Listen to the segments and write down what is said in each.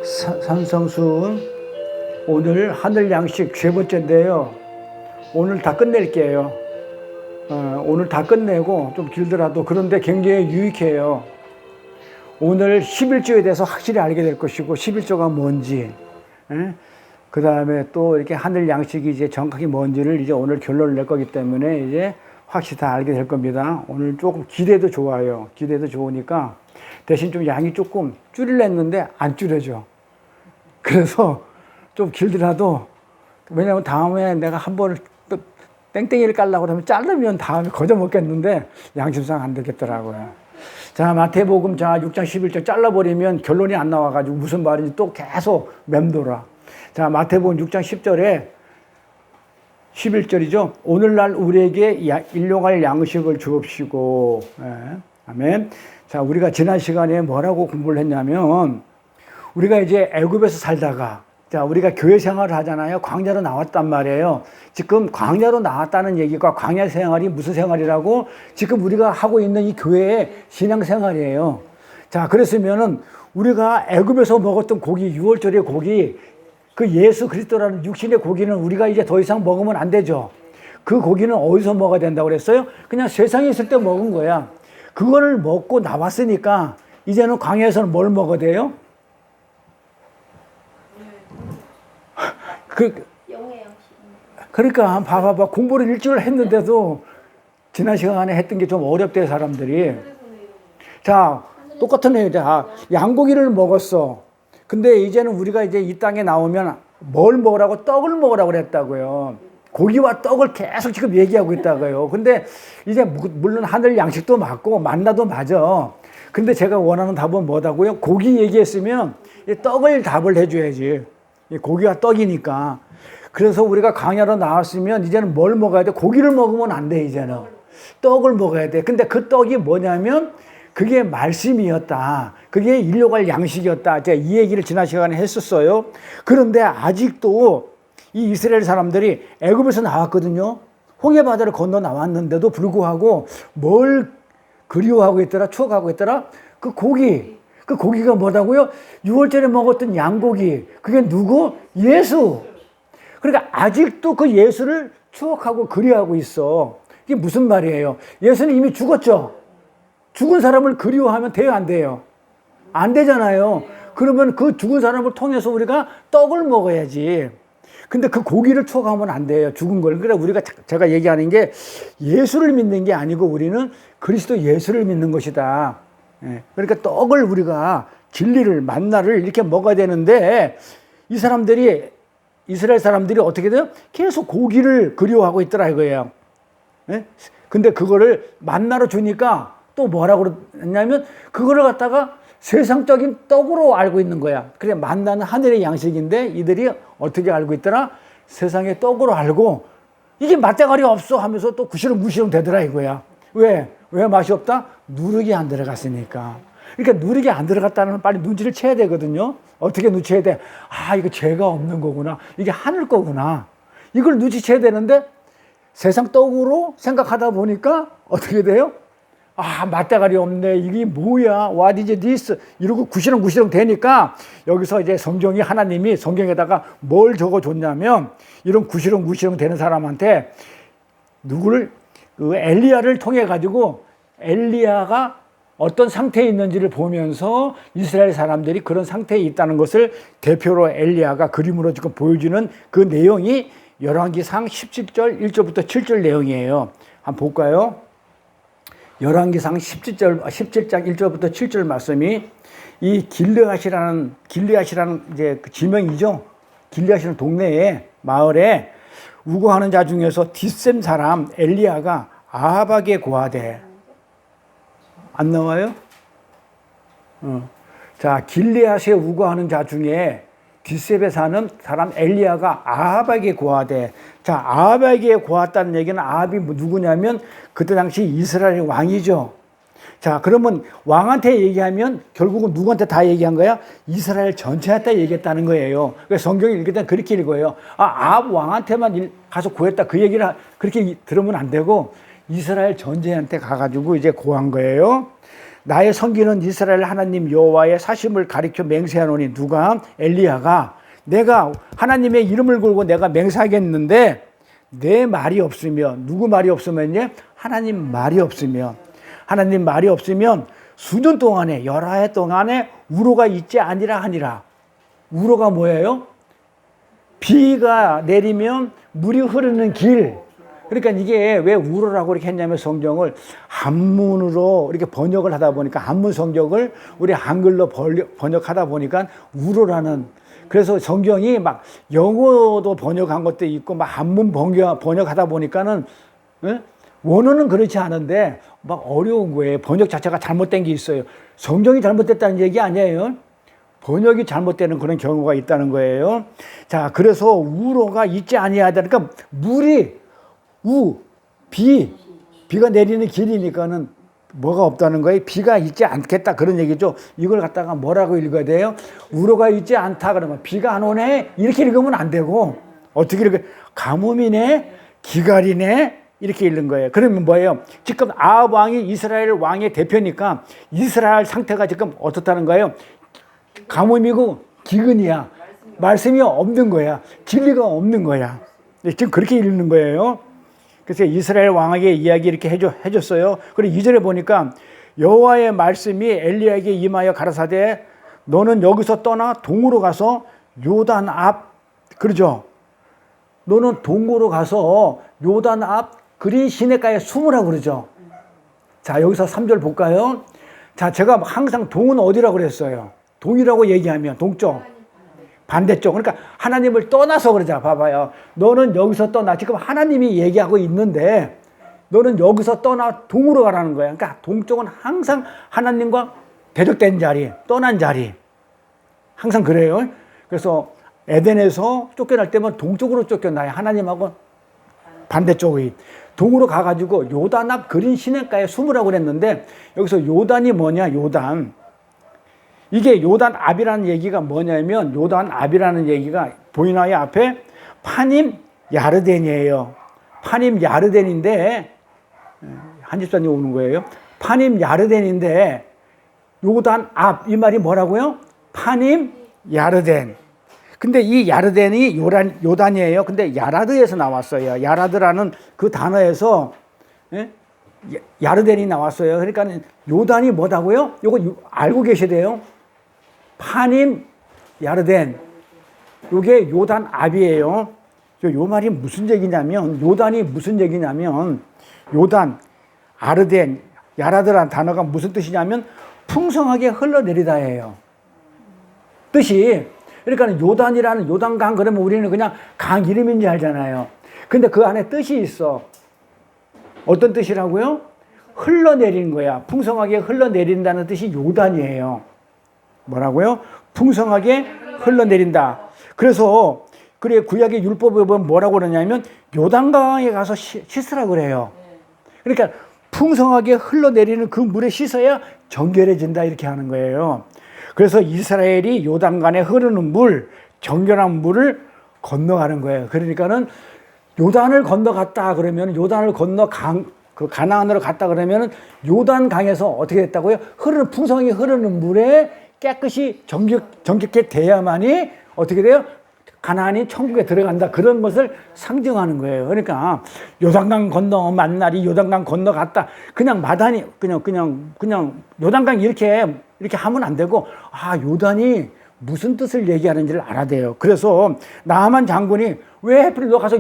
산성순 오늘 하늘 양식 세 번째인데요. 오늘 다 끝낼게요. 오늘 다 끝내고 좀 길더라도 그런데 굉장히 유익해요. 오늘 11조에 대해서 확실히 알게 될 것이고 11조가 뭔지, 그 다음에 또 이렇게 하늘 양식이 이제 정확히 뭔지를 이제 오늘 결론을 낼 거기 때문에 이제 확실히 다 알게 될 겁니다. 오늘 조금 기대도 좋아요. 기대도 좋으니까 대신 좀 양이 조금 줄이려 했는데 안 줄여져. 그래서 좀 길더라도, 왜냐면 다음에 내가 한 번을 또 땡땡이를 깔라고 하면 자르면 다음에 거저 먹겠는데 양심상 안 되겠더라고요. 자, 마태복음 6장 11절 잘라버리면 결론이 안 나와가지고 무슨 말인지 또 계속 맴돌아. 자, 마태복음 6장 10절에 11절이죠. 오늘날 우리에게 일용할 양식을 주옵시고. 아멘. 자, 우리가 지난 시간에 뭐라고 공부를 했냐면, 우리가 이제 애굽에서 살다가, 자, 우리가 교회 생활을 하잖아요. 광야로 나왔단 말이에요. 지금 광야로 나왔다는 얘기가 광야 생활이 무슨 생활이라고? 지금 우리가 하고 있는 이 교회의 신앙 생활이에요. 자, 그랬으면은 우리가 애굽에서 먹었던 고기, 유월절의 고기, 그 예수 그리스도라는 육신의 고기는 우리가 이제 더 이상 먹으면 안 되죠. 그 고기는 어디서 먹어야 된다고 그랬어요? 그냥 세상에 있을 때 먹은 거야. 그거를 먹고 나왔으니까 이제는 광야에서는 뭘 먹어야 돼요? 그러니까 봐봐, 공부를 일주일 했는데도 지난 시간에 했던 게 좀 어렵대, 사람들이. 자, 똑같은 얘기. 자, 양고기를 먹었어. 근데 이제는 우리가 이제 이 땅에 나오면 뭘 먹으라고? 떡을 먹으라고 그랬다고요. 고기와 떡을 계속 지금 얘기하고 있다고요. 근데 이제 물론 하늘 양식도 맞고 만나도 맞아. 근데 제가 원하는 답은 뭐다고요? 고기 얘기했으면 떡을 답을 해줘야지. 고기와 떡이니까. 그래서 우리가 광야로 나왔으면 이제는 뭘 먹어야 돼? 고기를 먹으면 안 돼, 이제는. 떡을 먹어야 돼. 근데 그 떡이 뭐냐면 그게 말씀이었다. 그게 일용할 양식이었다. 제가 이 얘기를 지난 시간에 했었어요. 그런데 아직도 이 이스라엘 사람들이 애굽에서 나왔거든요. 홍해바다를 건너 나왔는데도 불구하고 뭘 그리워하고 있더라, 추억하고 있더라? 그 고기. 그 고기가 뭐다고요? 6월절에 먹었던 양고기. 그게 누구? 예수. 그러니까 아직도 그 예수를 추억하고 그리워하고 있어. 이게 무슨 말이에요? 예수는 이미 죽었죠? 죽은 사람을 그리워하면 돼요, 안 돼요? 안 되잖아요. 그러면 그 죽은 사람을 통해서 우리가 떡을 먹어야지. 근데 그 고기를 추억하면 안 돼요, 죽은 걸. 그러니까 우리가, 제가 얘기하는 게 예수를 믿는 게 아니고 우리는 그리스도 예수를 믿는 것이다. 그러니까 떡을 우리가 진리를, 만나를 이렇게 먹어야 되는데 이 사람들이, 이스라엘 사람들이 어떻게 돼요? 계속 고기를 그리워하고 있더라 이거예요. 근데 그거를 만나로 주니까 또 뭐라고 그러냐면 그거를 갖다가 세상적인 떡으로 알고 있는 거야. 그래, 만나는 하늘의 양식인데 이들이 어떻게 알고 있더라? 세상의 떡으로 알고 이게 맛대가리 없어 하면서 또 구시렁구시렁 되더라 이거야. 왜 맛이 없다? 누룩이 안 들어갔으니까. 그러니까 누룩이 안 들어갔다는 빨리 눈치를 채야 되거든요. 어떻게 눈치해야 돼? 아, 이거 죄가 없는 거구나. 이게 하늘 거구나. 이걸 눈치채야 되는데 세상 떡으로 생각하다 보니까 어떻게 돼요? 아, 맛대가리 없네. 이게 뭐야? What is this? 이러고 구시렁구시렁 되니까 여기서 이제 성경이, 하나님이 성경에다가 뭘 적어줬냐면 이런 구시렁구시렁 되는 사람한테 누구를, 그 엘리야를 통해 가지고 엘리야가 어떤 상태에 있는지를 보면서 이스라엘 사람들이 그런 상태에 있다는 것을 대표로 엘리야가 그림으로 지금 보여주는 그 내용이 열왕기상 17절 1절부터 7절 내용이에요. 한번 볼까요? 열왕기상 17장 1절부터 7절 말씀이 이 길르앗이라는 이제 그 지명이죠. 길르앗이라는 동네에, 마을에 우고하는 자 중에서 뒷셈 사람 엘리야가 아합에게 고하되. 안 나와요? 자, 길르앗에 우고하는 자 중에 뒷셈에 사는 사람 엘리야가 아합에게 고하되. 자, 아합에게 고했다는 얘기는 아합이 누구냐면 그때 당시 이스라엘 왕이죠. 자, 그러면 왕한테 얘기하면 결국은 누구한테 다 얘기한 거야? 이스라엘 전체한테 얘기했다는 거예요. 그래서 성경을 읽을 때 그렇게 읽어요. 아, 아합 왕한테만 가서 고했다. 그 얘기를 그렇게 들으면 안 되고 이스라엘 전체한테 가가지고 이제 고한 거예요. 나의 성기는 이스라엘 하나님 여호와의 사심을 가리켜 맹세하노니. 누가? 엘리야가. 내가 하나님의 이름을 걸고 내가 맹세하겠는데 내 말이 없으면, 누구 말이 없으면요? 하나님 말이 없으면, 하나님 말이 없으면 수년 동안에, 여러 해 동안에 우로가 있지 아니라 하니라. 우로가 뭐예요? 비가 내리면 물이 흐르는 길. 그러니까 이게 왜 우로라고 이렇게 했냐면, 성경을 한문으로 이렇게 번역을 하다 보니까, 한문 성경을 우리 한글로 번역하다 보니까 우로라는, 그래서 성경이 막 영어도 번역한 것도 있고 막 한문 번역하다 보니까는, 원어는 그렇지 않은데 막 어려운 거예요. 번역 자체가 잘못된 게 있어요. 성경이 잘못됐다는 얘기 아니에요. 번역이 잘못되는 그런 경우가 있다는 거예요. 자, 그래서 우로가 있지 아니하다. 그러니까 물이 비가 내리는 길이니까는 뭐가 없다는 거예요. 비가 있지 않겠다, 그런 얘기죠. 이걸 갖다가 뭐라고 읽어야 돼요? 우로가 있지 않다 그러면 비가 안 오네, 이렇게 읽으면 안 되고, 어떻게 읽어요? 가뭄이네, 기갈이네, 이렇게 읽는 거예요. 그러면 뭐예요? 지금 아합 왕이 이스라엘 왕의 대표니까 이스라엘 상태가 지금 어떻다는 거예요? 가뭄이고 기근이야. 말씀이 없는 거야. 진리가 없는 거야. 지금 그렇게 읽는 거예요. 그래서 이스라엘 왕에게 이야기 이렇게 해줬어요. 그리고 2절에 보니까 여호와의 말씀이 엘리야에게 임하여 가라사대 너는 여기서 떠나 동으로 가서 요단 앞, 그러죠? 너는 동으로 가서 요단 앞 그린 시냇가에 숨으라고 그러죠. 자, 여기서 3절 볼까요? 자, 제가 항상 동은 어디라고 그랬어요? 동이라고 얘기하면 동쪽, 반대쪽. 그러니까 하나님을 떠나서 그러자. 봐봐요. 너는 여기서 떠나. 지금 하나님이 얘기하고 있는데 너는 여기서 떠나 동으로 가라는 거야. 그러니까 동쪽은 항상 하나님과 대적된 자리, 떠난 자리. 항상 그래요. 그래서 에덴에서 쫓겨날 때면 동쪽으로 쫓겨나요. 하나님하고 반대쪽이. 동으로 가가지고 요단 앞 그린 시냇가에 숨으라고 그랬는데, 여기서 요단이 뭐냐? 요단. 이게 요단 앞이라는 얘기가 뭐냐면, 요단 앞이라는 얘기가 보이나요? 앞에 파님 야르덴이에요. 파님 야르덴인데, 한집사님 오는 거예요. 파님 야르덴인데 요단 앞, 이 말이 뭐라고요? 파님 야르덴. 근데 이 야르덴이 요단이에요. 근데 야라드에서 나왔어요. 야라드라는 그 단어에서 야르덴이 나왔어요. 그러니까 요단이 뭐다고요? 요거 알고 계셔야 돼요. 파님 야르덴. 요게 요단 앞이에요. 요 말이 무슨 얘기냐면, 요단이 무슨 얘기냐면, 요단, 아르덴, 야라드라는 단어가 무슨 뜻이냐면 풍성하게 흘러내리다예요. 뜻이. 그러니까 요단이라는 요단강 그러면 우리는 그냥 강 이름인지 알잖아요. 근데 그 안에 뜻이 있어. 어떤 뜻이라고요? 흘러내리는 거야. 풍성하게 흘러내린다는 뜻이 요단이에요. 뭐라고요? 풍성하게 흘러내린다. 그래서 그래, 구약의 율법에 보면 뭐라고 그러냐면 요단강에 가서 씻으라고 그래요. 그러니까 풍성하게 흘러내리는 그 물에 씻어야 정결해진다, 이렇게 하는 거예요. 그래서 이스라엘이 요단강에 흐르는 물, 정결한 물을 건너가는 거예요. 그러니까는 요단을 건너갔다 그러면, 요단을 건너 그 가나안으로 갔다 그러면은 요단강에서 어떻게 됐다고요? 풍성하게 흐르는 물에 깨끗이 정결케 돼야만이 어떻게 돼요? 가나안이 천국에 들어간다, 그런 것을 상징하는 거예요. 그러니까 요단강 건너 만날이 요단강 건너갔다, 그냥 마다니 그냥 요단강 이렇게 하면 안 되고, 아, 요단이 무슨 뜻을 얘기하는지를 알아야 돼요. 그래서 나하만 장군이 왜 하필 너 가서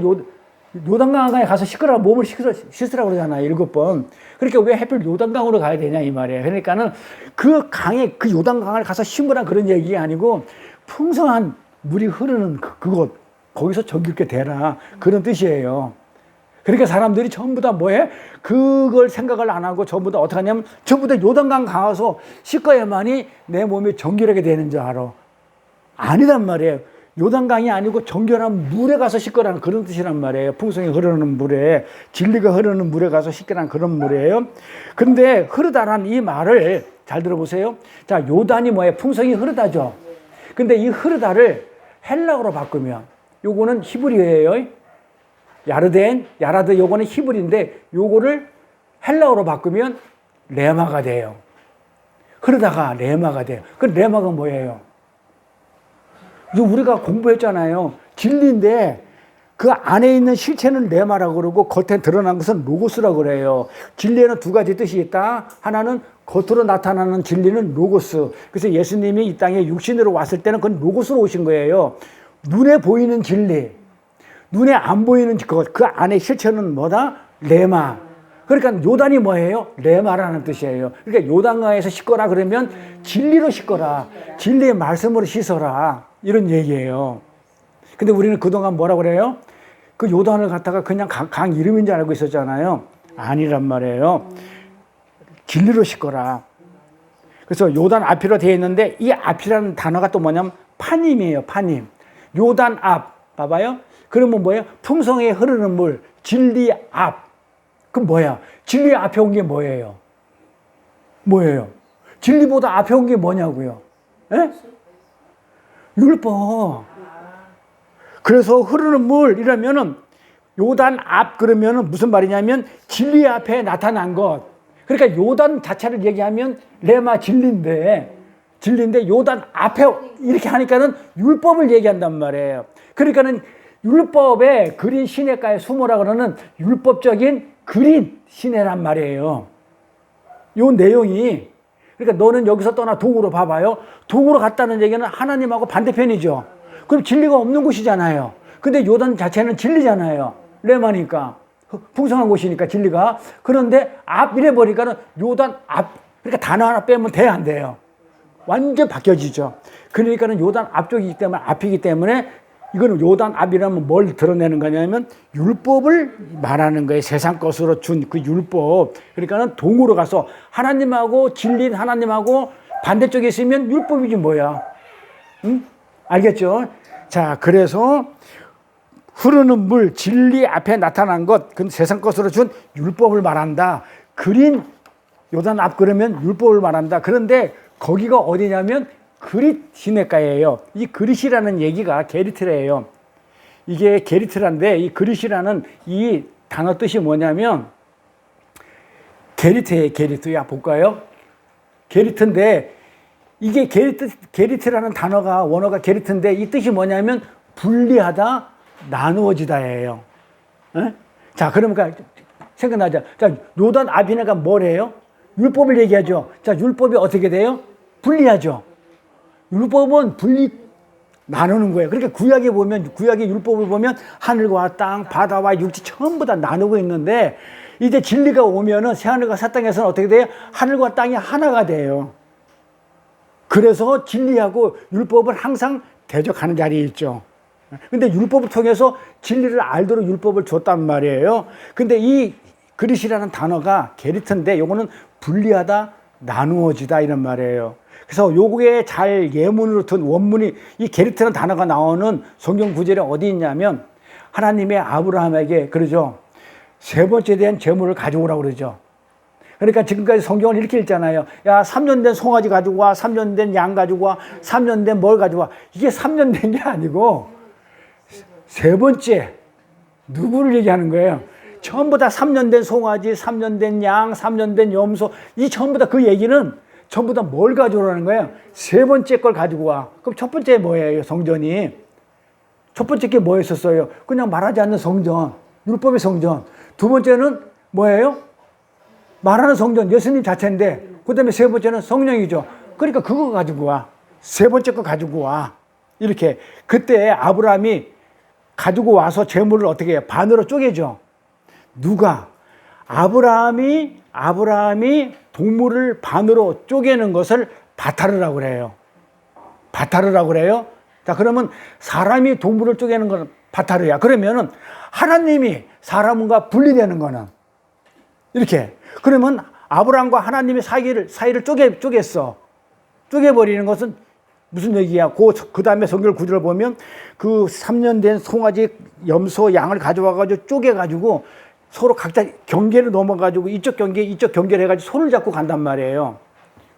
요단강에 가서 씻으라고, 몸을 씻으라고 그러잖아요. 7번. 그러니까 왜 하필 요단강으로 가야 되냐, 이 말이에요. 그러니까는 그 강에, 그 요단강을 가서 씻으라 그런 얘기가 아니고, 풍성한 물이 흐르는 그곳, 거기서 정결케 되라, 그런 뜻이에요. 그러니까 사람들이 전부 다 뭐해? 그걸 생각을 안 하고 전부 다 어떻게 하냐면, 전부 다 요단강 가서 씻어야만이 내 몸이 정결하게 되는 줄 알아. 아니란 말이에요. 요단강이 아니고 정결한 물에 가서 씻거라는 그런 뜻이란 말이에요. 풍성히 흐르는 물에, 진리가 흐르는 물에 가서 씻거라는 그런 물이에요. 근데 흐르다란 이 말을 잘 들어보세요. 자, 요단이 뭐예요? 풍성히 흐르다죠. 근데 이 흐르다를 헬라어로 바꾸면, 요거는 히브리어예요. 야라드, 요거는 히브리인데 요거를 헬라어로 바꾸면 레마가 돼요. 그러다가 레마가 돼요. 그 레마가 뭐예요? 우리가 공부했잖아요. 진리인데 그 안에 있는 실체는 레마라고 그러고 겉에 드러난 것은 로고스라고 그래요. 진리에는 두 가지 뜻이 있다. 하나는 겉으로 나타나는 진리는 로고스. 그래서 예수님이 이 땅에 육신으로 왔을 때는 그건 로고스로 오신 거예요. 눈에 보이는 진리, 눈에 안 보이는 것, 그 안에 실체는 뭐다? 레마. 그러니까 요단이 뭐예요? 레마라는 뜻이에요. 그러니까 요단강에서 씻거라 그러면 진리로 씻거라. 진리의 말씀으로 씻어라. 이런 얘기예요. 근데 우리는 그동안 뭐라고 그래요? 그 요단을 갖다가 그냥 강 이름인 줄 알고 있었잖아요. 아니란 말이에요. 진리로 씻거라. 그래서 요단 앞이로 되어 있는데 이 앞이라는 단어가 또 뭐냐면 파님이에요. 파님. 요단 앞. 봐봐요. 그러면 뭐예요? 풍성에 흐르는 물. 진리 앞. 그럼 뭐야? 진리 앞에 온 게 뭐예요? 뭐예요? 진리보다 앞에 온 게 뭐냐고요? 에? 율법. 그래서 흐르는 물 이러면은 요단 앞 그러면은 무슨 말이냐면 진리 앞에 나타난 것. 그러니까 요단 자체를 얘기하면 레마 진리인데 요단 앞에 이렇게 하니까는 율법을 얘기한단 말이에요. 그러니까는 율법에 그린 시내가에 숨으라 그러는 율법적인 그린 시내란 말이에요. 요 내용이. 그러니까 너는 여기서 떠나 동으로 봐봐요. 동으로 갔다는 얘기는 하나님하고 반대편이죠. 그럼 진리가 없는 곳이잖아요. 근데 요단 자체는 진리잖아요. 레마니까. 풍성한 곳이니까 진리가. 그런데 앞 이래 버리니까는 요단 앞. 그러니까 단어 하나 빼면 돼, 안 돼요? 완전 바뀌어지죠. 그러니까는 요단 앞쪽이기 때문에, 앞이기 때문에 이거는 요단 앞이라면 뭘 드러내는 거냐면 율법을 말하는 거예요. 세상 것으로 준 그 율법. 그러니까는 동으로 가서 하나님하고 진리인 하나님하고 반대쪽에 있으면 율법이지 뭐야. 응? 알겠죠? 자, 그래서 흐르는 물, 진리 앞에 나타난 것, 그 세상 것으로 준 율법을 말한다. 그린 요단 앞 그러면 율법을 말한다. 그런데 거기가 어디냐면 그릿 시내가예요. 이 그릿이라는 얘기가 게리트래요. 이게 게리트란데 이 그릿이라는 이 단어 뜻이 뭐냐면 게리트예요. 게리트. 야 볼까요? 게리트인데 이게 게리트라는 단어가 원어가 게리트인데 이 뜻이 뭐냐면 분리하다, 나누어지다예요. 에? 자, 그러니까 생각나죠. 자, 요단 앞이네가 뭐래요? 율법을 얘기하죠. 자, 율법이 어떻게 돼요? 분리하죠. 율법은 나누는 거예요. 그러니까 구약의 율법을 보면 하늘과 땅, 바다와 육지 전부 다 나누고 있는데 이제 진리가 오면은 새하늘과 새 땅에서는 어떻게 돼요? 하늘과 땅이 하나가 돼요. 그래서 진리하고 율법을 항상 대적하는 자리에 있죠. 근데 율법을 통해서 진리를 알도록 율법을 줬단 말이에요. 근데 이 그릿이라는 단어가 게리트인데 요거는 분리하다, 나누어지다 이런 말이에요. 그래서 요게 잘 예문으로 든 원문이 이 게리트라는 단어가 나오는 성경 구절에 어디 있냐면 하나님의 아브라함에게 그러죠. 세 번째 된 재물을 가져오라고 그러죠. 그러니까 지금까지 성경을 이렇게 읽잖아요. 야, 3년 된 송아지 가지고 와, 3년 된 양 가지고 와, 3년 된 뭘 가지고 와. 이게 3년 된 게 아니고 세 번째 누구를 얘기하는 거예요? 전부 다 3년 된 송아지, 3년 된 양, 3년 된 염소 이 전부 다 그 얘기는 전부 다 뭘 가져오라는 거예요? 세 번째 걸 가지고 와. 그럼 첫 번째 뭐예요? 성전이. 첫 번째 게 뭐였었어요? 그냥 말하지 않는 성전, 율법의 성전. 두 번째는 뭐예요? 말하는 성전, 예수님 자체인데 그 다음에 세 번째는 성령이죠. 그러니까 그거 가지고 와. 세 번째 거 가지고 와. 이렇게. 그때 아브라함이 가지고 와서 재물을 어떻게 해요? 반으로 쪼개죠. 누가? 아브라함이 동물을 반으로 쪼개는 것을 바타르라고 그래요. 바타르라고 그래요. 자, 그러면 사람이 동물을 쪼개는 건 바타르야. 그러면은 하나님이 사람과 분리되는 거는 이렇게. 그러면 아브라함과 하나님의 사이를 쪼갰어. 쪼개버리는 것은 무슨 얘기야? 그 다음에 성경 구절을 보면 그 3년 된 송아지, 염소, 양을 가져와가지고 쪼개가지고 서로 각자 경계를 넘어가지고 이쪽 경계를 해가지고 손을 잡고 간단 말이에요.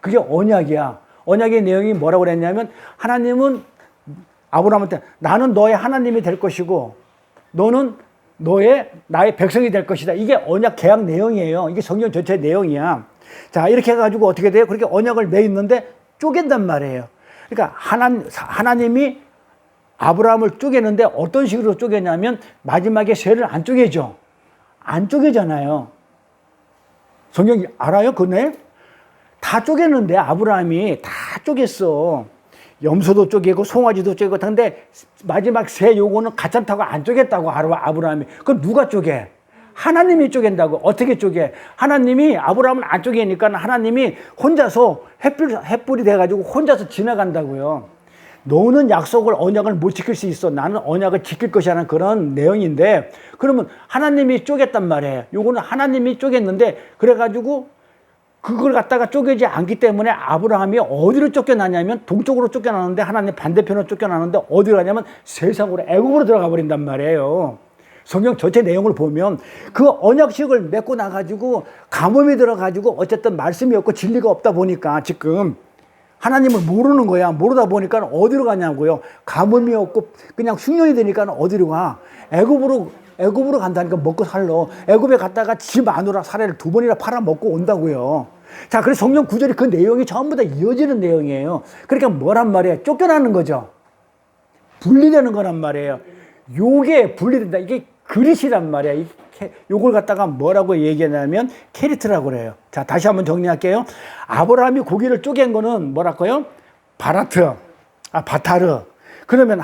그게 언약이야. 언약의 내용이 뭐라고 그랬냐면 하나님은 아브라함한테 나는 너의 하나님이 될 것이고 너는 나의 백성이 될 것이다. 이게 언약 계약 내용이에요. 이게 성경 전체의 내용이야. 자, 이렇게 해가지고 어떻게 돼요? 그렇게 언약을 맺는데 쪼갠단 말이에요. 그러니까 하나님이 아브라함을 쪼개는데 어떤 식으로 쪼개냐면 마지막에 쇠를 안 쪼개죠. 안 쪼개잖아요. 성경 알아요? 그 내용? 다 쪼개는데 아브라함이 다 쪼갰어. 염소도 쪼개고 송아지도 쪼개고 근데 마지막 새 요거는 가찮다고 안 쪼갰다고 아브라함이. 그럼 누가 쪼개? 하나님이 쪼갠다고. 어떻게 쪼개? 하나님이 아브라함을 안 쪼개니까 하나님이 혼자서 횃불이 돼가지고 혼자서 지나간다고요. 너는 약속을 언약을 못 지킬 수 있어. 나는 언약을 지킬 것이라는 그런 내용인데 그러면 하나님이 쪼갰단 말이에요. 요거는 하나님이 쪼갰는데 그래가지고 그걸 갖다가 쪼개지 않기 때문에 아브라함이 어디로 쫓겨나냐면 동쪽으로 쫓겨나는데 하나님 반대편으로 쫓겨나는데 어디로 가냐면 세상으로 애굽으로 들어가 버린단 말이에요. 성경 전체 내용을 보면 그 언약식을 맺고 나가지고 가뭄이 들어가지고 어쨌든 말씀이 없고 진리가 없다 보니까 지금 하나님을 모르는 거야. 모르다 보니까 어디로 가냐고요. 가뭄이 없고 그냥 흉년이 되니까 어디로 가. 애굽으로 간다니까 먹고 살러. 애굽에 갔다가 지 마누라 사례를 2번이나 팔아먹고 온다고요. 자, 그래서 성경 구절이 그 내용이 전부 다 이어지는 내용이에요. 그러니까 뭐란 말이에요? 쫓겨나는 거죠. 분리되는 거란 말이에요. 요게 분리된다. 이게 그릇이란 말이야. 요걸 갖다가 뭐라고 얘기하냐면 케리트라고 그래요. 자, 다시 한번 정리할게요. 아브라함이 고기를 쪼갠 거는 뭐랄까요? 바타르. 그러면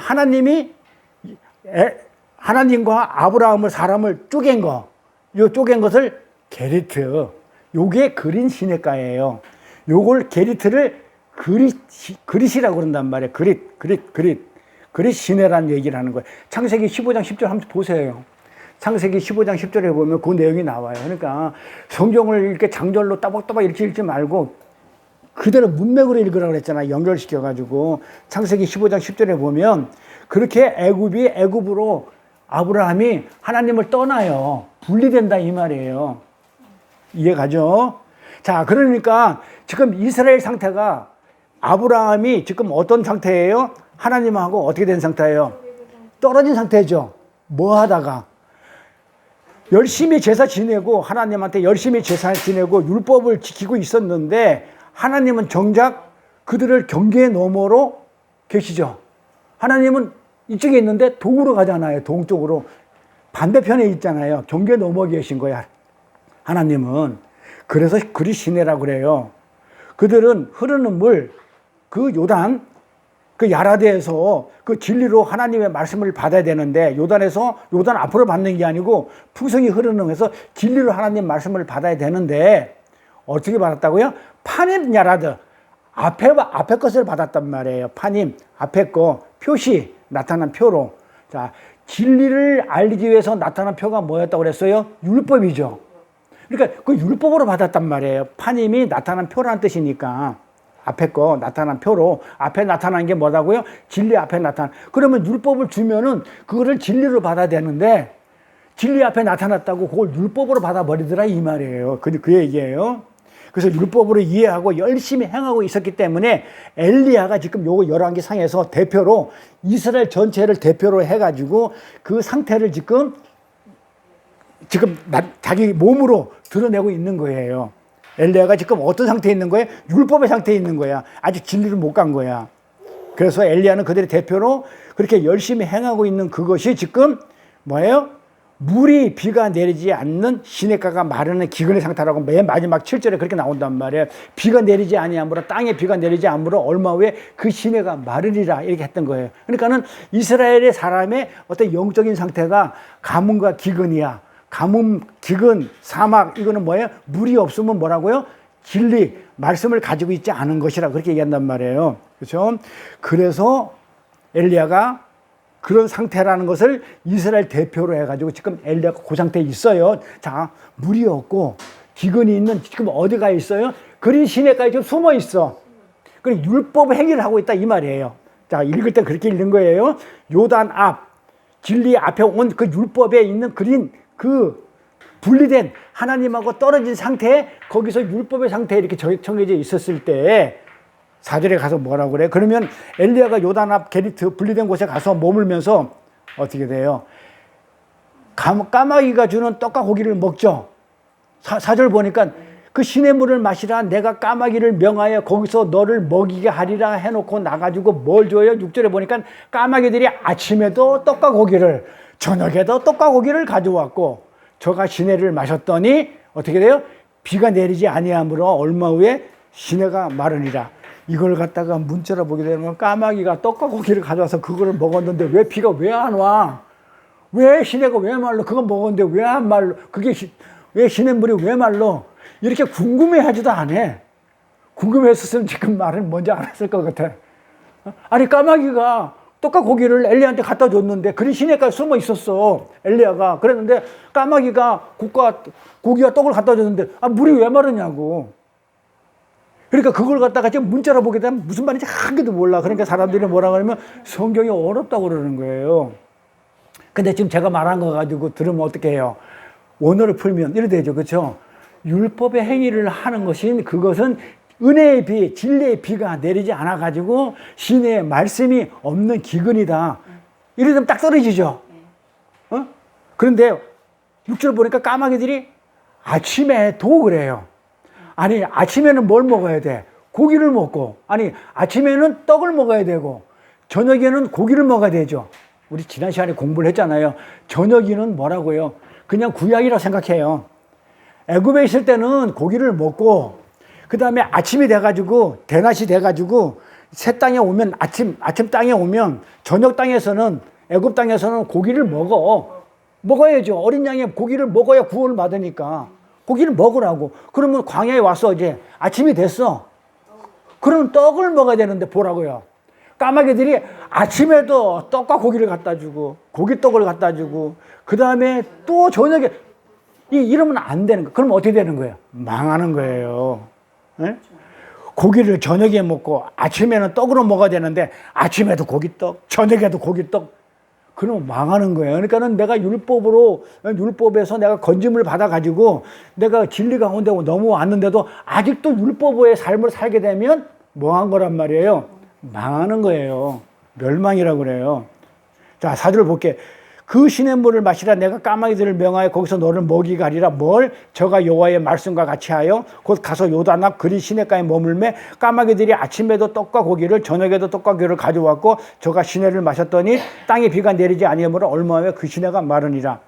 하나님과 아브라함을 사람을 쪼갠 거, 요 쪼갠 것을 게리트. 요게 그린 시내가예요. 요걸 게리트를 그릿이라고 그런단 말이에요. 그릿 시내라는 얘기를 하는 거예요. 창세기 15장 10절 한번 보세요. 창세기 15장 10절에 보면 그 내용이 나와요. 그러니까 성경을 이렇게 장절로 따박따박 이렇게 읽지 말고 그대로 문맥으로 읽으라고 그랬잖아요. 연결시켜가지고. 창세기 15장 10절에 보면 그렇게 애굽으로 아브라함이 하나님을 떠나요. 분리된다 이 말이에요. 이해가죠? 자, 그러니까 지금 이스라엘 상태가 아브라함이 지금 어떤 상태예요? 하나님하고 어떻게 된 상태예요? 떨어진 상태죠. 뭐 하다가? 열심히 제사 지내고 하나님한테 열심히 제사 지내고 율법을 지키고 있었는데 하나님은 정작 그들을 경계의 너머로 계시죠. 하나님은 이쪽에 있는데 동으로 가잖아요. 동쪽으로. 반대편에 있잖아요. 경계 넘어 계신 거야. 하나님은. 그래서 그리 시내라고 그래요. 그들은 흐르는 물, 그 요단, 그 야라데에서 그 진리로 하나님의 말씀을 받아야 되는데 요단 앞으로 받는 게 아니고 풍성이 흐르는 데서 진리로 하나님 말씀을 받아야 되는데 어떻게 받았다고요? 파님 야라드. 앞에 것을 받았단 말이에요. 파님, 앞에 거, 표시, 나타난 표로. 자, 진리를 알리기 위해서 나타난 표가 뭐였다고 그랬어요? 율법이죠. 그러니까 그 율법으로 받았단 말이에요. 파님이 나타난 표라는 뜻이니까. 앞에 거 나타난 표로. 앞에 나타난 게 뭐라고요? 진리 앞에 나타난. 그러면 율법을 주면은 그거를 진리로 받아야 되는데 진리 앞에 나타났다고 그걸 율법으로 받아버리더라 이 말이에요. 그 얘기예요. 그래서 율법으로 이해하고 열심히 행하고 있었기 때문에 엘리야가 지금 요거 열왕기 상에서 대표로 이스라엘 전체를 대표로 해가지고 그 상태를 지금 자기 몸으로 드러내고 있는 거예요. 엘리야가 지금 어떤 상태에 있는 거예요? 율법의 상태에 있는 거야. 아직 진리를 못 간 거야. 그래서 엘리야는 그들의 대표로 그렇게 열심히 행하고 있는 그것이 지금 뭐예요? 물이 비가 내리지 않는 시냇가가 마르는 기근의 상태라고 맨 마지막 7절에 그렇게 나온단 말이에요. 비가 내리지 아니하므로 땅에 비가 내리지 않으므로 얼마 후에 그 시내가 마르리라 이렇게 했던 거예요. 그러니까는 이스라엘의 사람의 어떤 영적인 상태가 가뭄과 기근이야. 가뭄, 기근, 사막 이거는 뭐예요? 물이 없으면 뭐라고요? 진리, 말씀을 가지고 있지 않은 것이라 그렇게 얘기한단 말이에요. 그렇죠? 그래서 엘리야가 그런 상태라는 것을 이스라엘 대표로 해가지고 지금 엘리야가 그 상태에 있어요. 자, 물이 없고 기근이 있는 지금 어디가 있어요? 그린 시내가에 지금 숨어 있어. 그리고 율법 행위를 하고 있다 이 말이에요. 자, 읽을 때 그렇게 읽는 거예요. 요단 앞, 진리 앞에 온 그 율법에 있는 그린 그 분리된 하나님하고 떨어진 상태에 거기서 율법의 상태에 이렇게 정해져 있었을 때 4절에 가서 뭐라고 그래? 그러면 엘리야가 요단 앞 게리트 분리된 곳에 가서 머물면서 어떻게 돼요? 까마귀가 주는 떡과 고기를 먹죠. 4절 보니까 그 시냇물을 마시라 내가 까마귀를 명하여 거기서 너를 먹이게 하리라 해놓고 나가지고 뭘 줘요? 6절에 보니까 까마귀들이 아침에도 떡과 고기를 저녁에도 떡과 고기를 가져왔고 저가 시내를 마셨더니 어떻게 돼요? 비가 내리지 아니하므로 얼마 후에 시내가 마르니라. 이걸 갖다가 문자로 보게 되면 까마귀가 떡과 고기를 가져와서 그거를 먹었는데 왜 비가 왜 안 와? 왜 시내가 왜 말로? 그거 먹었는데 왜 안 말로? 그게 왜 시냇물이 왜 말로? 이렇게 궁금해하지도 않아. 궁금했었으면 지금 말을 먼저 알았을 것 같아. 아니 까마귀가 떡과 고기를 엘리야한테 갖다 줬는데 그리 시내가에 숨어 있었어. 엘리야가 그랬는데 까마귀가 고기와 떡을 갖다 줬는데 물이 왜 마르냐고. 그러니까 그걸 갖다가 지금 문자로 보게 되면 무슨 말인지 한 개도 몰라. 그러니까 사람들이 뭐라 그러면 성경이 어렵다고 그러는 거예요. 근데 지금 제가 말한 거 가지고 들으면 어떻게 해요? 원어를 풀면 이래 되죠. 그렇죠? 율법의 행위를 하는 것인 그것은 은혜의 비, 진리의 비가 내리지 않아 가지고 신의 말씀이 없는 기근이다. 이래 되면 딱 떨어지죠. 그런데 6절 보니까 까마귀들이 아침에도 그래요. 아니 아침에는 뭘 먹어야 돼? 고기를 먹고 아니 아침에는 떡을 먹어야 되고 저녁에는 고기를 먹어야 되죠. 우리 지난 시간에 공부를 했잖아요. 저녁에는 뭐라고요? 그냥 구약이라고 생각해요. 애굽에 있을 때는 고기를 먹고 그 다음에 아침이 돼가지고 대낮이 돼가지고 새 땅에 오면 아침 땅에 오면 저녁 땅에서는 애굽 땅에서는 고기를 먹어야죠. 어린 양의 고기를 먹어야 구원을 받으니까 고기를 먹으라고. 그러면 광야에 와서 이제 아침이 됐어. 그러면 떡을 먹어야 되는데 보라고요. 까마귀들이 아침에도 떡과 고기를 갖다 주고 고기떡을 갖다 주고 그 다음에 또 저녁에 이러면 안 되는 거예요. 그럼 어떻게 되는 거예요? 망하는 거예요. 네? 고기를 저녁에 먹고 아침에는 떡으로 먹어야 되는데 아침에도 고기떡, 저녁에도 고기떡. 그러면 망하는 거예요. 그러니까는 내가 율법에서 내가 건짐을 받아가지고 내가 진리 가운데 넘어왔는데도 아직도 율법의 삶을 살게 되면 뭐한 거란 말이에요? 망하는 거예요. 멸망이라고 그래요. 자, 4절 볼게. 그 시냇물을 마시라 내가 까마귀들을 명하여 거기서 너를 먹이게 하리라. 뭘? 저가 여호와의 말씀과 같이 하여 곧 가서 요단 앞 그리 시냇가에 머물매 까마귀들이 아침에도 떡과 고기를 저녁에도 떡과 고기를 가져왔고 저가 시내를 마셨더니 땅에 비가 내리지 아니하므로 얼마 후에 그 시내가 마르니라.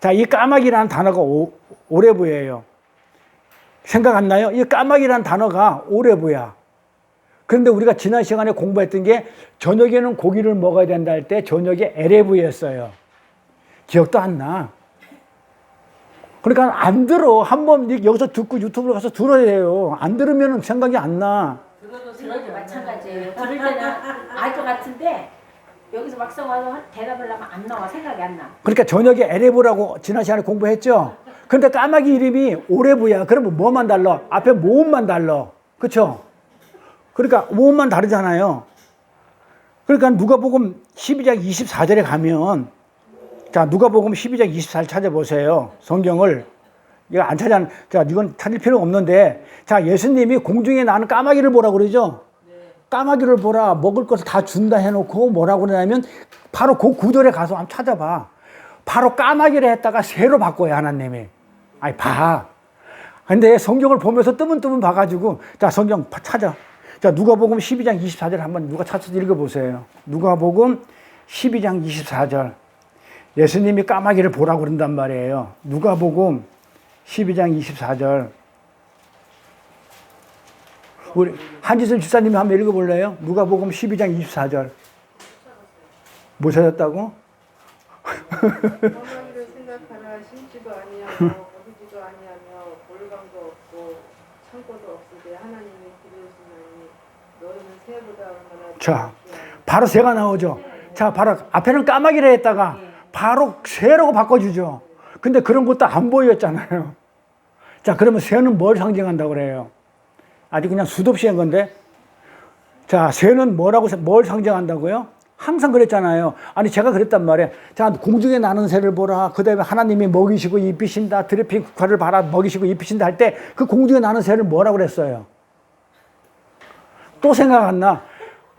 자, 이 까마귀라는 단어가 오레부예요. 생각 안 나요? 이 까마귀라는 단어가 오레부야. 그런데 우리가 지난 시간에 공부했던 게 저녁에는 고기를 먹어야 된다 할 때 저녁에 에레브였어요. 기억도 안 나. 그러니까 안 들어. 한번 여기서 듣고 유튜브로 가서 들어야 돼요. 안 들으면 생각이 안 나. 들어도 마찬가지예요. 들을 때는 알 것 같은데 여기서 막상 와서 대답을 하면 안 나와. 생각이 안 나. 그러니까 저녁에 에레브라고 지난 시간에 공부했죠. 그런데 까마귀 이름이 오레브야. 그러면 뭐만 달라? 앞에 모음만 달라. 그렇죠? 그러니까 모음만 다르잖아요. 그러니까 누가복음 12장 24절에 가면 자, 누가복음 12장 24절 찾아보세요. 성경을. 이거 안 자, 이건 찾을 필요 없는데 자, 예수님이 공중에 나는 까마귀를 보라고 그러죠. 까마귀를 보라. 먹을 것을 다 준다 해놓고 뭐라고 그러냐면 바로 그 구절에 가서 한번 찾아봐. 바로 까마귀를 했다가 새로 바꿔요, 하나님이. 아니, 봐. 근데 성경을 보면서 뜨문뜨문 봐가지고 자, 성경 찾아. 자, 누가복음 12장 24절 한번 누가 찾아서 읽어보세요. 누가복음 12장 24절. 예수님이 까마귀를 보라고 그런단 말이에요. 누가복음 12장 24절. 우리 한지선 집사님이 한번 읽어볼래요? 누가복음 12장 24절. 못 찾았다고? 까마귀를 생각하나 심지도 아니하며 거두지도 아니하며 볼감도 없고 창고도 없으되 하나님이 기르시나니 너희는 새보다 얼마나 자, 바로 새가 나오죠. 자, 바로 앞에는 까마귀를 했다가 바로 새라고 바꿔주죠. 근데 그런 것도 안 보였잖아요. 자, 그러면 새는 뭘 상징한다고 그래요? 아주 그냥 수도 없이 한 건데. 자, 새는 뭘 상징한다고요? 항상 그랬잖아요. 아니, 제가 그랬단 말이에요. 자, 공중에 나는 새를 보라. 그 다음에 하나님이 먹이시고 입히신다. 드레핀 국화를 봐라. 먹이시고 입히신다 할 때 그 공중에 나는 새를 뭐라고 그랬어요? 또 생각 안 나.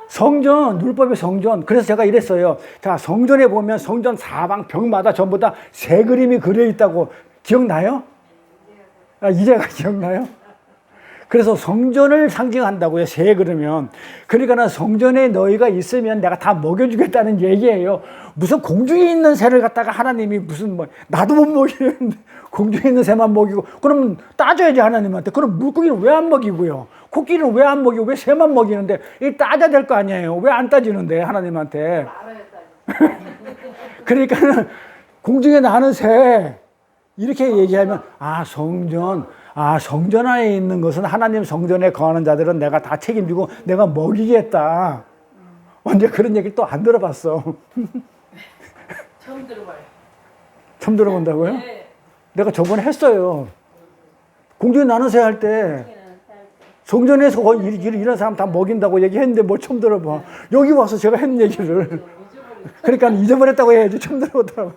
성전, 율법의 성전. 그래서 제가 이랬어요. 자, 성전에 보면 성전 사방 벽마다 전부 다 새 그림이 그려 있다고 기억나요? 이제가 기억나요? 그래서 성전을 상징한다고요. 새 그러면. 그러니까 성전에 너희가 있으면 내가 다 먹여주겠다는 얘기예요. 무슨 공중에 있는 새를 갖다가 하나님이 무슨 뭐 나도 못 먹이는데 공중에 있는 새만 먹이고 그러면 따져야지 하나님한테. 그럼 물고기는 왜 안 먹이고요? 코끼리는 왜 안 먹이고 왜 새만 먹이는데 이 따져야 될 거 아니에요. 왜 안 따지는데 하나님한테. 그러니까는 공중에 나는 새 이렇게 얘기하면 성전 안에 있는 것은 하나님 성전에 거하는 자들은 내가 다 책임지고 내가 먹이겠다. 언제 그런 얘기를 또 안 들어봤어. 처음 들어봐요. 처음 들어본다고요? 네. 내가 저번에 했어요. 공중에 나는 새 할 때 성전에서 거의 이런 사람 다 먹인다고 얘기했는데 뭘 처음 들어봐. 여기 와서 제가 했는 얘기를. 그러니까 잊어버렸다고 해야지 처음 들어보더라고.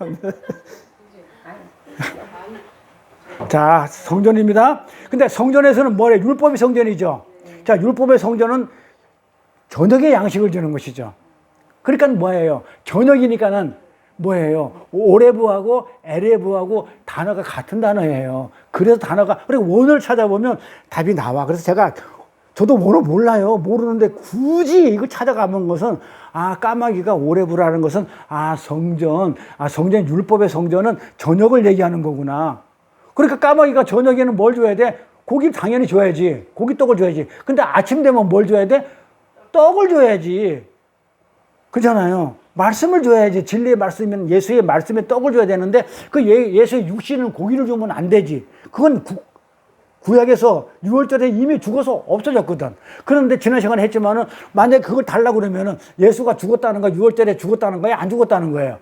자, 성전입니다. 근데 성전에서는 뭐래? 율법의 성전이죠. 자, 율법의 성전은 저녁에 양식을 주는 것이죠. 그러니까 뭐예요? 저녁이니까는 뭐예요? 오레부하고 에레부하고 단어가 같은 단어예요. 그래서 단어가, 그리고 원어를 찾아보면 답이 나와. 그래서 저도 원어 몰라요. 모르는데 굳이 이걸 찾아가본 것은, 까마귀가 오레부라는 것은, 성전, 율법의 성전은 저녁을 얘기하는 거구나. 그러니까 까마귀가 저녁에는 뭘 줘야 돼? 고기 당연히 줘야지. 고기떡을 줘야지. 근데 아침 되면 뭘 줘야 돼? 떡을 줘야지. 그렇잖아요. 말씀을 줘야지. 진리의 말씀이면 예수의 말씀에 떡을 줘야 되는데 그 예수의 육신은 고기를 주면 안 되지. 그건 구약에서 6월절에 이미 죽어서 없어졌거든. 그런데 지난 시간에 했지만은 만약에 그걸 달라고 그러면은 예수가 죽었다는 거야? 6월절에 죽었다는 거야? 안 죽었다는 거예요?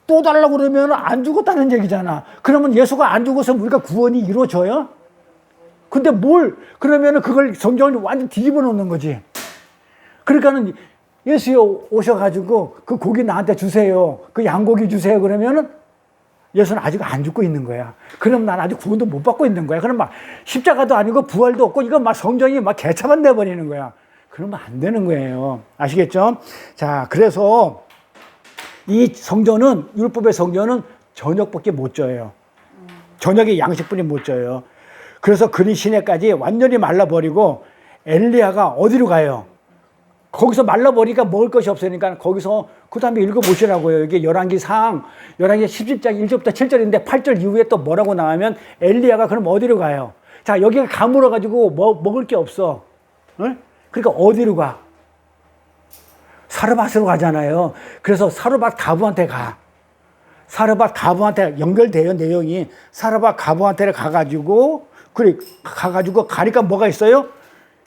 또 달라고 그러면 안 죽었다는 얘기잖아. 그러면 예수가 안 죽어서 우리가 구원이 이루어져요? 근데 그러면은 그걸 성경을 완전 뒤집어 놓는 거지. 그러니까는 예수에 오셔가지고 그 고기 나한테 주세요. 그 양고기 주세요. 그러면은 예수는 아직 안 죽고 있는 거야. 그럼 난 아직 구원도 못 받고 있는 거야. 그럼 막 십자가도 아니고 부활도 없고 이거 막 성경이 막 개차만 돼버리는 거야. 그러면 안 되는 거예요. 아시겠죠? 자, 그래서 이 성전은, 율법의 성전은 저녁밖에 못 줘요. 저녁에 양식뿐이 못 줘요. 그래서 그리 시내까지 완전히 말라버리고 엘리야가 어디로 가요? 거기서 말라버리니까 먹을 것이 없으니까 거기서 그 다음에 읽어보시라고요. 이게 열왕기상 17장 1절부터 7절인데 8절 이후에 또 뭐라고 나오면 엘리야가 그럼 어디로 가요? 자, 여기가 가물어가지고 먹을 게 없어. 응? 그러니까 어디로 가? 사르밧으로 가잖아요. 그래서 사르밧 가부한테 가. 사르밧 가부한테 연결돼요, 내용이. 사르밧 가부한테 가가지고 가니까 뭐가 있어요?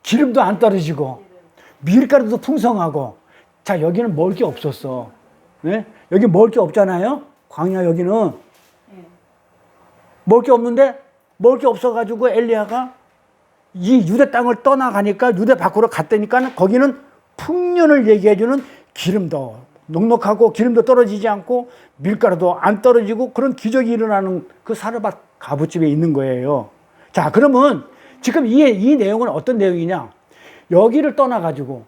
기름도 안 떨어지고 밀가루도 풍성하고. 자, 여기는 먹을 게 없었어. 네? 여기 먹을 게 없잖아요. 광야 여기는 먹을 게 없는데 먹을 게 없어가지고 엘리야가 이 유대 땅을 떠나가니까 유대 밖으로 갔다니까 거기는 풍년을 얘기해주는 기름도 넉넉하고 기름도 떨어지지 않고 밀가루도 안 떨어지고 그런 기적이 일어나는 그 사르밧 가부집에 있는 거예요. 자, 그러면 지금 이 내용은 어떤 내용이냐? 여기를 떠나가지고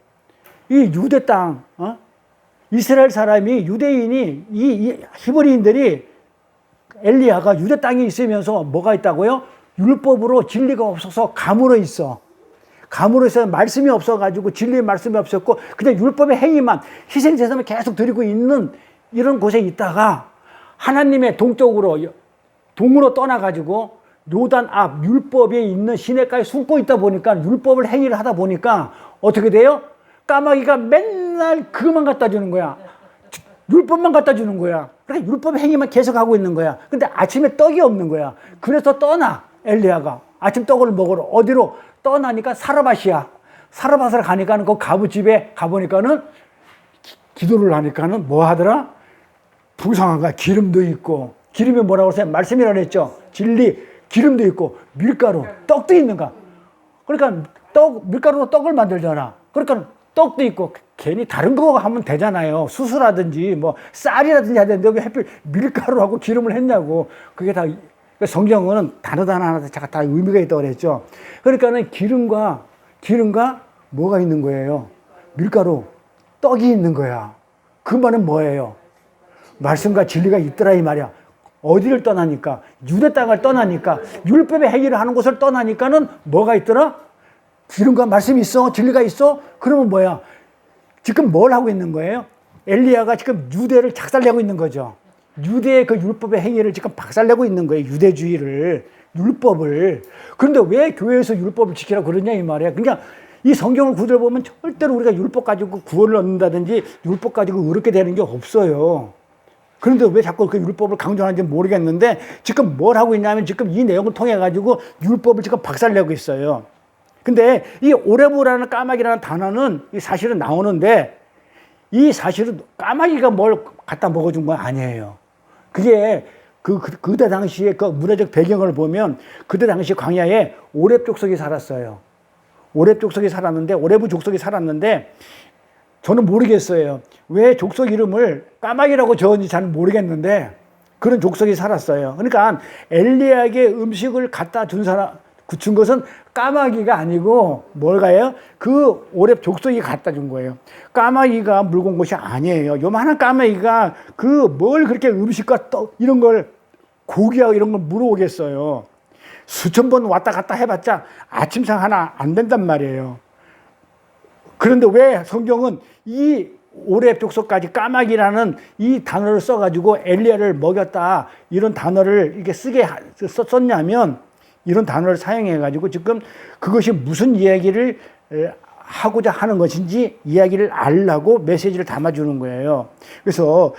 이 유대 땅, 이스라엘 사람이 유대인이 이 히브리인들이 엘리야가 유대 땅에 있으면서 뭐가 있다고요? 율법으로 진리가 없어서 가물어 있어. 가물어 있어 말씀이 없어가지고 진리의 말씀이 없었고 그냥 율법의 행위만 희생 제사만 계속 드리고 있는 이런 곳에 있다가 하나님의 동으로 떠나가지고 요단 앞 율법에 있는 시내가에 숨고 있다 보니까 율법을 행위를 하다 보니까 어떻게 돼요? 까마귀가 맨날 그것만 갖다 주는 거야. 율법만 갖다 주는 거야. 그러니까 율법 행위만 계속 하고 있는 거야. 근데 아침에 떡이 없는 거야. 그래서 떠나 엘리야가 아침 떡을 먹으러 어디로 떠나니까 사르밧이야. 사르밧을 가니까는 그 가부집에 가보니까는 기도를 하니까는 뭐 하더라? 풍성한 거야. 기름도 있고 기름이 뭐라고 했어요? 말씀이라고 했죠. 진리, 기름도 있고 밀가루, 떡도 있는 거야. 그러니까 밀가루로 떡을 만들잖아. 그러니까 떡도 있고 괜히 다른 거 하면 되잖아요. 수수라든지 뭐 쌀이라든지 해야 되는데 왜 하필 밀가루하고 기름을 했냐고. 그게 다 성경은 단어 하나 다 의미가 있다고 그랬죠. 그러니까는 기름과 뭐가 있는 거예요? 밀가루, 떡이 있는 거야. 그 말은 뭐예요? 말씀과 진리가 있더라 이 말이야. 어디를 떠나니까? 유대 땅을 떠나니까 율법의 행위를 하는 곳을 떠나니까는 뭐가 있더라? 기름과 말씀이 있어? 진리가 있어? 그러면 뭐야? 지금 뭘 하고 있는 거예요? 엘리야가 지금 유대를 작살내고 있는 거죠. 유대의 그 율법의 행위를 지금 박살내고 있는 거예요. 유대주의를, 율법을. 그런데 왜 교회에서 율법을 지키라고 그러냐 이 말이야. 그러니까 이 성경을 구절을 보면 절대로 우리가 율법 가지고 구원을 얻는다든지 율법 가지고 의롭게 되는 게 없어요. 그런데 왜 자꾸 그 율법을 강조하는지 모르겠는데 지금 뭘 하고 있냐면 지금 이 내용을 통해 가지고 율법을 지금 박살내고 있어요. 근데 이 오레브라는 까마귀라는 단어는 이 사실은 나오는데 이 사실은 까마귀가 뭘 갖다 먹어준 건 아니에요. 그게 그때 당시에 그 문화적 배경을 보면 그때 당시 광야에 오렙 족속이 살았어요. 오렙 족속이 살았는데 오레브 족속이 살았는데 저는 모르겠어요. 왜 족속 이름을 까마귀라고 지었는지 잘 모르겠는데 그런 족속이 살았어요. 그러니까 엘리야에게 음식을 갖다 준 것은 까마귀가 아니고 뭘까요? 그 오렙 족속이 갖다 준 거예요. 까마귀가 물고 온 것이 아니에요. 요만한 까마귀가 그 뭘 그렇게 음식과 떡 이런 걸 고기하고 이런 걸 물어오겠어요. 수천 번 왔다 갔다 해봤자 아침상 하나 안 된단 말이에요. 그런데 왜 성경은 이 오렙 족속까지 까마귀라는 이 단어를 써가지고 엘리야를 먹였다 이런 단어를 이렇게 썼냐면 이런 단어를 사용해가지고 지금 그것이 무슨 이야기를 하고자 하는 것인지 이야기를 알라고 메시지를 담아주는 거예요. 그래서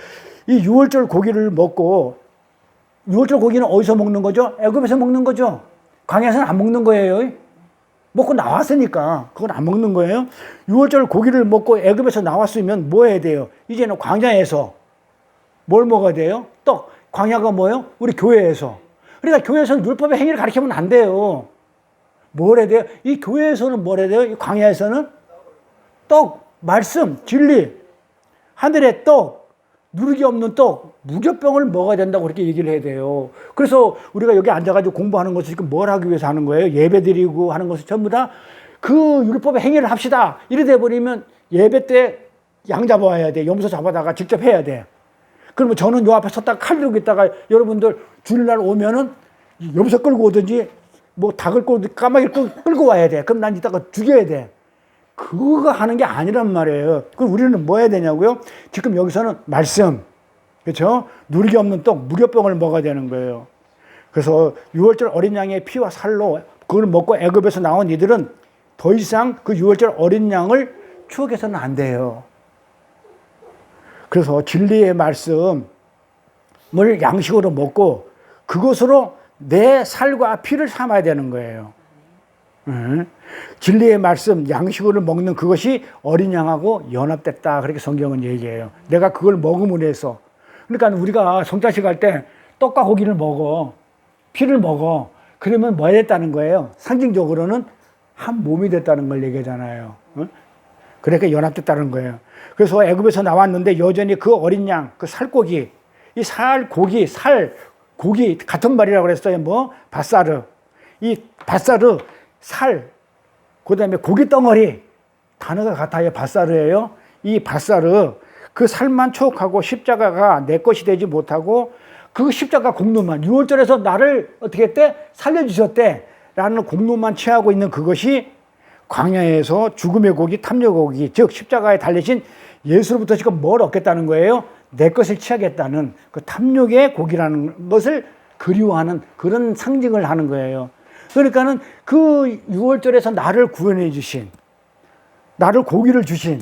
이 6월절 고기를 먹고 6월절 고기는 어디서 먹는 거죠? 애굽에서 먹는 거죠. 광야에서는 안 먹는 거예요. 먹고 나왔으니까 그건 안 먹는 거예요. 6월절 고기를 먹고 애굽에서 나왔으면 뭐 해야 돼요? 이제는 광야에서 뭘 먹어야 돼요? 떡. 광야가 뭐예요? 우리 교회에서. 그러니까 교회에서는 율법의 행위를 가르치면 안 돼요. 뭘 해야 돼요? 이 교회에서는 뭘 해야 돼요? 이 광야에서는 떡, 말씀, 진리, 하늘의 떡, 누르기 없는 떡, 무교병을 먹어야 된다고 그렇게 얘기를 해야 돼요. 그래서 우리가 여기 앉아가지고 공부하는 것을 지금 뭘 하기 위해서 하는 거예요? 예배 드리고 하는 것을 전부 다 그 율법의 행위를 합시다. 이래 돼버리면 예배 때 양 잡아와야 돼. 염소 잡아다가 직접 해야 돼. 그러면 저는 요 앞에 섰다가 칼 들고 있다가 여러분들 주일날 오면은 염소 끌고 오든지 뭐 닭을 끌고 까마귀를 끌고 와야 돼. 그럼 난 이따가 죽여야 돼. 그거 하는 게 아니란 말이에요. 그럼 우리는 뭐 해야 되냐고요? 지금 여기서는 말씀, 그렇죠? 누리기 없는 떡, 무교병을 먹어야 되는 거예요. 그래서 6월절 어린 양의 피와 살로 그걸 먹고 애굽에서 나온 이들은 더 이상 그 6월절 어린 양을 추억해서는 안 돼요. 그래서 진리의 말씀을 양식으로 먹고 그것으로 내 살과 피를 삼아야 되는 거예요. 진리의 말씀, 양식으로 먹는 그것이 어린 양하고 연합됐다. 그렇게 성경은 얘기해요. 내가 그걸 먹음으로 해서. 그러니까 우리가 성찬식 할 때 떡과 고기를 먹어. 피를 먹어. 그러면 뭐 됐다는 거예요? 상징적으로는 한 몸이 됐다는 걸 얘기하잖아요. 그러니까 연합됐다는 거예요. 그래서 애굽에서 나왔는데 여전히 그 어린 양, 그 살고기, 이 고기 같은 말이라고 그랬어요. 뭐 바사르, 이 바사르, 살, 그다음에 고기 덩어리 단어가 같아요. 바사르예요. 이 바사르 그 살만 추억하고 십자가가 내 것이 되지 못하고 그 십자가 공로만 6월절에서 나를 어떻게 했대? 살려주셨대 라는 공로만 취하고 있는 그것이 광야에서 죽음의 고기, 탐욕의 고기, 즉 십자가에 달리신 예수로부터 지금 뭘 얻겠다는 거예요? 내 것을 취하겠다는 그 탐욕의 고기라는 것을 그리워하는 그런 상징을 하는 거예요. 그러니까는 그 6월절에서 나를 구원해 주신, 나를 고기를 주신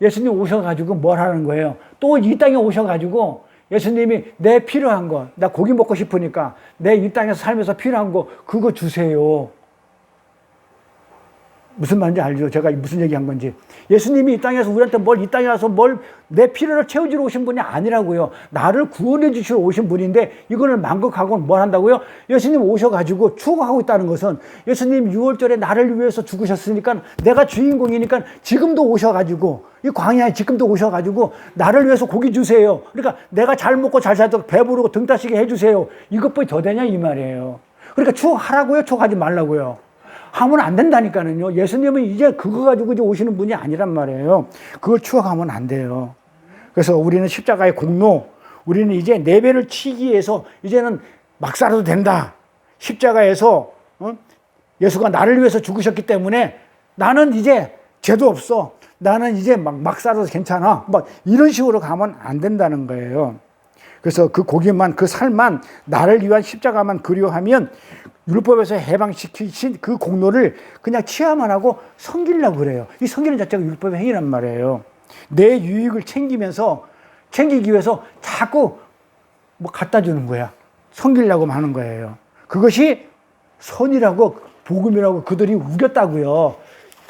예수님 오셔가지고 뭘 하는 거예요? 또 이 땅에 오셔가지고 예수님이 내 필요한 거, 나 고기 먹고 싶으니까 내 이 땅에서 살면서 필요한 거 그거 주세요. 무슨 말인지 알죠? 제가 무슨 얘기한 건지. 예수님이 이 땅에서 우리한테 이 땅에 와서 내 필요를 채워주러 오신 분이 아니라고요. 나를 구원해 주시러 오신 분인데 이거를 만극하고 뭘 한다고요? 예수님 오셔가지고 추구하고 있다는 것은 예수님 6월절에 나를 위해서 죽으셨으니까 내가 주인공이니까 지금도 오셔가지고 이 광야에 지금도 오셔가지고 나를 위해서 고기 주세요. 그러니까 내가 잘 먹고 잘 살도록 배부르고 등 따시게 해주세요. 이것보다 더 되냐 이 말이에요. 그러니까 추구하라고요? 추구하지 말라고요? 하면 안 된다니까요. 예수님은 이제 그거 가지고 이제 오시는 분이 아니란 말이에요. 그걸 추억하면 안 돼요. 그래서 우리는 십자가의 공로, 우리는 이제 내 배를 치기 위해서 이제는 막 살아도 된다. 십자가에서 예수가 나를 위해서 죽으셨기 때문에 나는 이제 죄도 없어. 나는 이제 막 살아서 괜찮아. 막 이런 식으로 가면 안 된다는 거예요. 그래서 그 고기만, 그 살만, 나를 위한 십자가만 그리워하면 율법에서 해방시키신 그 공로를 그냥 취하만 하고 섬기려고 그래요. 이 섬기는 자체가 율법의 행위란 말이에요. 내 유익을 챙기기 위해서 자꾸 뭐 갖다 주는 거야. 섬기려고 하는 거예요. 그것이 선이라고, 복음이라고 그들이 우겼다고요.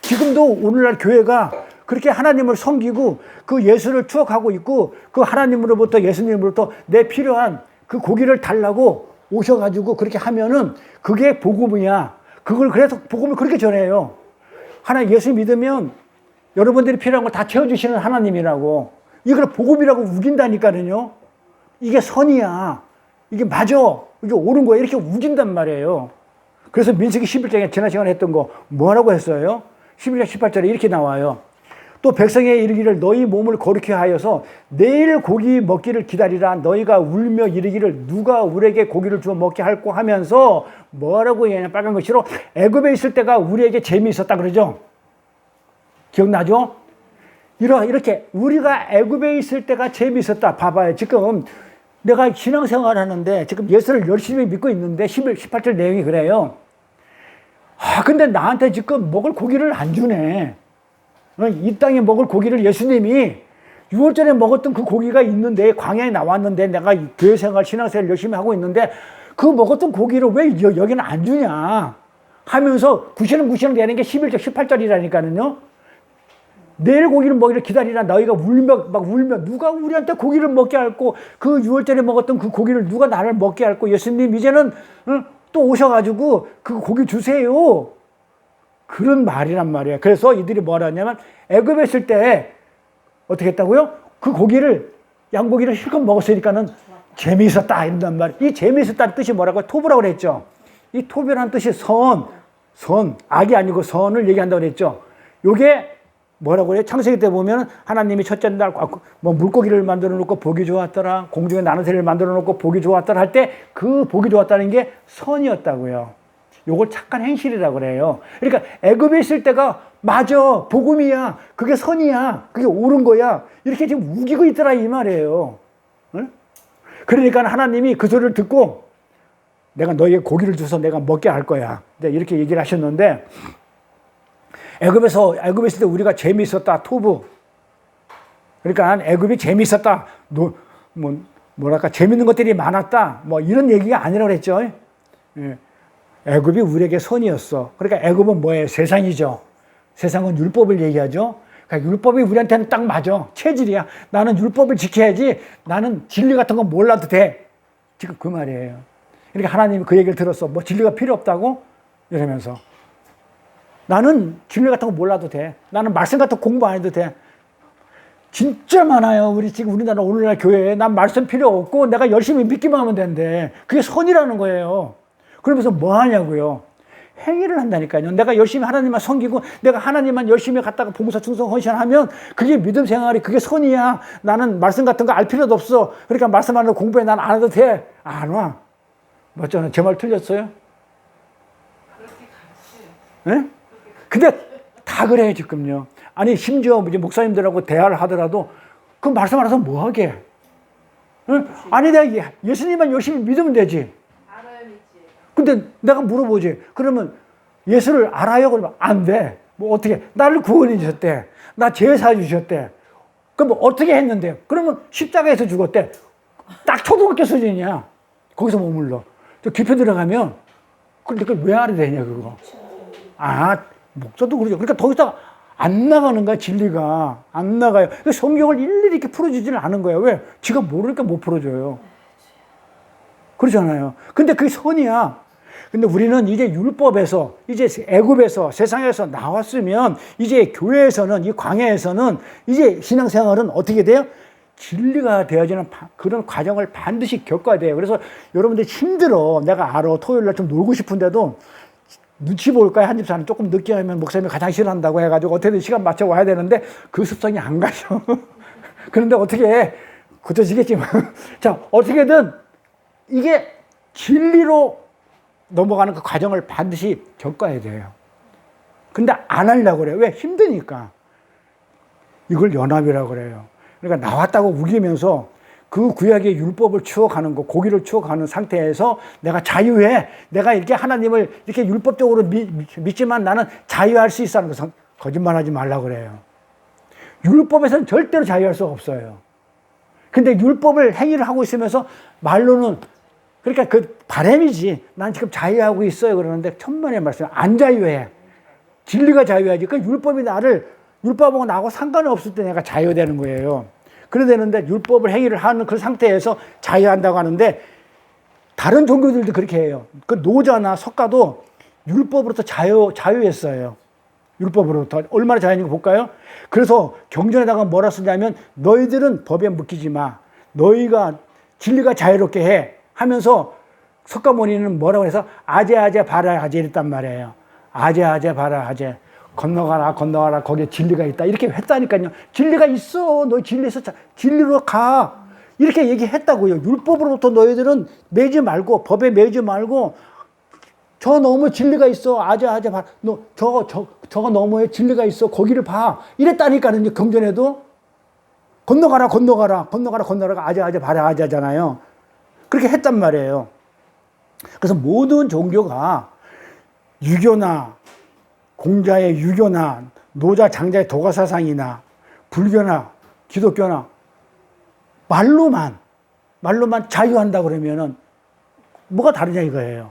지금도 오늘날 교회가 그렇게 하나님을 섬기고 그 예수를 추억하고 있고 그 하나님으로부터, 예수님으로부터 내 필요한 그 고기를 달라고 오셔가지고 그렇게 하면은 그게 복음이야. 그걸 그래서 복음을 그렇게 전해요. 예수 믿으면 여러분들이 필요한 걸 다 채워주시는 하나님이라고. 이걸 복음이라고 우긴다니까요. 이게 선이야. 이게 맞아. 이게 옳은 거야. 이렇게 우긴단 말이에요. 그래서 민수기 11장에 지난 시간에 했던 거 뭐라고 했어요? 11장 18절에 이렇게 나와요. 또 백성에 이르기를 너희 몸을 거룩히 하여서 내일 고기 먹기를 기다리라. 너희가 울며 이르기를 누가 우리에게 고기를 주어 먹게 할꼬 하면서 뭐라고 얘기하냐. 빨간 글씨로 애굽에 있을 때가 우리에게 재미있었다 그러죠. 기억나죠? 이렇게 우리가 애굽에 있을 때가 재미있었다. 봐봐요. 지금 내가 신앙생활 하는데 지금 예수를 열심히 믿고 있는데 18절 내용이 그래요. 근데 나한테 지금 먹을 고기를 안 주네. 이 땅에 먹을 고기를 예수님이 6월절에 먹었던 그 고기가 있는데 광야에 나왔는데 내가 교회생활 신앙생활 열심히 하고 있는데 그 먹었던 고기를 왜 여기는 안 주냐 하면서 구시렁구시렁 되는 게 11절 18절이라니까요. 내일 고기를 먹기를 기다리라. 너희가 울며 누가 우리한테 고기를 먹게 할꼬. 그 6월절에 먹었던 그 고기를 누가 나를 먹게 할꼬. 예수님 이제는 또 오셔가지고 그 고기 주세요. 그런 말이란 말이에요. 그래서 이들이 뭐라 하냐면 애굽에 있을 때 어떻게 했다고요? 그 고기를 양고기를 실컷 먹었으니까는 재미있었다 이런단 말이에요. 이 재미있었다는 뜻이 뭐라고? 토부라고 그랬죠. 이 토부라는 뜻이 선, 악이 아니고 선을 얘기한다고 그랬죠. 요게 뭐라고 그래요? 창세기 때 보면 하나님이 첫째 날 뭐 물고기를 만들어 놓고 보기 좋았더라. 공중에 나는 새를 만들어 놓고 보기 좋았더라 할 때 그 보기 좋았다는 게 선이었다고요. 요걸 착한 행실이라고 그래요. 그러니까 애굽에 있을 때가 맞아. 복음이야. 그게 선이야. 그게 옳은 거야. 이렇게 지금 우기고 있더라 이 말이에요. 응? 그러니까 하나님이 그 소리를 듣고 내가 너희에게 고기를 줘서 내가 먹게 할 거야. 이렇게 얘기를 하셨는데 애굽에 있을 때 우리가 재미있었다. 토부. 그러니까 애굽이 재미있었다. 뭐랄까 재밌는 것들이 많았다. 뭐 이런 얘기가 아니라고 그랬죠. 예. 애굽이 우리에게 선이었어. 그러니까 애굽은 뭐예요? 세상이죠. 세상은 율법을 얘기하죠. 그러니까 율법이 우리한테는 딱 맞아. 체질이야. 나는 율법을 지켜야지. 나는 진리 같은 건 몰라도 돼. 지금 그 말이에요. 그러니까 하나님이 그 얘기를 들었어. 뭐 진리가 필요 없다고? 이러면서. 나는 진리 같은 거 몰라도 돼. 나는 말씀 같은 거 공부 안 해도 돼. 진짜 많아요. 우리나라 오늘날 교회에. 난 말씀 필요 없고 내가 열심히 믿기만 하면 되는데 그게 선이라는 거예요. 그러면서 뭐 하냐고요. 행위를 한다니까요. 내가 열심히 하나님만 섬기고 내가 하나님만 열심히 갖다가 봉사 충성 헌신하면 그게 믿음 생활이 그게 선이야. 나는 말씀 같은 거 알 필요도 없어. 그러니까 말씀 안 하고 공부해. 난 안 해도 돼. 안 와. 맞잖아요. 제 말 틀렸어요? 네? 근데 다 그래요 지금요. 아니 심지어 이제 목사님들하고 대화를 하더라도 그 말씀 알아서 뭐 하게? 응? 아니 내가 예수님만 열심히 믿으면 되지. 근데 내가 물어보지. 그러면 예수를 알아요? 그러면 안 돼. 뭐 어떻게? 나를 구원해 주셨대. 나 죄 사해 주셨대. 그럼 어떻게 했는데? 그러면 십자가에서 죽었대. 딱 초등학교 수준이야. 거기서 머물러. 저 깊이 들어가면 근데 그걸 왜 알아야 되냐 그거. 목사도 그러죠. 그러니까 더 이상 안 나가는 거야 진리가. 안 나가요. 성경을 일일이 이렇게 풀어주지는 않은 거야. 왜? 지가 모르니까 못 풀어줘요. 그러잖아요. 근데 그게 선이야. 근데 우리는 이제 율법에서, 이제 애굽에서, 세상에서 나왔으면 이제 교회에서는, 이 광야에서는 이제 신앙생활은 어떻게 돼요? 진리가 되어지는 그런 과정을 반드시 겪어야 돼요. 그래서 여러분들 힘들어. 내가 알아. 토요일 날 좀 놀고 싶은데도 눈치 볼까요? 한 집사는 조금 늦게 하면 목사님이 가장 싫어한다고 해가지고 어떻게든 시간 맞춰 와야 되는데 그 습성이 안 가죠. 그런데 어떻게 해? 고쳐지겠지만. 자, 어떻게든 이게 진리로 넘어가는 그 과정을 반드시 겪어야 돼요. 근데 안 하려고 그래요. 왜? 힘드니까. 이걸 연합이라고 그래요. 그러니까 나왔다고 우기면서 그 구약의 율법을 추억하는 거, 고기를 추억하는 상태에서 내가 자유해. 내가 이렇게 하나님을 이렇게 율법적으로 믿지만 나는 자유할 수 있어 하는 것은 거짓말하지 말라고 그래요. 율법에서는 절대로 자유할 수가 없어요. 근데 율법을 행위를 하고 있으면서 말로는 그러니까 그 바람이지. 난 지금 자유하고 있어요. 그러는데 천만의 말씀. 안 자유해. 진리가 자유하지. 그 율법이 나를 율법하고 나하고 상관이 없을 때 내가 자유되는 거예요. 그래야 되는데 율법을 행위를 하는 그 상태에서 자유한다고 하는데 다른 종교들도 그렇게 해요. 그 노자나 석가도 율법으로부터 자유했어요. 율법으로부터. 얼마나 자유인지 볼까요? 그래서 경전에다가 뭐라 쓰냐면 너희들은 법에 묶이지 마. 너희가 진리가 자유롭게 해. 하면서 석가모니는 뭐라고 해서 아제 바라 아제 이랬단 말이에요. 아제 바라 아제. 건너가라 건너가라 거기에 진리가 있다 이렇게 했다니까요. 진리가 있어. 너 진리에서 진리로 가 이렇게 얘기했다고요. 율법으로부터 너희들은 매지 말고 법에 매지 말고 저 너머 진리가 있어. 아재 봐. 너 저거 너머에 진리가 있어. 거기를 봐. 이랬다니까요. 경전에도 건너가라 아재 봐라 아재잖아요. 그렇게 했단 말이에요. 그래서 모든 종교가 유교나 공자의 유교나 노자 장자의 도가사상이나 불교나 기독교나 말로만 자유한다 그러면은 뭐가 다르냐 이거예요.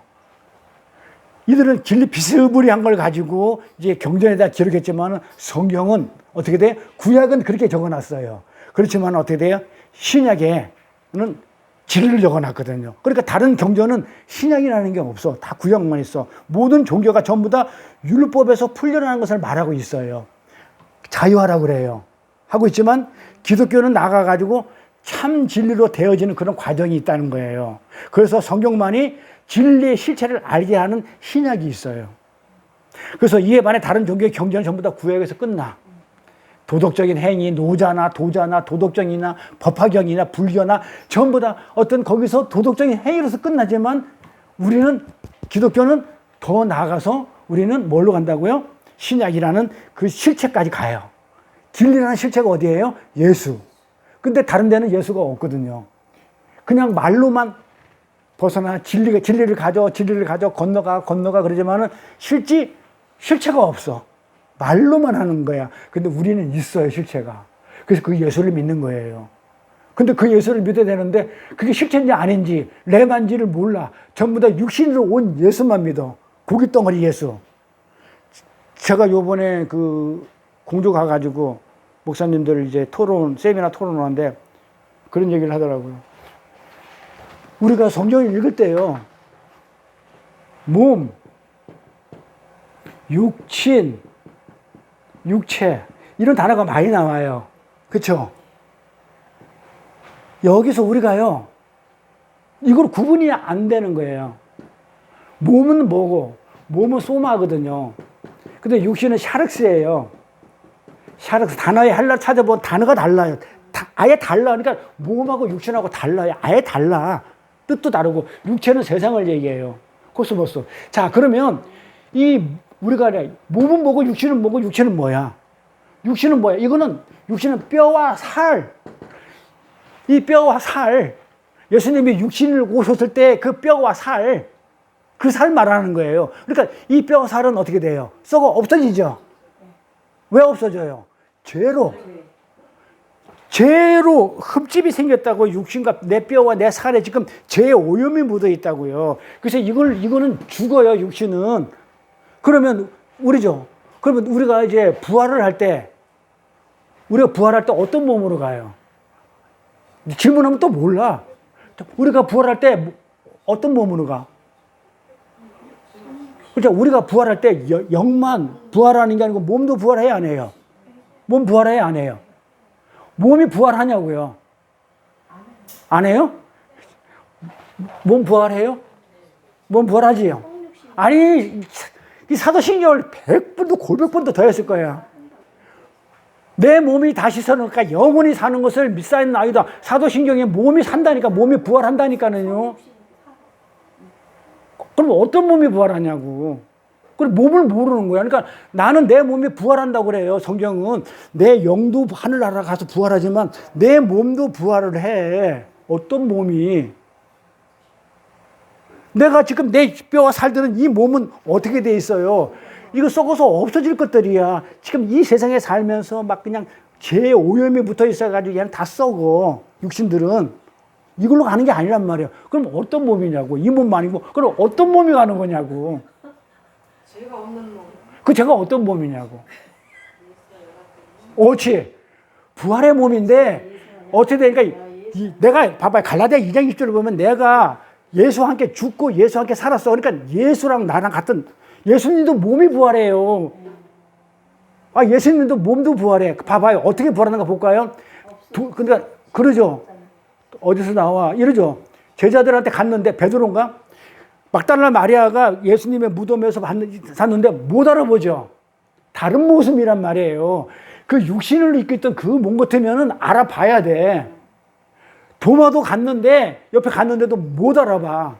이들은 진리 비스무리한 걸 가지고 이제 경전에다 기록했지만 성경은 어떻게 돼? 구약은 그렇게 적어놨어요. 그렇지만 어떻게 돼요? 신약에는 진리를 적어놨거든요. 그러니까 다른 경전은 신약이라는 게 없어. 다 구약만 있어. 모든 종교가 전부 다 율법에서 풀려나는 것을 말하고 있어요. 자유하라고 그래요. 하고 있지만 기독교는 나가가지고 참 진리로 되어지는 그런 과정이 있다는 거예요. 그래서 성경만이 진리의 실체를 알게 하는 신약이 있어요. 그래서 이에 반해 다른 종교의 경전은 전부 다 구약에서 끝나. 도덕적인 행위, 노자나 도자나 도덕적이나 법화경이나 불교나 전부 다 어떤 거기서 도덕적인 행위로서 끝나지만 우리는 기독교는 더 나아가서 우리는 뭘로 간다고요? 신약이라는 그 실체까지 가요. 진리라는 실체가 어디예요? 예수. 근데 다른 데는 예수가 없거든요. 그냥 말로만 벗어나 진리를 가져 건너가 그러지만은 실체가 없어. 말로만 하는 거야. 근데 우리는 있어요, 실체가. 그래서 그 예수를 믿는 거예요. 근데 그 예수를 믿어야 되는데 그게 실체인지 아닌지 레만지를 몰라. 전부 다 육신으로 온 예수만 믿어. 고깃덩어리 예수. 제가 요번에 그 공주 가가지고 목사님들 이제 세미나 토론하는데 그런 얘기를 하더라고요. 우리가 성경을 읽을 때요. 몸, 육체 이런 단어가 많이 나와요. 그렇죠? 여기서 우리가요. 이걸 구분이 안 되는 거예요. 몸은 뭐고 몸은 소마거든요. 근데 육신은 샤륵스예요. 샤륵스 단어의 헬라 찾아보면 단어가 달라요. 아예 달라. 그러니까 몸하고 육신하고 달라요. 아예 달라. 뜻도 다르고 육체는 세상을 얘기해요. 코스모스. 자, 그러면 우리가 몸은 뭐고 육신은 뭐고 육체는 뭐야? 육신은 뭐야? 육신은 뼈와 살. 이 뼈와 살. 예수님이 육신을 오셨을 때 그 뼈와 살. 그 살 말하는 거예요. 그러니까 이 뼈와 살은 어떻게 돼요? 썩어 없어지죠? 왜 없어져요? 죄로 흠집이 생겼다고 육신과 내 뼈와 내 살에 지금 죄의 오염이 묻어 있다고요. 그래서 이거는 죽어요, 육신은. 그러면 그러면 우리가 이제 부활을 할 때 어떤 몸으로 가요? 질문하면 또 몰라. 우리가 부활할 때 어떤 몸으로 가? 그렇죠? 우리가 부활할 때 영만 부활하는 게 아니고 몸도 부활해야 안 해요? 몸 부활해야 안 해요? 몸이 부활하냐고요? 안 해요? 몸 부활해요? 몸 부활하지요? 아니, 이 사도신경을 100번도 골백번도 더 했을 거야. 내 몸이 다시 서니까 영원히 사는 것을 믿사는 나이다. 사도신경에 몸이 산다니까, 몸이 부활한다니까요. 그럼 어떤 몸이 부활하냐고. 그리고 몸을 모르는 거야. 그러니까 나는 내 몸이 부활한다고 그래요. 성경은 내 영도 하늘나라 가서 부활하지만 내 몸도 부활을 해. 어떤 몸이? 내가 지금 내 뼈와 살들은 이 몸은 어떻게 돼 있어요? 이거 썩어서 없어질 것들이야. 지금 이 세상에 살면서 막 그냥 죄의 오염이 붙어 있어가지고 얘는 다 썩어. 육신들은. 이걸로 가는 게 아니란 말이에요. 그럼 어떤 몸이냐고. 이 몸 아니고. 그럼 어떤 몸이 가는 거냐고. 죄가 없는 몸. 그 제가 어떤 몸이냐고. 옳지. 부활의 몸인데 어떻게 되니까 내가 봐봐요. 갈라디아 2장 20절을 보면 내가 예수와 함께 죽고 예수와 함께 살았어. 그러니까 예수랑 나랑 같은 예수님도 몸이 부활해요. 아, 예수님도 몸도 부활해. 봐봐요. 어떻게 부활하는가 볼까요? 그러니까 그러죠. 어디서 나와? 이러죠. 제자들한테 갔는데 베드로인가? 막달라 마리아가 예수님의 무덤에서 샀는데 못 알아보죠. 다른 모습이란 말이에요. 그 육신을 입고 있던 그 몸 같으면은 알아봐야 돼. 도마도 갔는데 옆에 갔는데도 못 알아봐.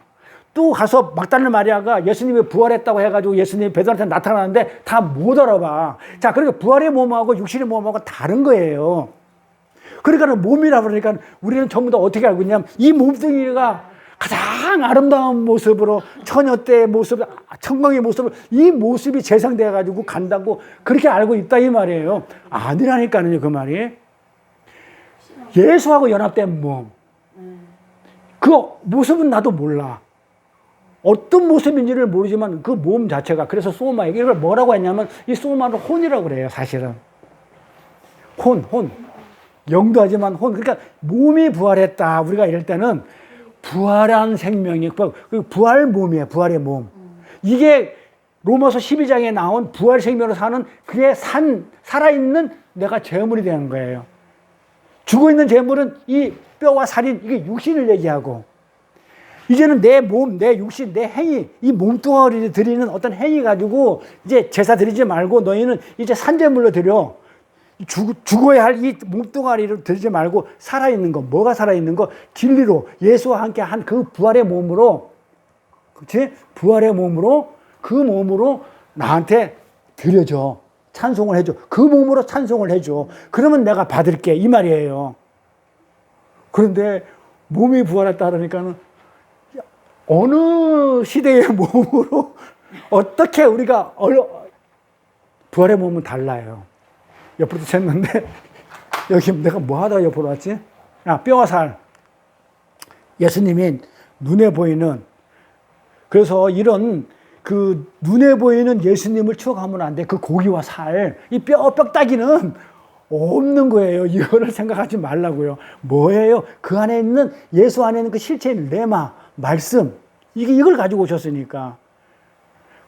또 가서 막달라 마리아가 예수님이 부활했다고 해가지고 예수님이 베드로한테 나타나는데 다 못 알아봐. 자, 그러니까 부활의 몸하고 육신의 몸하고 다른 거예요. 그러니까 몸이라 그러니까 우리는 전부 다 어떻게 알고 있냐면 이 몸뚱이가 가장 아름다운 모습으로 처녀 때의 모습, 청광의 모습을 이 모습이 재상돼 가지고 간다고 그렇게 알고 있다 이 말이에요. 아니라니까요, 그 말이. 예수하고 연합된 몸. 그 모습은 나도 몰라. 어떤 모습인지를 모르지만 그 몸 자체가 그래서 소마 이걸 뭐라고 했냐면 이 소마를 혼이라고 그래요, 사실은. 혼. 영도 하지만 혼. 그러니까 몸이 부활했다. 우리가 이럴 때는 부활한 생명이 그 부활 몸이에요. 부활의 몸. 이게 로마서 12장에 나온 부활 생명으로 사는 그의 살아있는 내가 재물이 되는 거예요. 죽어있는 재물은 이 뼈와 살인, 이게 육신을 얘기하고 이제는 내 몸, 내 육신, 내 행위, 이 몸뚱아리를 드리는 어떤 행위 가지고 이제 제사 드리지 말고 너희는 이제 산재물로 드려. 죽어야 할 이 몸뚱아리를 드리지 말고 살아있는 거, 뭐가 살아있는 거? 진리로 예수와 함께 한 그 부활의 몸으로, 그렇지? 부활의 몸으로 그 몸으로 나한테 드려줘. 찬송을 해줘. 그 몸으로 찬송을 해줘. 그러면 내가 받을게. 이 말이에요. 그런데 몸이 부활했다 그러니까는 어느 시대의 몸으로 어떻게 우리가 부활의 몸은 달라요. 옆으로 쳤는데 여기 내가 뭐 하다가 옆으로 왔지? 뼈와 살. 예수님이 눈에 보이는 그래서 이런 그 눈에 보이는 예수님을 추억하면 안 돼. 그 고기와 살, 이 뼈다귀는 없는 거예요. 이거를 생각하지 말라고요. 뭐예요? 그 안에 있는 예수 안에 있는 그 실체인 레마, 말씀. 이걸 가지고 오셨으니까.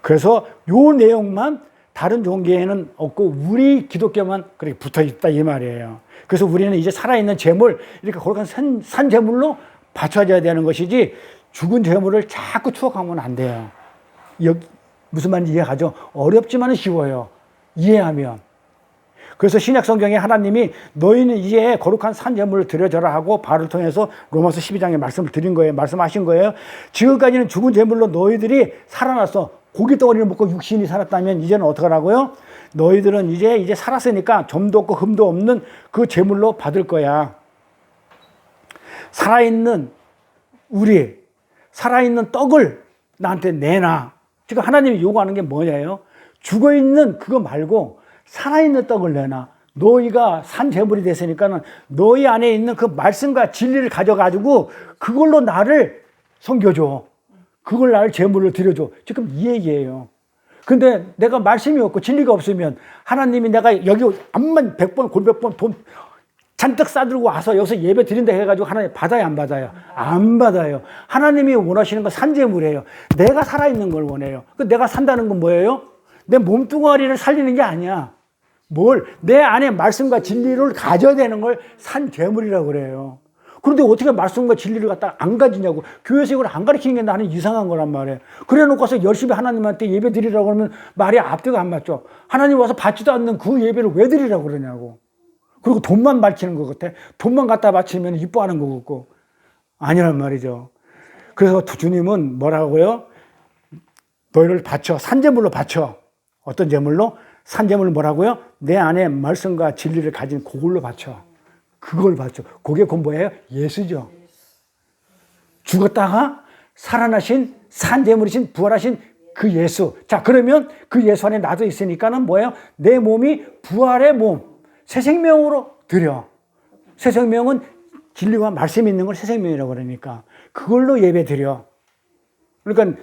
그래서 요 내용만 다른 종교에는 없고 우리 기독교만 그렇게 붙어 있다 이 말이에요. 그래서 우리는 이제 살아있는 재물, 이렇게 거룩한 산 재물로 바쳐져야 되는 것이지 죽은 재물을 자꾸 추억하면 안 돼요. 무슨 말인지 이해하죠? 어렵지만 쉬워요. 이해하면. 그래서 신약 성경에 하나님이 너희는 이제 거룩한 산 제물을 드려져라 하고 바울을 통해서 로마서 12장에 말씀을 드린 거예요. 말씀하신 거예요. 지금까지는 죽은 제물로 너희들이 살아났어. 고기 덩어리를 먹고 육신이 살았다면 이제는 어떡하라고요? 너희들은 이제 살았으니까 점도 없고 흠도 없는 그 제물로 받을 거야. 살아있는 살아있는 떡을 나한테 내놔. 지금 하나님이 요구하는 게 뭐냐요? 죽어있는 그거 말고 살아있는 떡을 내놔. 너희가 산 제물이 됐으니까는 너희 안에 있는 그 말씀과 진리를 가져가지고 그걸로 나를 섬겨줘. 그걸 나를 제물로 드려줘. 지금 이 얘기예요. 근데 내가 말씀이 없고 진리가 없으면 하나님이 내가 여기 암만 100번, 골백번 돈 잔뜩 싸들고 와서 여기서 예배 드린다 해가지고 하나님 받아요, 안 받아요? 안 받아요. 하나님이 원하시는 건 산재물이에요. 내가 살아있는 걸 원해요. 내가 산다는 건 뭐예요? 내 몸뚱아리를 살리는 게 아니야. 내 안에 말씀과 진리를 가져야 되는 걸 산재물이라고 그래요. 그런데 어떻게 말씀과 진리를 갖다 안 가지냐고. 교회에서 이걸 안 가르치는 게 나는 이상한 거란 말이에요. 그래 놓고서 열심히 하나님한테 예배 드리라고 하면 말이 앞뒤가 안 맞죠. 하나님 와서 받지도 않는 그 예배를 왜 드리라고 그러냐고. 그리고 돈만 바치는 것 같아. 돈만 갖다 바치면 이뻐하는 것 같고. 아니란 말이죠. 그래서 주님은 뭐라고요? 너희를 바쳐. 산제물로 바쳐. 어떤 제물로? 산제물 뭐라고요? 내 안에 말씀과 진리를 가진 그걸로 바쳐. 그걸 바쳐. 그게 뭐예요? 예수죠. 죽었다가 살아나신 산제물이신 부활하신 그 예수. 자, 그러면 그 예수 안에 나도 있으니까는 뭐예요? 내 몸이 부활의 몸, 새 생명으로 드려. 새 생명은 진리와 말씀이 있는 걸 새 생명이라고 그러니까 그걸로 예배 드려. 그러니까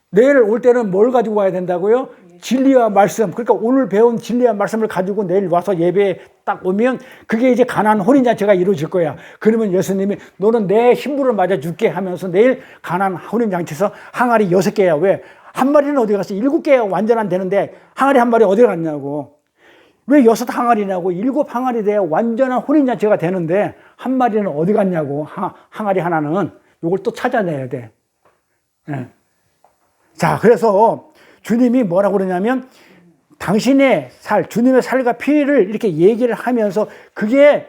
내일 올 때는 뭘 가지고 와야 된다고요? 진리와 말씀. 그러니까 오늘 배운 진리와 말씀을 가지고 내일 와서 예배에 딱 오면 그게 이제 가나안 혼인잔치가 이루어질 거야. 그러면 예수님이 너는 내 신부를 맞아줄게 하면서 내일 가나안 혼인잔치에서 항아리 6개야. 왜? 한 마리는 어디 갔어? 7개야 완전 안 되는데 항아리 한 마리 어디 갔냐고. 왜 6 항아리냐고. 7 항아리 돼야 완전한 혼인잔치가 되는데 한 마리는 어디 갔냐고. 항아리 하나는. 이걸 또 찾아내야 돼. 예. 자, 그래서 주님이 뭐라고 그러냐면 당신의 살, 주님의 살과 피를 이렇게 얘기를 하면서 그게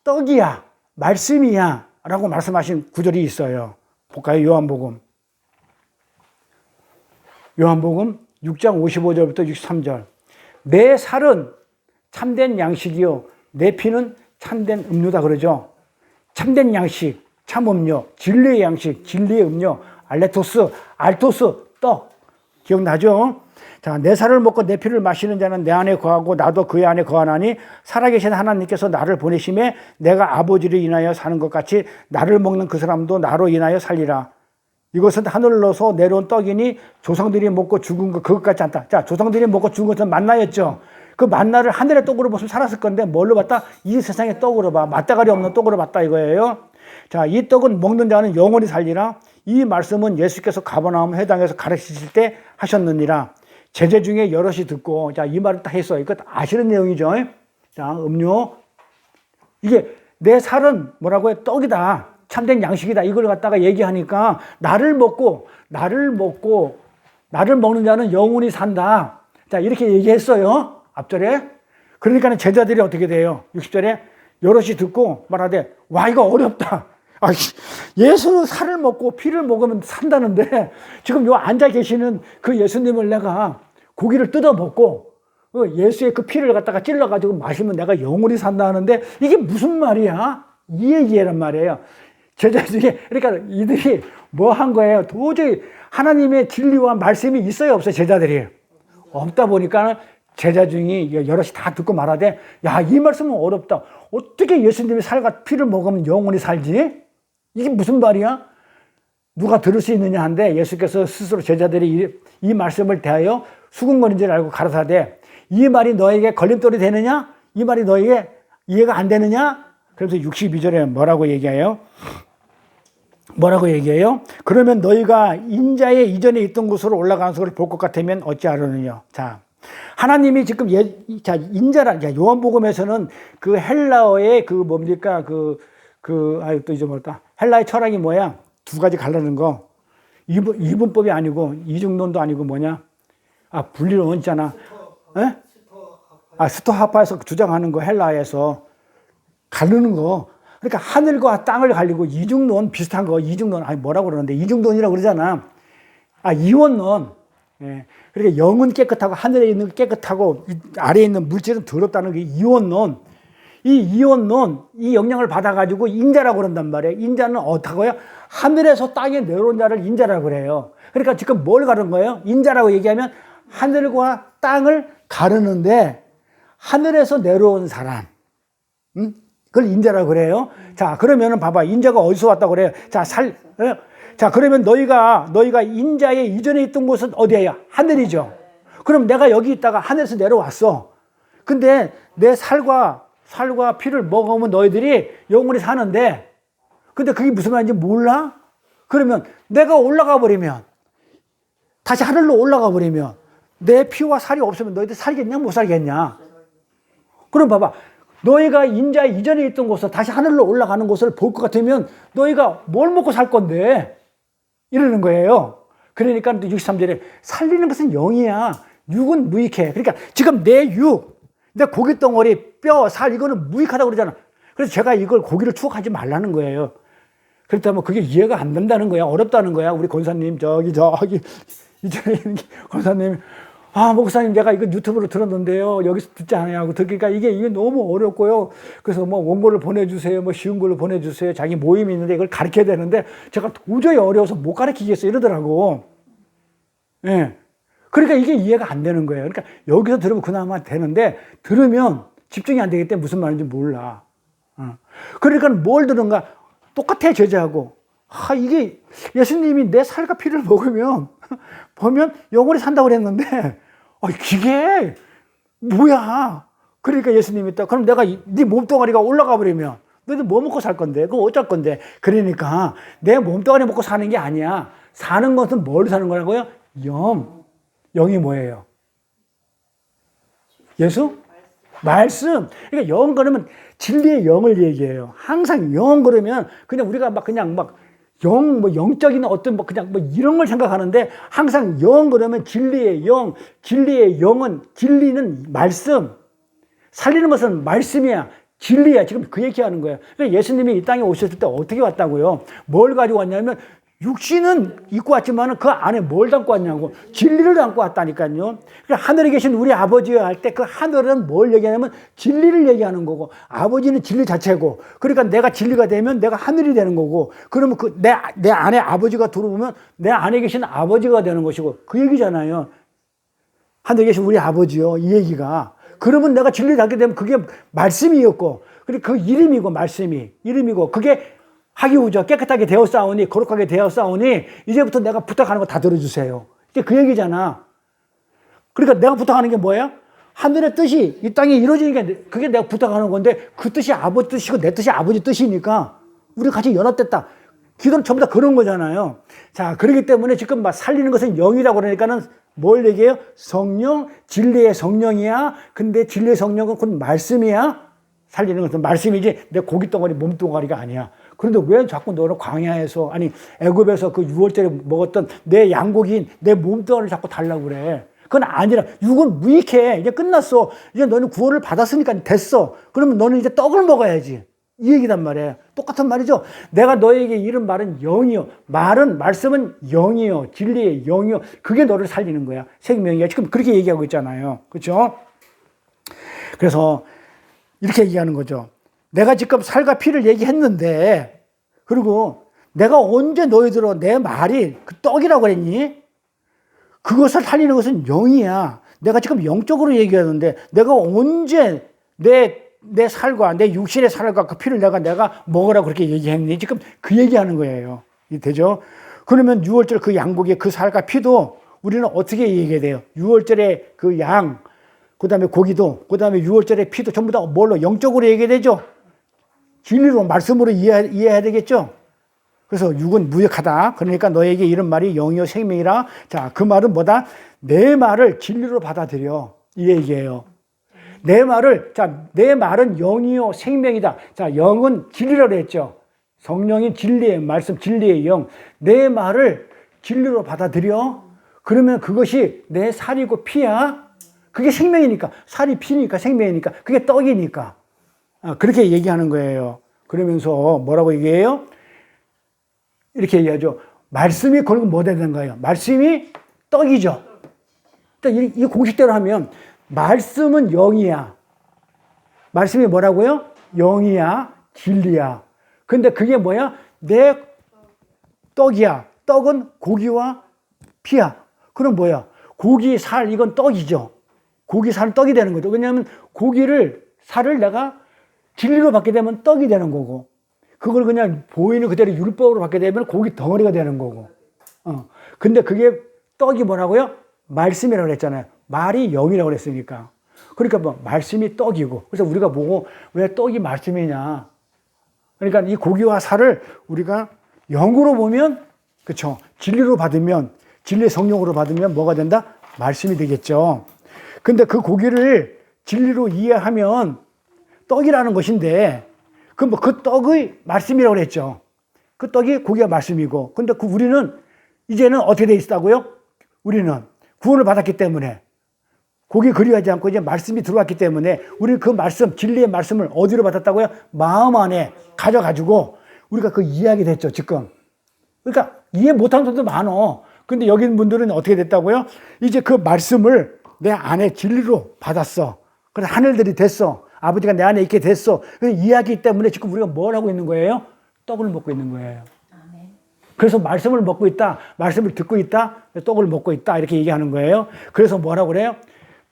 떡이야, 말씀이야 라고 말씀하신 구절이 있어요. 볼까요? 요한복음 6장 55절부터 63절. 내 살은 참된 양식이요 내 피는 참된 음료다 그러죠. 참된 양식, 참 음료, 진리의 양식, 진리의 음료, 알레토스, 알토스, 떡. 기억나죠? 자, 내 살을 먹고 내 피를 마시는 자는 내 안에 거하고 나도 그의 안에 거하나니 살아계신 하나님께서 나를 보내심에 내가 아버지를 인하여 사는 것 같이 나를 먹는 그 사람도 나로 인하여 살리라. 이것은 하늘로서 내려온 떡이니 조상들이 먹고 죽은 것 그것 같지 않다. 자, 조상들이 먹고 죽은 것은 만나였죠. 그 만나를 하늘의 떡으로 봤으면 살았을 건데 뭘로 봤다? 이 세상의 떡으로 봐. 맞다가리 없는 떡으로 봤다 이거예요. 자, 이 떡은 먹는 자는 영원히 살리라. 이 말씀은 예수께서 가버나움 회당에서 가르치실 때 하셨느니라. 제자 중에 여럿이 듣고, 자, 이 말을 딱 했어요. 이거 아시는 내용이죠. 자, 음료. 이게 내 살은 뭐라고 해? 떡이다. 참된 양식이다. 이걸 갖다가 얘기하니까 나를 먹는 자는 영원히 산다. 자, 이렇게 얘기했어요. 앞절에. 그러니까 제자들이 어떻게 돼요? 60절에 여럿이 듣고 말하되, 와, 이거 어렵다. 아, 예수는 살을 먹고 피를 먹으면 산다는데 지금 요 앉아 계시는 그 예수님을 내가 고기를 뜯어 먹고 예수의 그 피를 갖다가 찔러가지고 마시면 내가 영원히 산다는데 이게 무슨 말이야? 이 얘기란 말이에요. 제자 중에, 그러니까 이들이 뭐 한 거예요? 도저히 하나님의 진리와 말씀이 있어요? 없어요? 제자들이? 없다 보니까 제자 중에 여럿이 다 듣고 말하되, 야, 이 말씀은 어렵다. 어떻게 예수님의 살과 피를 먹으면 영원히 살지? 이게 무슨 말이야? 누가 들을 수 있느냐 한데 예수께서 스스로 제자들이 이 말씀을 대하여 수군거리는 줄 알고 가라사대, 이 말이 너에게 걸림돌이 되느냐? 이 말이 너에게 이해가 안 되느냐? 그래서 62절에 뭐라고 얘기해요? 그러면 너희가 인자의 이전에 있던 곳으로 올라가는 것을 볼 것 같으면 어찌하려느냐? 자, 하나님이 지금 요한복음에서는 그 헬라어의 그 뭡니까? 또 잊어버렸다. 헬라의 철학이 뭐야? 2가지 갈라는 거. 이분법이 아니고, 이중론도 아니고 뭐냐? 분리론 있잖아. 스토하파에서 주장하는 거, 헬라에서. 가르는 거. 그러니까 하늘과 땅을 갈리고 이중론 비슷한 거, 뭐라고 그러는데, 이중론이라고 그러잖아. 이원론. 예. 그러니까 영은 깨끗하고 하늘에 있는 게 깨끗하고 아래에 있는 물질은 더럽다는 게 이원론. 이 이원론, 이 영향을 받아가지고 인자라고 그런단 말이에요. 인자는 어떻다고요? 하늘에서 땅에 내려온 자를 인자라고 그래요. 그러니까 지금 뭘 가른 거예요? 인자라고 얘기하면 하늘과 땅을 가르는데 하늘에서 내려온 사람. 그걸 인자라고 그래요. 자, 그러면은 봐봐. 인자가 어디서 왔다고 그래요? 자, 그러면 너희가 인자의 이전에 있던 곳은 어디예요? 하늘이죠. 그럼 내가 여기 있다가 하늘에서 내려왔어. 근데 내 살과 피를 먹으면 너희들이 영원히 사는데, 근데 그게 무슨 말인지 몰라? 그러면 내가 올라가 버리면, 다시 하늘로 올라가 버리면, 내 피와 살이 없으면 너희들 살겠냐? 못 살겠냐? 그럼 봐봐. 너희가 인자 이전에 있던 곳에서 다시 하늘로 올라가는 곳을 볼 것 같으면 너희가 뭘 먹고 살 건데? 이러는 거예요. 그러니까 63절에 살리는 것은 영이야. 육은 무익해. 그러니까 지금 내 육, 내 고기 덩어리, 뼈, 살 이거는 무익하다고 그러잖아. 그래서 제가 이걸 고기를 추억하지 말라는 거예요. 그렇다면 그게 이해가 안 된다는 거야. 어렵다는 거야. 우리 권사님 저기 이전에 권사님이 아, 목사님, 내가 이거 유튜브로 들었는데요. 여기서 듣지 않아요. 그러니까 이게 너무 어렵고요. 그래서 뭐 원고를 보내주세요. 뭐 쉬운 걸로 보내주세요. 자기 모임이 있는데 이걸 가르쳐야 되는데 제가 도저히 어려워서 못 가르치겠어요. 이러더라고. 예. 그러니까 이게 이해가 안 되는 거예요. 그러니까 여기서 들으면 그나마 되는데 들으면 집중이 안 되기 때문에 무슨 말인지 몰라. 그러니까 뭘 들은가 똑같아, 제자하고. 아, 이게 예수님이 내 살과 피를 먹으면 보면 영원히 산다고 그랬는데 이게 뭐야? 그러니까 예수님이 또 그럼 내가 네 몸뚱아리가 올라가 버리면 너희들 뭐 먹고 살 건데? 그거 어쩔 건데? 그러니까 내 몸뚱아리 먹고 사는 게 아니야. 사는 것은 뭘 사는 거라고요? 영이 뭐예요? 예수? 말씀. 그러니까 영 그러면 진리의 영을 얘기해요. 항상 영 그러면 그냥 우리가 영적인 어떤 이런 걸 생각하는데 항상 영 그러면 진리의 영, 진리의 영은 진리는 말씀. 살리는 것은 말씀이야. 진리야. 지금 그 얘기하는 거예요. 그러니까 예수님이 이 땅에 오셨을 때 어떻게 왔다고요? 뭘 가지고 왔냐면 육신은 입고 왔지만 그 안에 뭘 담고 왔냐고. 진리를 담고 왔다니까요. 그러니까 하늘에 계신 우리 아버지와 할 때 그 하늘은 뭘 얘기하냐면 진리를 얘기하는 거고 아버지는 진리 자체고 그러니까 내가 진리가 되면 내가 하늘이 되는 거고 그러면 내 안에 아버지가 들어오면 내 안에 계신 아버지가 되는 것이고 그 얘기잖아요. 하늘에 계신 우리 아버지요. 이 얘기가. 그러면 내가 진리를 갖게 되면 그게 말씀이었고 그리고 그 이름이고 말씀이 이름이고 그게 하기우죠. 깨끗하게 되었사오니 거룩하게 되었사오니 이제부터 내가 부탁하는 거 다 들어주세요. 이게 그 얘기잖아. 그러니까 내가 부탁하는 게 뭐예요? 하늘의 뜻이 이 땅에 이루어지니까 그게 내가 부탁하는 건데 그 뜻이 아버지 뜻이고 내 뜻이 아버지 뜻이니까 우리 같이 연합됐다. 기도는 전부 다 그런 거잖아요. 자, 그렇기 때문에 지금 살리는 것은 영이라고 그러니까는 뭘 얘기해요? 성령, 진리의 성령이야. 근데 진리의 성령은 곧 말씀이야. 살리는 것은 말씀이지 내 고깃덩어리 몸뚱아리가 아니야. 그런데 왜 자꾸 너는 광야에서 아니 애굽에서 그 6월절에 먹었던 내 양고기인 내 몸뚱아리를 자꾸 달라고 그래. 그건 아니라 육은 무익해. 이제 끝났어. 이제 너는 구원을 받았으니까 됐어. 그러면 너는 이제 떡을 먹어야지. 이 얘기단 말이에요. 똑같은 말이죠. 내가 너에게 이른 말은 영이요. 말씀은 영이요. 진리의 영이요. 그게 너를 살리는 거야. 생명이야. 지금 그렇게 얘기하고 있잖아요. 그렇죠? 그래서 이렇게 얘기하는 거죠. 내가 지금 살과 피를 얘기했는데 그리고 내가 언제 너희들어 내 말이 그 떡이라고 그랬니? 그것을 살리는 것은 영이야. 내가 지금 영적으로 얘기하는데 내가 언제 내 살과 내 육신의 살과 그 피를 내가 먹으라고 그렇게 얘기했니? 지금 그 얘기하는 거예요. 되죠? 그러면 6월절 그 양고기의 그 살과 피도 우리는 어떻게 얘기해야 돼요? 6월절에 그 양, 그 다음에 고기도, 그 다음에 6월절에 피도 전부 다 뭘로? 영적으로 얘기해야 되죠? 진리로, 말씀으로 이해해야 되겠죠? 그래서 육은 무익하다. 그러니까 너에게 이런 말이 영이요 생명이라. 자, 그 말은 뭐다? 내 말을 진리로 받아들여. 이 얘기예요. 내 말은 영이요 생명이다. 자, 영은 진리라고 했죠. 성령이 진리의 말씀, 진리의 영. 내 말을 진리로 받아들여. 그러면 그것이 내 살이고 피야. 그게 생명이니까. 살이 피니까 생명이니까. 그게 떡이니까. 그렇게 얘기하는 거예요. 그러면서 뭐라고 얘기해요? 이렇게 얘기하죠. 말씀이 결국 뭐 되는 거예요? 말씀이 떡이죠. 이 공식대로 하면 말씀은 영이야. 말씀이 뭐라고요? 영이야. 진리야. 근데 그게 뭐야? 내 떡이야. 떡은 고기와 피야. 그럼 뭐야? 고기, 살, 이건 떡이죠. 고기, 살, 떡이 되는 거죠. 왜냐하면 살을 내가 진리로 받게 되면 떡이 되는 거고, 그걸 그냥 보이는 그대로 율법으로 받게 되면 고기 덩어리가 되는 거고. 근데 그게 떡이 뭐라고요? 말씀이라고 그랬잖아요. 말이 영이라고 그랬으니까. 그러니까 말씀이 떡이고. 그래서 우리가 보고 왜 떡이 말씀이냐. 그러니까 이 고기와 살을 우리가 영으로 보면, 그쵸. 진리로 받으면, 진리의 성령으로 받으면 뭐가 된다? 말씀이 되겠죠. 근데 그 고기를 진리로 이해하면 떡이라는 것인데, 그 떡의 말씀이라고 그랬죠. 그 떡이 고기가 말씀이고. 근데 우리는 이제는 어떻게 돼 있다고요? 우리는 구원을 받았기 때문에 고기 그리하지 않고 이제 말씀이 들어왔기 때문에 우리는 그 말씀, 진리의 말씀을 어디로 받았다고요? 마음 안에 가져가지고 우리가 그 이해하게 됐죠, 지금. 그러니까 이해 못하는 사람도 많어. 근데 여기 있는 분들은 어떻게 됐다고요? 이제 그 말씀을 내 안에 진리로 받았어. 그래서 하늘들이 됐어. 아버지가 내 안에 있게 됐어. 그 이야기 때문에 지금 우리가 뭘 하고 있는 거예요? 떡을 먹고 있는 거예요. 아멘. 그래서 말씀을 먹고 있다. 말씀을 듣고 있다. 떡을 먹고 있다. 이렇게 얘기하는 거예요. 그래서 뭐라고 그래요?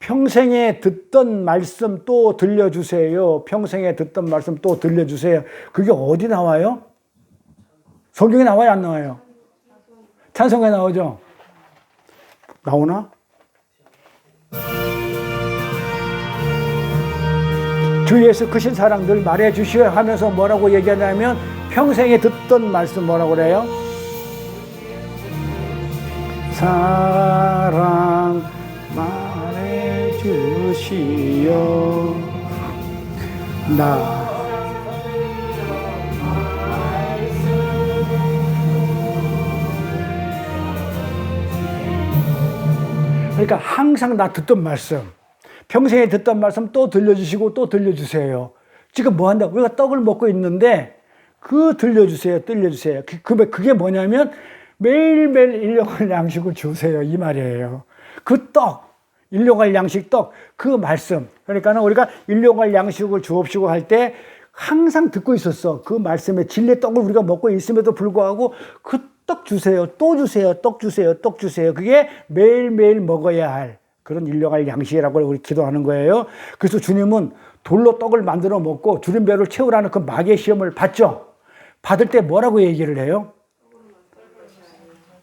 평생에 듣던 말씀 또 들려주세요. 평생에 듣던 말씀 또 들려주세요. 그게 어디 나와요? 성경에 나와요? 안 나와요? 찬송에 나오죠? 나오나? 주 예수 크신 사랑 늘 말해 주시오 하면서 뭐라고 얘기하냐면 평생에 듣던 말씀 뭐라고 그래요? 사랑 말해 주시오 나 그러니까 항상 나 듣던 말씀 평생에 듣던 말씀 또 들려주시고 또 들려주세요. 지금 뭐 한다? 우리가 떡을 먹고 있는데 그 들려주세요. 들려주세요. 그게 뭐냐면 매일매일 일용할 양식을 주세요. 이 말이에요. 그 떡, 일용할 양식 떡, 그 말씀. 그러니까 우리가 일용할 양식을 주옵시고 할 때 항상 듣고 있었어. 그 말씀의 진리의 떡을 우리가 먹고 있음에도 불구하고 그 떡 주세요. 또 주세요. 떡 주세요. 떡 주세요. 그게 매일매일 먹어야 할 그런 일용할 양식이라고 우리 기도하는 거예요. 그래서 주님은 돌로 떡을 만들어 먹고 주님 배를 채우라는 그 마귀의 시험을 받죠. 받을 때 뭐라고 얘기를 해요?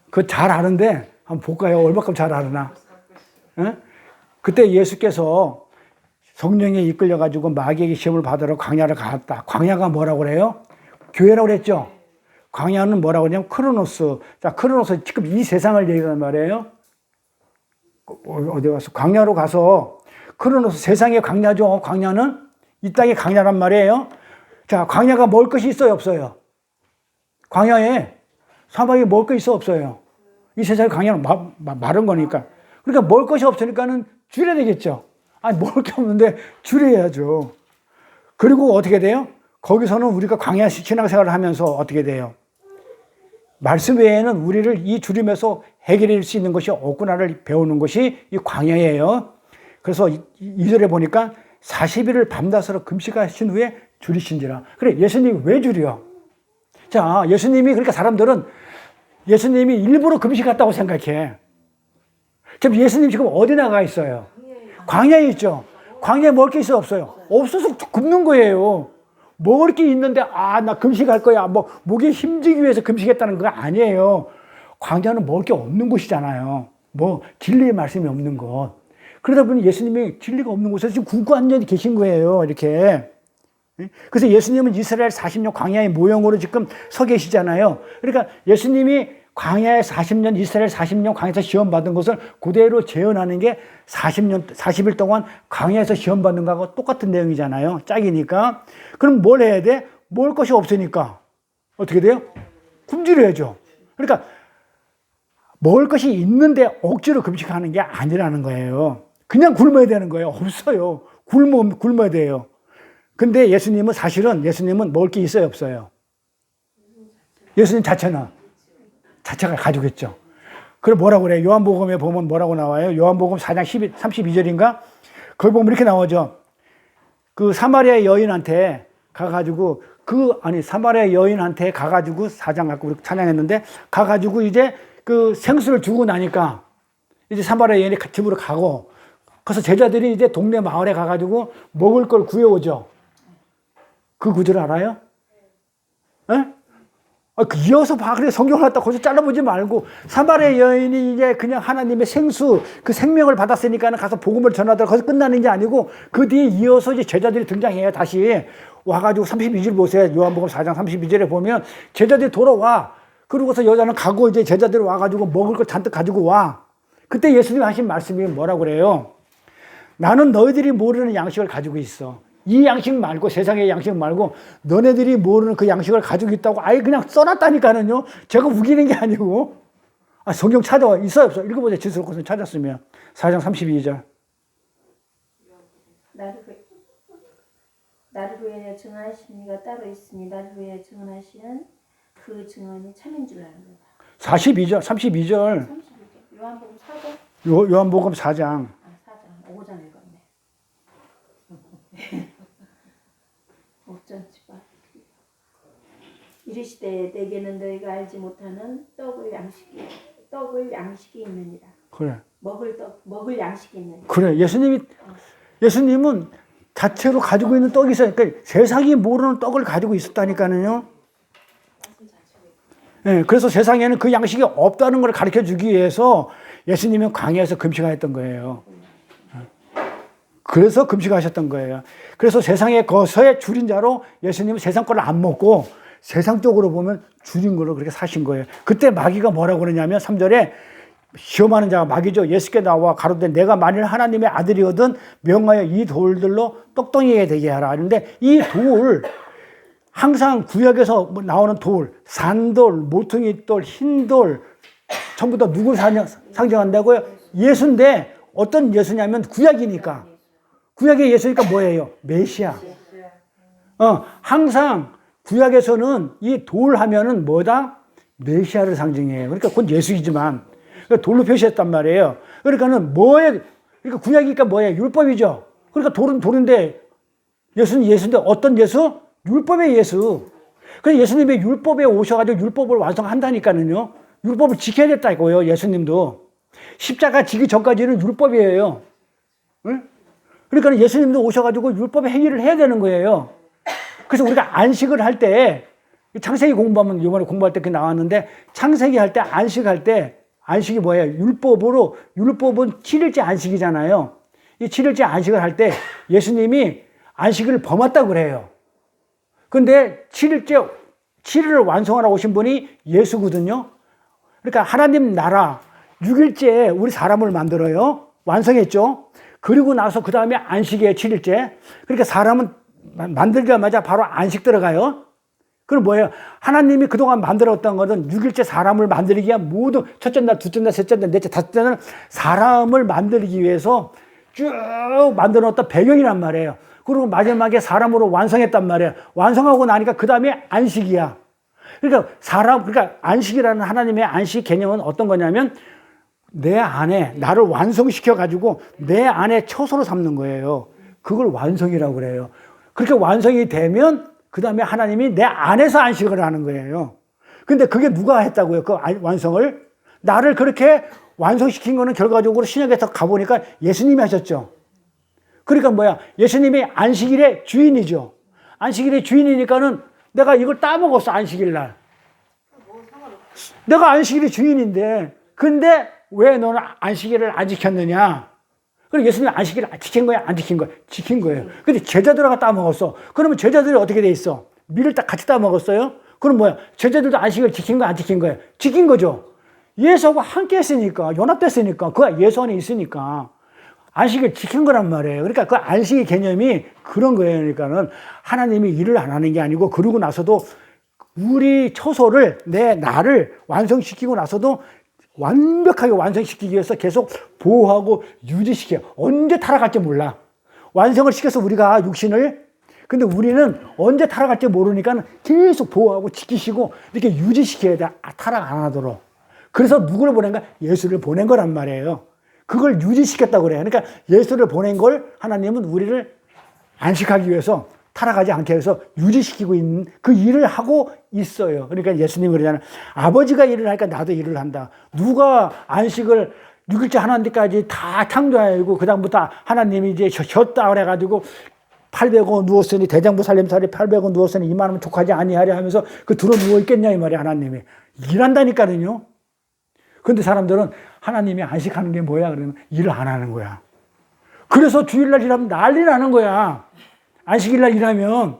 그거 잘 아는데 한번 볼까요? 얼마큼 잘 아나? 예? 그때 예수께서 성령에 이끌려가지고 마귀에게 시험을 받으러 광야를 갔다. 광야가 뭐라고 그래요? 교회라고 그랬죠? 광야는 뭐라고 그러냐면 크로노스. 자, 크로노스 지금 이 세상을 얘기하는 말이에요. 어디 가서 광야로 가서 크로노스 세상의 광야죠. 광야는 이 땅의 광야란 말이에요. 자, 광야가 먹을 것이 있어요, 없어요? 광야에 사막에 먹을 것이 있어, 없어요? 이 세상의 광야는 마른 거니까. 그러니까 먹을 것이 없으니까는 줄여야 되겠죠. 아니, 먹을 게 없는데 줄여야죠. 그리고 어떻게 돼요? 거기서는 우리가 광야 신앙생활을 하면서 어떻게 돼요? 말씀 외에는 우리를 이 줄임에서 해결할 수 있는 것이 없구나를 배우는 것이 이 광야예요. 그래서 2절에 보니까 40일을 밤낮으로 금식하신 후에 줄이신지라. 그래, 예수님이 왜 줄여? 자, 예수님이, 그러니까 사람들은 예수님이 일부러 금식했다고 생각해. 지금 예수님 지금 어디 나가 있어요? 광야에 있죠. 광야에 먹을 게 있어, 없어요? 없어서 굶는 거예요. 먹을 게 있는데, 나 금식할 거야. 목에 힘주기 위해서 금식했다는 거 아니에요. 광야는 먹을 게 없는 곳이잖아요. 진리의 말씀이 없는 곳. 그러다 보니 예수님이 진리가 없는 곳에서 지금 굶고 앉아 계신 거예요. 이렇게. 그래서 예수님은 이스라엘 40년 광야의 모형으로 지금 서 계시잖아요. 그러니까 예수님이 광야에 40년, 이스라엘 40년 광야에서 시험받은 것을 그대로 재현하는 게 40일 동안 광야에서 시험받는 거하고 똑같은 내용이잖아요. 짝이니까. 그럼 뭘 해야 돼? 먹을 것이 없으니까. 어떻게 돼요? 굶주려야죠. 그러니까 먹을 것이 있는데 억지로 금식하는 게 아니라는 거예요. 그냥 굶어야 되는 거예요. 없어요. 굶어야 돼요. 근데 사실은 예수님은 먹을 게 있어요, 없어요? 예수님 자체가 가지고 있죠. 그럼 뭐라고 그래요? 요한복음에 보면 뭐라고 나와요? 요한복음 4장 32절인가? 거기 보면 이렇게 나오죠. 그 사마리아 여인한테 가가지고, 사마리아 여인한테 가가지고 4장 갖고 우리 찬양했는데, 가가지고 이제 그 생수를 주고 나니까, 이제 사마리아 여인이 집으로 가고, 그래서 제자들이 이제 동네 마을에 가가지고 먹을 걸 구해오죠. 그 구절 알아요? 예? 이어서 봐. 그래, 성경을 갖다 거기서 잘라보지 말고, 사마리아 여인이 이제 그냥 하나님의 생수, 그 생명을 받았으니까는 가서 복음을 전하다가 거기서 끝나는 게 아니고, 그 뒤에 이어서 이제 제자들이 등장해요. 다시 와가지고 32절 보세요. 요한복음 4장 32절에 보면 제자들이 돌아와. 그러고서 여자는 가고 이제 제자들이 와가지고 먹을 걸 잔뜩 가지고 와. 그때 예수님이 하신 말씀이 뭐라고 그래요? 나는 너희들이 모르는 양식을 가지고 있어. 이 양식 말고, 세상의 양식 말고 너네들이 모르는 그 양식을 가지고 있다고 아예 그냥 써놨다니까는요. 제가 우기는 게 아니고. 성경 찾아와. 있어요, 없어? 읽어보세요. 지수로서 찾았으면. 4장 32절. 나를 위해 증언하신 이가 따로 있으니 나를 위해 증언하시는 그 증언이 참인 줄 아는 거다. 42절, 32절. 32절. 요한복음 4장? 요한복음 4장. 아, 4장. 5장 읽었네. 5장 치봐. 이르시되 내게는 너희가 알지 못하는 떡을 양식이 있느니라. 그래. 먹을 양식이 있느니라. 그래. 예수님은 자체로 가지고 있는 떡이 있어요. 그러니까 세상이 모르는 떡을 가지고 있었다니까요. 네, 그래서 세상에는 그 양식이 없다는 걸 가르쳐 주기 위해서 예수님은 광야에서 금식하셨던 거예요. 그래서 금식하셨던 거예요. 그래서 세상의 거서에 줄인 자로 예수님은 세상 거를 안 먹고 세상적으로 보면 줄인 걸로 그렇게 사신 거예요. 그때 마귀가 뭐라고 그러냐면 3절에 시험하는 자가 마귀죠. 예수께 나와 가로되 내가 만일 하나님의 아들이거든 명하여 이 돌들로 떡덩이에 되게 하라. 그런데 이 돌 항상 구약에서 나오는 돌, 산돌, 모퉁이돌, 흰돌 전부 다 누굴 상징한다고요? 예수인데 어떤 예수냐면 구약이니까. 구약의 예수니까 뭐예요? 메시아. 항상 구약에서는 이 돌 하면은 뭐다? 메시아를 상징해요. 그러니까 그건 예수이지만 돌로 표시했단 말이에요. 그러니까는 그러니까 구약이니까 뭐예요? 율법이죠. 그러니까 돌은 돌인데 예수는 예수인데 어떤 예수? 율법의 예수. 그래서 예수님이 율법에 오셔가지고 율법을 완성한다니까는요. 율법을 지켜야 됐다고요. 예수님도. 십자가 지기 전까지는 율법이에요. 응? 그러니까 예수님도 오셔가지고 율법의 행위를 해야 되는 거예요. 그래서 우리가 안식을 할 때, 창세기 공부하면 이번에 공부할 때 그게 나왔는데, 창세기 할 때, 안식할 때, 안식이 뭐예요? 율법은 7일째 안식이잖아요. 이 7일째 안식을 할 때 예수님이 안식을 범했다고 그래요. 근데 7일을 완성하러 오신 분이 예수거든요. 그러니까 하나님 나라 6일째 우리 사람을 만들어요. 완성했죠. 그리고 나서 그 다음에 안식이에요. 7일째. 그러니까 사람은 만들자마자 바로 안식 들어가요. 그럼 뭐예요? 하나님이 그동안 만들었던 것은 6일째 사람을 만들기 위한 모든 첫째 날, 둘째 날, 셋째 날, 넷째, 다섯째 날 사람을 만들기 위해서 쭉 만들어 놓았던 배경이란 말이에요. 그리고 마지막에 사람으로 완성했단 말이에요. 완성하고 나니까 그 다음에 안식이야. 그러니까 안식이라는 하나님의 안식 개념은 어떤 거냐면 내 안에 나를 완성시켜가지고 내 안에 처소로 삼는 거예요. 그걸 완성이라고 그래요. 그렇게 완성이 되면 그 다음에 하나님이 내 안에서 안식을 하는 거예요. 근데 그게 누가 했다고요? 그 완성을? 나를 그렇게 완성시킨 거는 결과적으로 신약에서 가보니까 예수님이 하셨죠. 그러니까 뭐야? 예수님이 안식일의 주인이죠. 안식일의 주인이니까는 내가 이걸 따먹었어, 안식일 날. 내가 안식일의 주인인데, 근데 왜 너는 안식일을 안 지켰느냐? 그럼 예수님이 안식일을 지킨 거야, 안 지킨 거야? 지킨 거예요. 근데 제자들하고 따먹었어. 그러면 제자들이 어떻게 돼 있어? 밀을 딱 같이 따먹었어요? 그럼 뭐야? 제자들도 안식일을 지킨 거야, 안 지킨 거야? 지킨 거죠. 예수하고 함께 했으니까, 연합됐으니까, 그가 예수 안에 있으니까. 안식을 지킨 거란 말이에요. 그러니까 그 안식의 개념이 그런 거예요. 그러니까는 하나님이 일을 안 하는 게 아니고 그러고 나서도 우리 처소를 나를 완성시키고 나서도 완벽하게 완성시키기 위해서 계속 보호하고 유지시켜요. 언제 타락할지 몰라. 완성을 시켜서 우리가 육신을 근데 우리는 언제 타락할지 모르니까 계속 보호하고 지키시고 이렇게 유지시켜야 돼. 타락 안 하도록. 그래서 누구를 보낸 거야? 예수를 보낸 거란 말이에요. 그걸 유지시켰다고 그래요. 그러니까 예수를 보낸 걸 하나님은 우리를 안식하기 위해서 타락하지 않게 해서 유지시키고 있는 그 일을 하고 있어요. 그러니까 예수님이 그러잖아요. 아버지가 일을 하니까 나도 일을 한다. 누가 안식을 6일째 하나님까지 다 창조하고 그다음부터 하나님이 이제 쉬었다 그래가지고 800원 누웠으니 대장부 살림살이 800원 누웠으니 이만하면 족하지 아니하려 하면서 그 들어 누워 있겠냐 이 말이야. 하나님이 일한다니까요. 근데 사람들은 하나님이 안식하는 게 뭐야? 그러면 일을 안 하는 거야. 그래서 주일날 일하면 난리 나는 거야. 안식일날 일하면.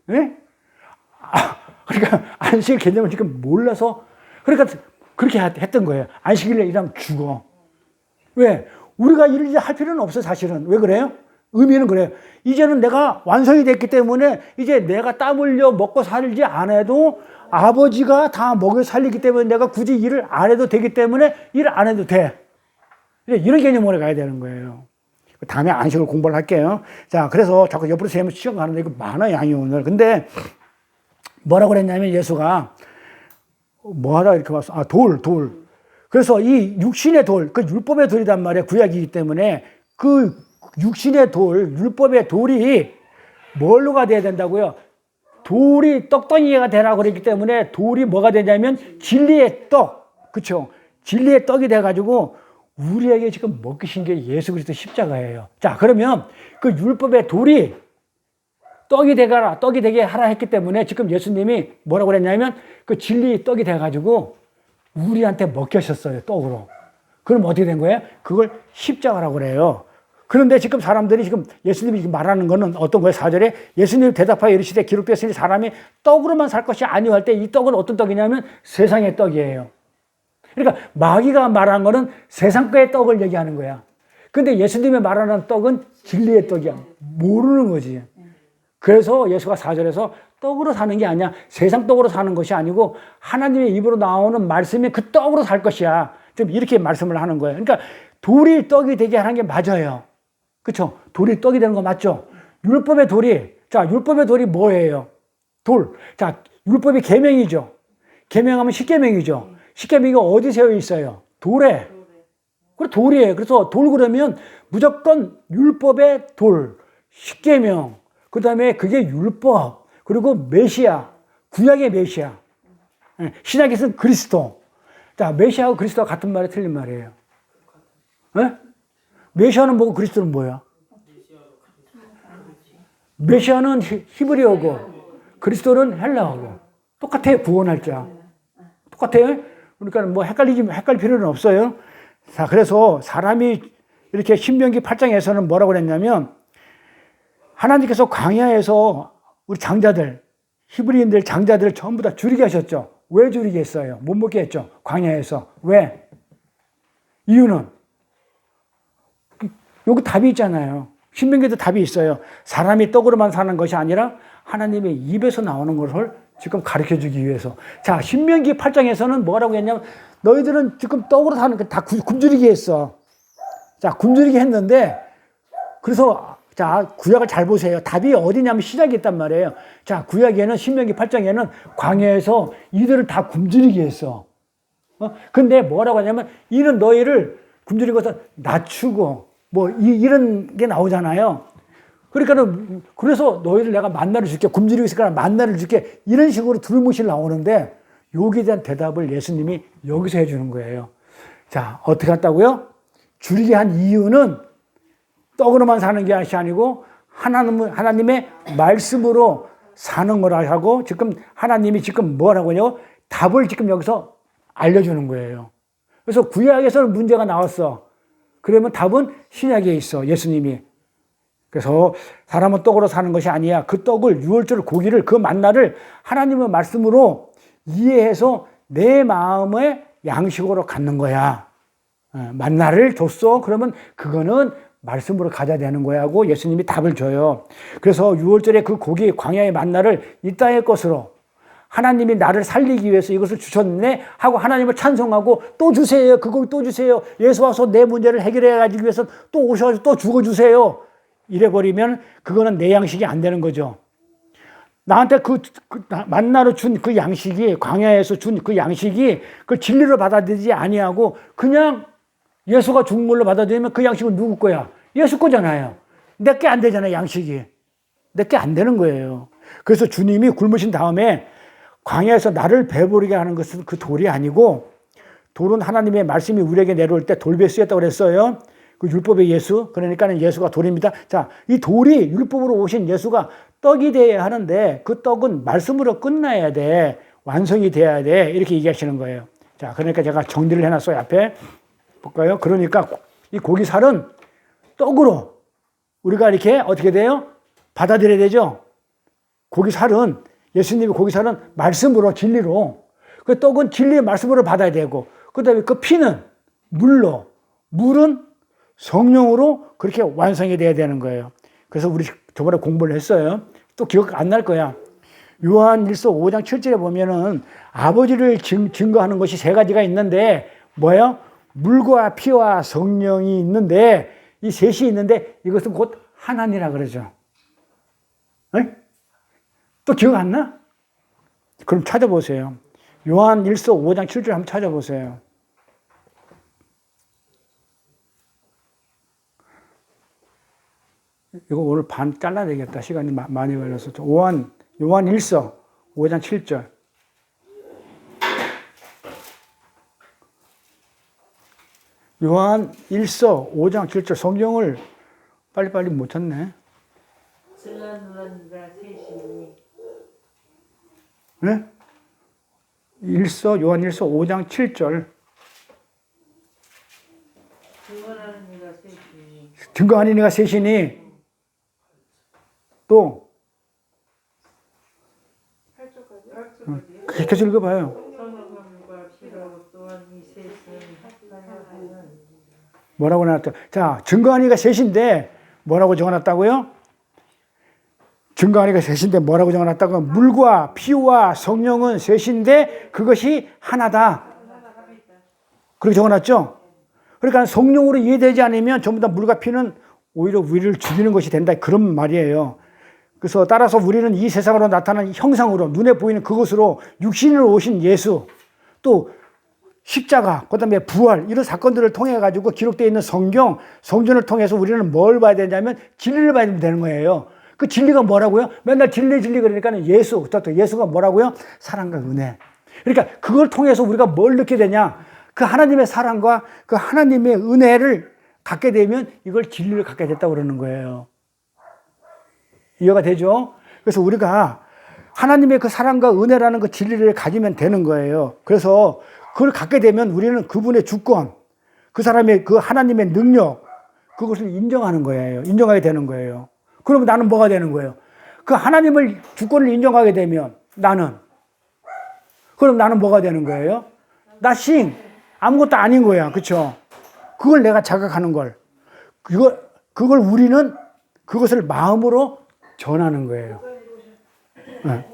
예? 그러니까 안식 개념을 지금 몰라서 그러니까 그렇게 했던 거예요. 안식일날 일하면 죽어. 왜? 우리가 일을 할 필요는 없어 사실은. 왜 그래요? 의미는 그래요. 이제는 내가 완성이 됐기 때문에 이제 내가 땀 흘려 먹고 살지 않아도 아버지가 다 먹여 살리기 때문에 내가 굳이 일을 안 해도 되기 때문에 일을 안 해도 돼. 이런 개념으로 가야 되는 거예요. 다음에 안식을 공부를 할게요. 자, 그래서 자꾸 옆으로 세면 시험 가는데 이거 많아, 양이 오늘. 근데 뭐라고 그랬냐면 예수가 뭐 하다 이렇게 왔어? 아, 돌. 그래서 이 육신의 돌, 그 율법의 돌이란 말이에요. 구약이기 때문에 그 육신의 돌, 율법의 돌이 뭘로가 돼야 된다고요? 돌이 떡덩이가 되라고 그랬기 때문에 돌이 뭐가 되냐면 진리의 떡. 그쵸? 진리의 떡이 돼가지고 우리에게 지금 먹기 신 게 예수 그리스도 십자가예요. 자, 그러면 그 율법의 돌이 떡이 되가라, 떡이 되게 하라 했기 때문에 지금 예수님이 뭐라고 그랬냐면 그 진리의 떡이 돼가지고 우리한테 먹혀셨어요, 떡으로. 그럼 어떻게 된 거예요? 그걸 십자가라고 그래요. 그런데 지금 사람들이 지금 예수님이 지금 말하는 거는 어떤 거예요? 4절에 예수님이 대답하여 이르시되 기록되었으니 사람이 떡으로만 살 것이 아니오 할 때 이 떡은 어떤 떡이냐면 세상의 떡이에요. 그러니까 마귀가 말한 거는 세상 거의 떡을 얘기하는 거야. 근데 예수님이 말하는 떡은 진리의 떡이야. 모르는 거지. 그래서 예수가 4절에서 떡으로 사는 게 아니야. 세상 떡으로 사는 것이 아니고 하나님의 입으로 나오는 말씀이 그 떡으로 살 것이야. 좀 이렇게 말씀을 하는 거예요. 그러니까 돌이 떡이 되게 하는 게 맞아요. 그렇죠? 돌이 떡이 되는 거 맞죠? 율법의 돌이, 자, 율법의 돌이 뭐예요? 돌. 자, 율법이 계명이죠. 계명하면 십계명이죠. 십계명이 어디 세워 있어요? 돌에. 그래, 돌이에요. 그래서 돌 그러면 무조건 율법의 돌, 십계명, 그 다음에 그게 율법, 그리고 메시아, 구약의 메시아. 신약에서는 그리스도. 자, 메시아하고 그리스도가 같은 말이 틀린 말이에요. 네? 메시아는 뭐고 그리스도는 뭐야? 메시아는 히브리어고 그리스도는 헬라어고 똑같아요. 구원할 자. 똑같아요. 그러니까 뭐 헷갈릴 필요는 없어요. 자, 그래서 사람이 이렇게 신명기 8장에서는 뭐라고 그랬냐면 하나님께서 광야에서 우리 장자들, 히브리인들 장자들을 전부 다 줄이게 하셨죠. 왜 줄이게 했어요? 못 먹게 했죠. 광야에서. 왜? 이유는 여기 답이 있잖아요. 신명기도 답이 있어요. 사람이 떡으로만 사는 것이 아니라 하나님의 입에서 나오는 것을 지금 가르쳐 주기 위해서. 자, 신명기 8장에서는 뭐라고 했냐면 너희들은 지금 떡으로 사는 거 다 굶주리게 했어. 자, 굶주리게 했는데 그래서 자, 구약을 잘 보세요. 답이 어디냐면 시작이 있단 말이에요. 자, 구약에는 신명기 8장에는 광야에서 이들을 다 굶주리게 했어. 근데 뭐라고 하냐면 이는 너희를 굶주린 것을 낮추고 뭐 이런 게 나오잖아요. 그러니까는 그래서 너희를 내가 만나를 줄게, 굶주리고 있을 거라 만나를 줄게, 이런 식으로 두루뭉실 나오는데 여기에 대한 대답을 예수님이 여기서 해주는 거예요. 자, 어떻게 했다고요? 줄이게 한 이유는 떡으로만 사는 게 아니고 하나님의 말씀으로 사는 거라 하고 지금 하나님이 지금 뭐라고 하냐고 답을 지금 여기서 알려주는 거예요. 그래서 구약에서는 문제가 나왔어. 그러면 답은 신약에 있어, 예수님이. 그래서 사람은 떡으로 사는 것이 아니야. 그 떡을, 유월절 고기를, 그 만나를 하나님의 말씀으로 이해해서 내 마음의 양식으로 갖는 거야. 만나를 줬어. 그러면 그거는 말씀으로 가져야 되는 거야 하고 예수님이 답을 줘요. 그래서 유월절에 그 고기, 광야의 만나를 이 땅의 것으로 하나님이 나를 살리기 위해서 이것을 주셨네 하고 하나님을 찬송하고 또 주세요. 그거 또 주세요. 예수 와서 내 문제를 해결해 가지기 위해서 또 오셔서 또 죽어주세요. 이래버리면 그거는 내 양식이 안 되는 거죠. 나한테 그 만나로 준 그 양식이, 광야에서 준 그 양식이 그 진리로 받아들이지 아니하고 그냥 예수가 죽은 걸로 받아들이면 그 양식은 누구 거야? 예수 거잖아요. 내게 안 되잖아요, 양식이. 내게 안 되는 거예요. 그래서 주님이 굶으신 다음에 광야에서 나를 배부르게 하는 것은 그 돌이 아니고 돌은 하나님의 말씀이 우리에게 내려올 때 돌배 쓰였다고 그랬어요. 그 율법의 예수, 그러니까는 예수가 돌입니다. 자, 이 돌이 율법으로 오신 예수가 떡이 되어야 하는데 그 떡은 말씀으로 끝나야 돼. 완성이 돼야 돼. 이렇게 얘기하시는 거예요. 자, 그러니까 제가 정리를 해놨어요. 앞에 볼까요? 그러니까 이 고기살은 떡으로 우리가 이렇게 어떻게 돼요? 받아들여야 되죠. 고기살은 예수님의 고기살은 말씀으로, 진리로, 그 떡은 진리의 말씀으로 받아야 되고, 그 다음에 그 피는 물로, 물은 성령으로 그렇게 완성이 돼야 되는 거예요. 그래서 우리 저번에 공부를 했어요. 또 기억 안 날 거야. 요한일서 5장 7절에 보면은 아버지를 증거하는 것이 세 가지가 있는데 뭐예요? 물과 피와 성령이 있는데 이 셋이 있는데 이것은 곧 하나니라 그러죠. 에? 또 기억 안 나? 그럼 찾아보세요. 요한 1서 5장 7절 한번 찾아보세요. 이거 오늘 반 잘라야 되겠다. 시간이 많이 걸려서. 요한 1서 5장 7절. 요한 1서 5장 7절. 성경을 빨리빨리 못 찾네. 증언하니가 셋이니 네? 요한 1서 5장 7절. 증언하는 이가 셋이니 증거하는 이가 셋이니 또 8조까지. 계속 읽어봐요. 성령과 피라고 또한 이 셋은 합하여 뭐라고 나왔죠? 자, 증거하는 이가 셋인데 뭐라고 적어놨다고요? 증거하는 이가 셋인데 뭐라고 적어놨다고? 물과 피와 성령은 셋인데 그것이 하나다. 그렇게 적어놨죠? 그러니까 성령으로 이해되지 않으면 전부 다 물과 피는 오히려 우리를 죽이는 것이 된다. 그런 말이에요. 그래서 따라서 우리는 이 세상으로 나타난 형상으로 눈에 보이는 그것으로 육신으로 오신 예수 또 십자가 그다음에 부활 이런 사건들을 통해 가지고 기록되어 있는 성전을 통해서 우리는 뭘 봐야 되냐면 진리를 봐야 되는 거예요. 그 진리가 뭐라고요? 맨날 진리 그러니까 예수가 뭐라고요? 사랑과 은혜. 그러니까 그걸 통해서 우리가 뭘 느끼게 되냐? 그 하나님의 사랑과 그 하나님의 은혜를 갖게 되면 이걸 진리를 갖게 됐다고 그러는 거예요. 이해가 되죠? 그래서 우리가 하나님의 그 사랑과 은혜라는 그 진리를 가지면 되는 거예요. 그래서 그걸 갖게 되면 우리는 그분의 주권, 그 사람의 그 하나님의 능력, 그것을 인정하는 거예요. 인정하게 되는 거예요. 그러면 나는 뭐가 되는 거예요? 그 하나님을 주권을 인정하게 되면 그럼 나는 뭐가 되는 거예요? nothing. 아무것도 아닌 거야. 그렇죠? 그걸 내가 자각하는 걸. 그걸 우리는 그것을 마음으로 전하는 거예요. 네.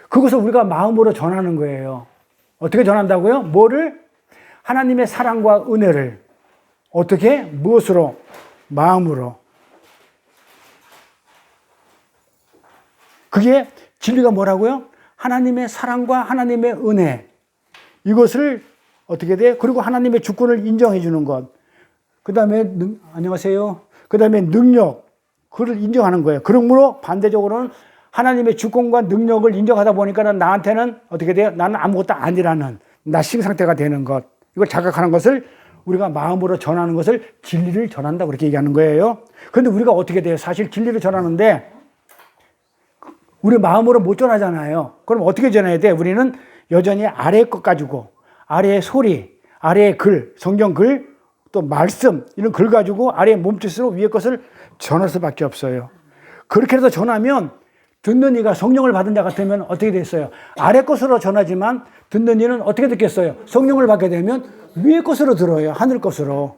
그것을 우리가 마음으로 전하는 거예요. 어떻게 전한다고요? 뭐를? 하나님의 사랑과 은혜를. 어떻게? 무엇으로? 마음으로. 그게 진리가 뭐라고요? 하나님의 사랑과 하나님의 은혜. 이것을 어떻게 돼? 그리고 하나님의 주권을 인정해 주는 것. 그 다음에, 안녕하세요. 그 다음에 능력. 그걸 인정하는 거예요. 그러므로 반대적으로는 하나님의 주권과 능력을 인정하다 보니까 나한테는 어떻게 돼요? 나는 아무것도 아니라는 나싱 상태가 되는 것. 이걸 자각하는 것을 우리가 마음으로 전하는 것을 진리를 전한다. 그렇게 얘기하는 거예요. 그런데 우리가 어떻게 돼요? 사실 진리를 전하는데 우리 마음으로 못 전하잖아요. 그럼 어떻게 전해야 돼? 우리는 여전히 아래의 것 가지고 아래의 소리, 아래의 글, 성경 글, 또 말씀 이런 글 가지고 아래의 몸짓으로 위의 것을 전할 수밖에 없어요. 그렇게 해서 전하면 듣는 이가 성령을 받은 자 같으면 어떻게 됐어요? 아래 것으로 전하지만 듣는 이는 어떻게 듣겠어요? 성령을 받게 되면 위의 것으로 들어요. 하늘 것으로.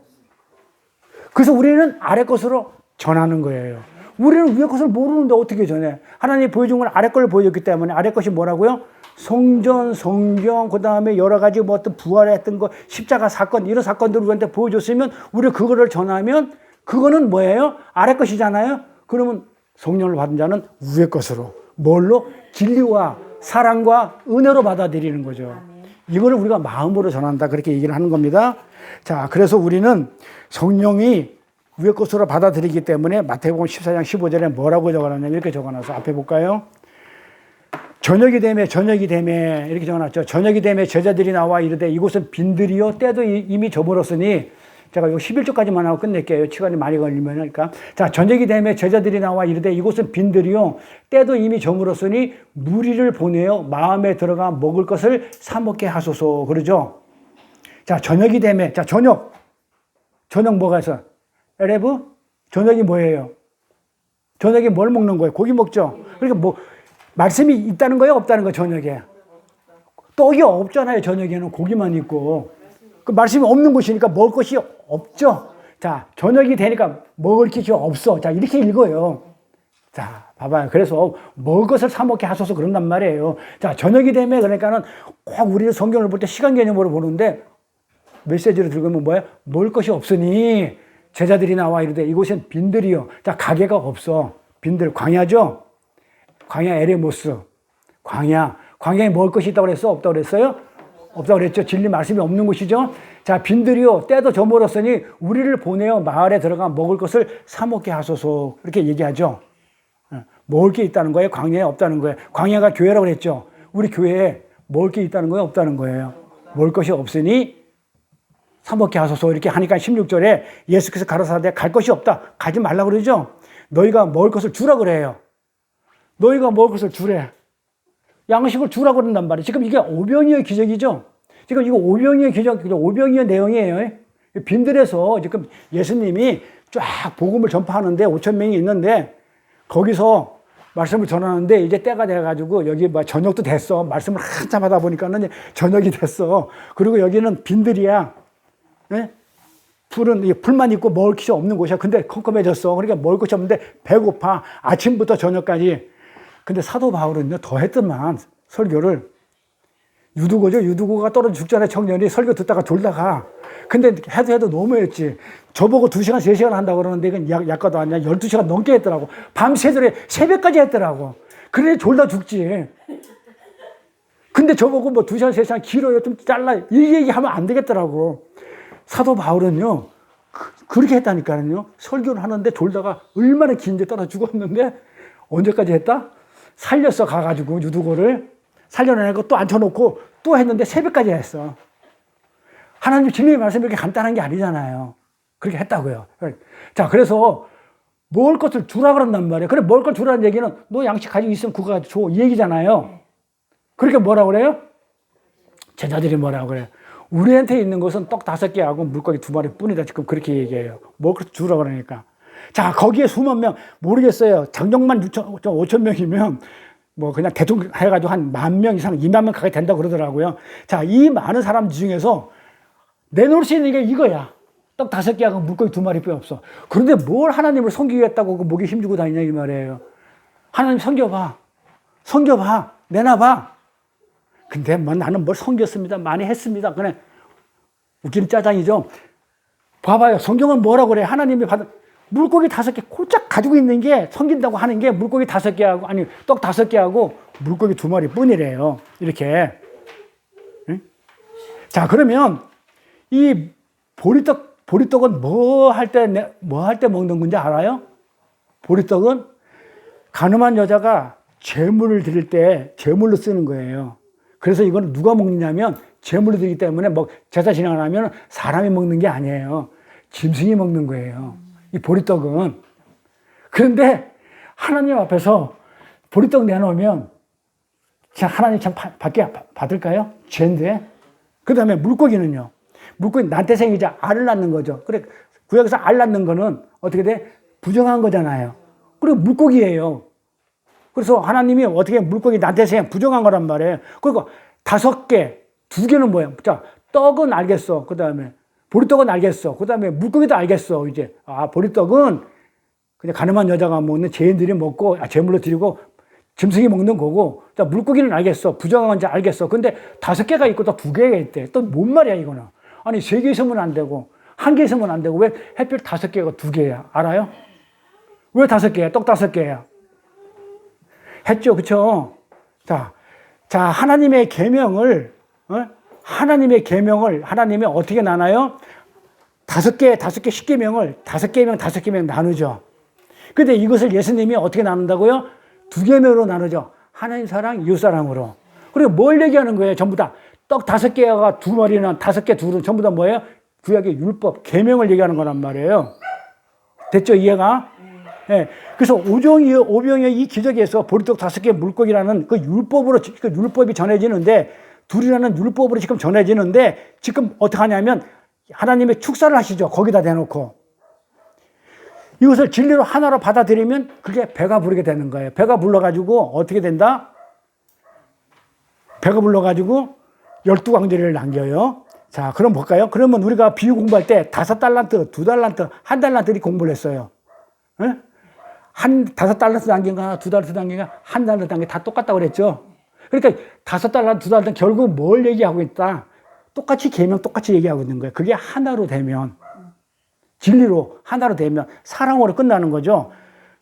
그래서 우리는 아래 것으로 전하는 거예요. 우리는 위의 것을 모르는데 어떻게 전해? 하나님이 보여준 건 아래 걸 보여줬기 때문에 아래 것이 뭐라고요? 성전, 성경, 그 다음에 여러 가지 뭐 어떤 부활했던 거, 십자가 사건, 이런 사건들을 우리한테 보여줬으면 우리 그거를 전하면 그거는 뭐예요? 아래 것이잖아요? 그러면 성령을 받은 자는 위의 것으로. 뭘로? 진리와 사랑과 은혜로 받아들이는 거죠. 이거를 우리가 마음으로 전한다. 그렇게 얘기를 하는 겁니다. 자, 그래서 우리는 성령이 위의 것으로 받아들이기 때문에 마태복음 14장 15절에 뭐라고 적어놨냐면 이렇게 적어놔서 앞에 볼까요? 저녁이 되매 이렇게 적어놨죠. 저녁이 되매 제자들이 나와 이르되 이곳은 빈들이요 때도 이미 저물었으니 제가 요 11절까지만 하고 끝낼게요. 시간이 많이 걸리면 그러니까 자 저녁이 되매 제자들이 나와 이르되 이곳은 빈들이요 때도 이미 저물었으니 무리를 보내어 마음에 들어가 먹을 것을 사 먹게 하소서 그러죠. 자 저녁이 되매 자 저녁 뭐가 있어? 에레브? 저녁이 뭐예요? 저녁에 뭘 먹는 거예요? 고기 먹죠. 그러니까 뭐 말씀이 있다는 거예요? 없다는 거예요? 저녁에 떡이 없잖아요. 저녁에는 고기만 있고 그 말씀이 없는 곳이니까 먹을 것이 없죠. 자 저녁이 되니까 먹을 것이 없어. 자 이렇게 읽어요. 자 봐봐요. 그래서 먹을 것을 사 먹게 하소서 그런단 말이에요. 자 저녁이 되면 그러니까는 꼭 우리 성경을 볼 때 시간 개념으로 보는데 메시지를 들으면 뭐예요? 먹을 것이 없으니 제자들이 나와 이르되 이곳엔 빈들이요. 자 가게가 없어. 빈들 광야죠. 광야 에레모스. 광야 광야에 먹을 것이 있다고 그랬어? 없다고 그랬어요? 없다고 그랬죠. 진리 말씀이 없는 곳이죠. 자, 빈들이요 때도 저물었으니 우리를 보내어 마을에 들어가 먹을 것을 사 먹게 하소서. 이렇게 얘기하죠. 먹을 게 있다는 거예요? 광야에 없다는 거예요? 광야가 교회라고 그랬죠. 우리 교회에 먹을 게 있다는 거예요? 없다는 거예요? 먹을 것이 없으니 사 먹게 하소서. 이렇게 하니까 16절에 예수께서 가라사대 갈 것이 없다. 가지 말라고 그러죠. 너희가 먹을 것을 주라 그래요. 너희가 먹을 것을 주래. 양식을 주라고 그런단 말이에요. 지금 이게 오병이어의 기적이죠. 지금 이거 오병이어의 기적, 오병이어의 내용이에요. 빈들에서 지금 예수님이 쫙 복음을 전파하는데 5천 명이 있는데 거기서 말씀을 전하는데 이제 때가 돼가지고 여기 뭐 저녁도 됐어. 말씀을 한참 하다 보니까는 저녁이 됐어. 그리고 여기는 빈들이야. 예? 풀만 있고 먹을 것이 없는 곳이야. 근데 컴컴해졌어. 그러니까 먹을 것이 없는데 배고파. 아침부터 저녁까지. 근데 사도 바울은요, 더 했더만, 설교를. 유두고가 떨어져 죽잖아요, 청년이. 설교 듣다가 졸다가. 근데 해도 너무했지. 저보고 2시간, 3시간 한다고 그러는데, 이건 약과도 아니야. 12시간 넘게 했더라고. 밤새도록 새벽까지 했더라고. 그래, 졸다 죽지. 근데 저보고 뭐 2시간, 3시간 길어요. 좀 잘라. 이 얘기하면 안 되겠더라고. 사도 바울은요, 그렇게 했다니까요. 설교를 하는데 졸다가 얼마나 긴지 떨어 죽었는데, 언제까지 했다? 살렸어, 가가지고, 유두고를. 살려내고 또 앉혀놓고 또 했는데 새벽까지 했어. 하나님 진리의 말씀이 이렇게 간단한 게 아니잖아요. 그렇게 했다고요. 자, 그래서 먹을 것을 주라 그런단 말이에요. 그래, 먹을 걸 주라는 얘기는 너 양식 가지고 있으면 그거 가지고 줘. 이 얘기잖아요. 그렇게 뭐라고 그래요? 제자들이 뭐라고 그래요? 우리한테 있는 것은 떡 5개하고 물고기 2마리 뿐이다. 지금 그렇게 얘기해요. 먹을 것 주라 그러니까. 자, 거기에 수만 명, 모르겠어요. 장정만 5천 명이면 뭐 그냥 대충 해가지고 한 10,000명 이상, 20,000명 가까이 된다고 그러더라고요. 자, 이 많은 사람 중에서 내놓을 수 있는 게 이거야. 떡 5개하고 물고기 2마리 뿐이 없어. 그런데 뭘 하나님을 섬기겠다고 그 목에 힘주고 다니냐 이 말이에요. 하나님 섬겨봐. 내놔봐. 근데 뭐 나는 뭘 섬겼습니다. 많이 했습니다. 그냥 웃기는 짜장이죠. 봐봐요. 성경은 뭐라고 그래? 하나님이 받은 물고기 5개 꼴짝 가지고 있는 게 섬긴다고 하는 게 물고기 5개하고 아니 떡 5개하고 물고기 2마리 뿐이래요. 이렇게. 응? 자, 그러면 이 보리떡은 뭐 할 때 먹는 건지 알아요? 보리떡은 가늠한 여자가 제물을 드릴 때 제물로 쓰는 거예요. 그래서 이건 누가 먹느냐면 제물로 드리기 때문에 제사 지나가면 사람이 먹는 게 아니에요. 짐승이 먹는 거예요. 이 보리떡은. 그런데 하나님 앞에서 보리떡 내놓으면 하나님 참 받을까요? 죄인데. 그 다음에 물고기는요. 물고기 난태생이자 알을 낳는 거죠. 그래, 구약에서 알 낳는 거는 어떻게 돼? 부정한 거잖아요. 그리고 물고기예요. 그래서 하나님이 어떻게 물고기 난태생 부정한 거란 말이에요. 그리고 5개, 2개는 뭐야? 자, 떡은 알겠어. 그 다음에 보리떡은 알겠어. 그 다음에 물고기도 알겠어. 이제 보리떡은 그냥 가늠한 여자가 먹는 죄인들이 먹고 제물로 드리고 짐승이 먹는 거고, 자, 물고기는 알겠어. 부정한 건지 알겠어. 근데 5개가 있고 또 2개가 있대. 또 뭔 말이야 이거는? 아니 3개 있으면 안 되고 1개 있으면 안 되고 왜 햇볕 5개가 2개야? 알아요? 왜 5개야? 떡 5개야? 했죠, 그렇죠? 자, 하나님의 계명을 하나님이 어떻게 나눠요? 5개, 10계명을 5계명 나누죠. 근데 이것을 예수님이 어떻게 나눈다고요? 2계명으로 나누죠. 하나님 사랑, 이웃 사랑으로. 그리고 뭘 얘기하는 거예요? 전부 다 떡 5개가 2마리나 5개, 2은 전부 다 뭐예요? 구약의 율법, 계명을 얘기하는 거란 말이에요. 됐죠, 이해가? 예. 그래서 오병이의 이 기적에서 보리떡 5개 물고기라는 그 율법이 전해지는데, 둘이라는 율법으로 지금 전해지는데, 지금 어떻게 하냐면, 하나님의 축사를 하시죠. 거기다 대놓고. 이것을 진리로 하나로 받아들이면 그게 배가 부르게 되는 거예요. 배가 불러가지고 어떻게 된다? 배가 불러가지고 12광절이를 남겨요. 자, 그럼 볼까요? 그러면 우리가 비유 공부할 때 5달란트, 2달란트, 1달란트를 공부를 했어요. 예? 5달란트 단계인가, 2달란트 단계인가, 1달란트 단계 다 똑같다고 그랬죠. 그러니까 5달란트, 2달란트 결국 뭘 얘기하고 있다? 똑같이 계명 똑같이 얘기하고 있는 거예요. 그게 하나로 되면, 진리로 하나로 되면 사랑으로 끝나는 거죠.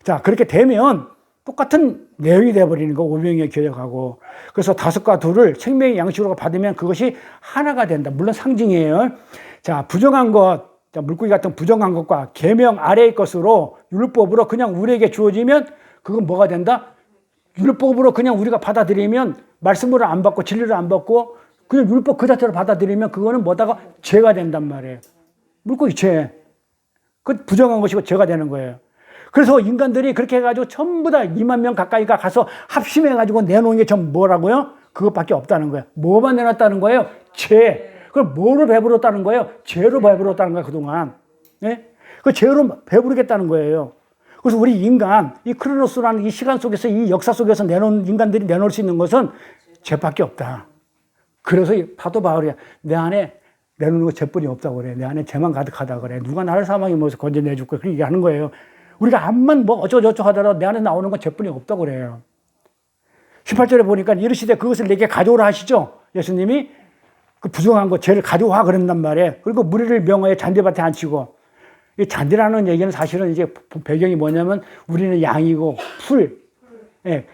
자, 그렇게 되면 똑같은 내용이 돼버리는 거, 오병이어 교역하고. 그래서 다섯과 둘을 생명의 양식으로 받으면 그것이 하나가 된다. 물론 상징이에요. 자, 부정한 것, 자, 물고기 같은 부정한 것과 계명 아래의 것으로 율법으로 그냥 우리에게 주어지면 그건 뭐가 된다? 율법으로 그냥 우리가 받아들이면 말씀으로 안 받고 진리를 안 받고 그냥 율법 그 자체로 받아들이면 그거는 뭐다가 죄가 된단 말이에요. 물고기 죄. 그 부정한 것이고 죄가 되는 거예요. 그래서 인간들이 그렇게 해가지고 전부 다 2만 명 가까이가 가서 합심해가지고 내놓은 게 전 뭐라고요? 그것밖에 없다는 거예요. 뭐만 내놨다는 거예요? 죄. 그럼 뭐로 배부르다는 거예요? 죄로 배부르다는 거예요, 그동안. 네? 그 죄로 배부르겠다는 거예요. 그래서 우리 인간, 이 크로노스라는 이 시간 속에서 이 역사 속에서 내놓은 인간들이 내놓을 수 있는 것은 죄밖에 없다. 그래서 파도 바울이 내 안에 내놓는 거 죄뿐이 없다고 그래. 내 안에 죄만 가득하다 그래. 누가 나를 사망의 몸에서 건져내줄 거야. 그렇게 얘기하는 거예요. 우리가 암만 뭐 어쩌고저쩌고 하더라도 내 안에 나오는 건 죄뿐이 없다고 그래요. 18절에 보니까 이르시되 그것을 내게 가져오라 하시죠. 예수님이 그 부정한 거 죄를 가져와 그런단 말이에요. 그리고 무리를 명하여 잔디밭에 앉히고 이 잔디라는 얘기는 사실은 이제 배경이 뭐냐면 우리는 양이고 풀, 예,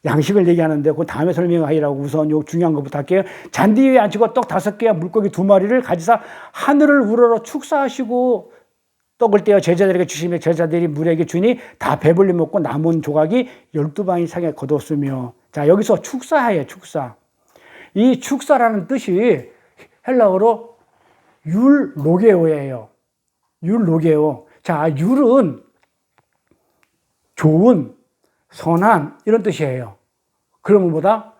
양식을 얘기하는데 그 다음에 설명하리라고 우선 요 중요한 것부터 할게요. 잔디 위에 앉히고 떡 5개와 물고기 2마리를 가지사 하늘을 우러러 축사하시고 떡을 떼어 제자들에게 주시며 제자들이 무리에게 주니 다 배불리 먹고 남은 조각이 12방이 상에 거뒀으며. 자, 여기서 축사해요. 축사. 이 축사라는 뜻이 헬라어로 율로게오예요. 율로게오. 자, 율은 좋은, 선한 이런 뜻이에요. 그러면 뭐다?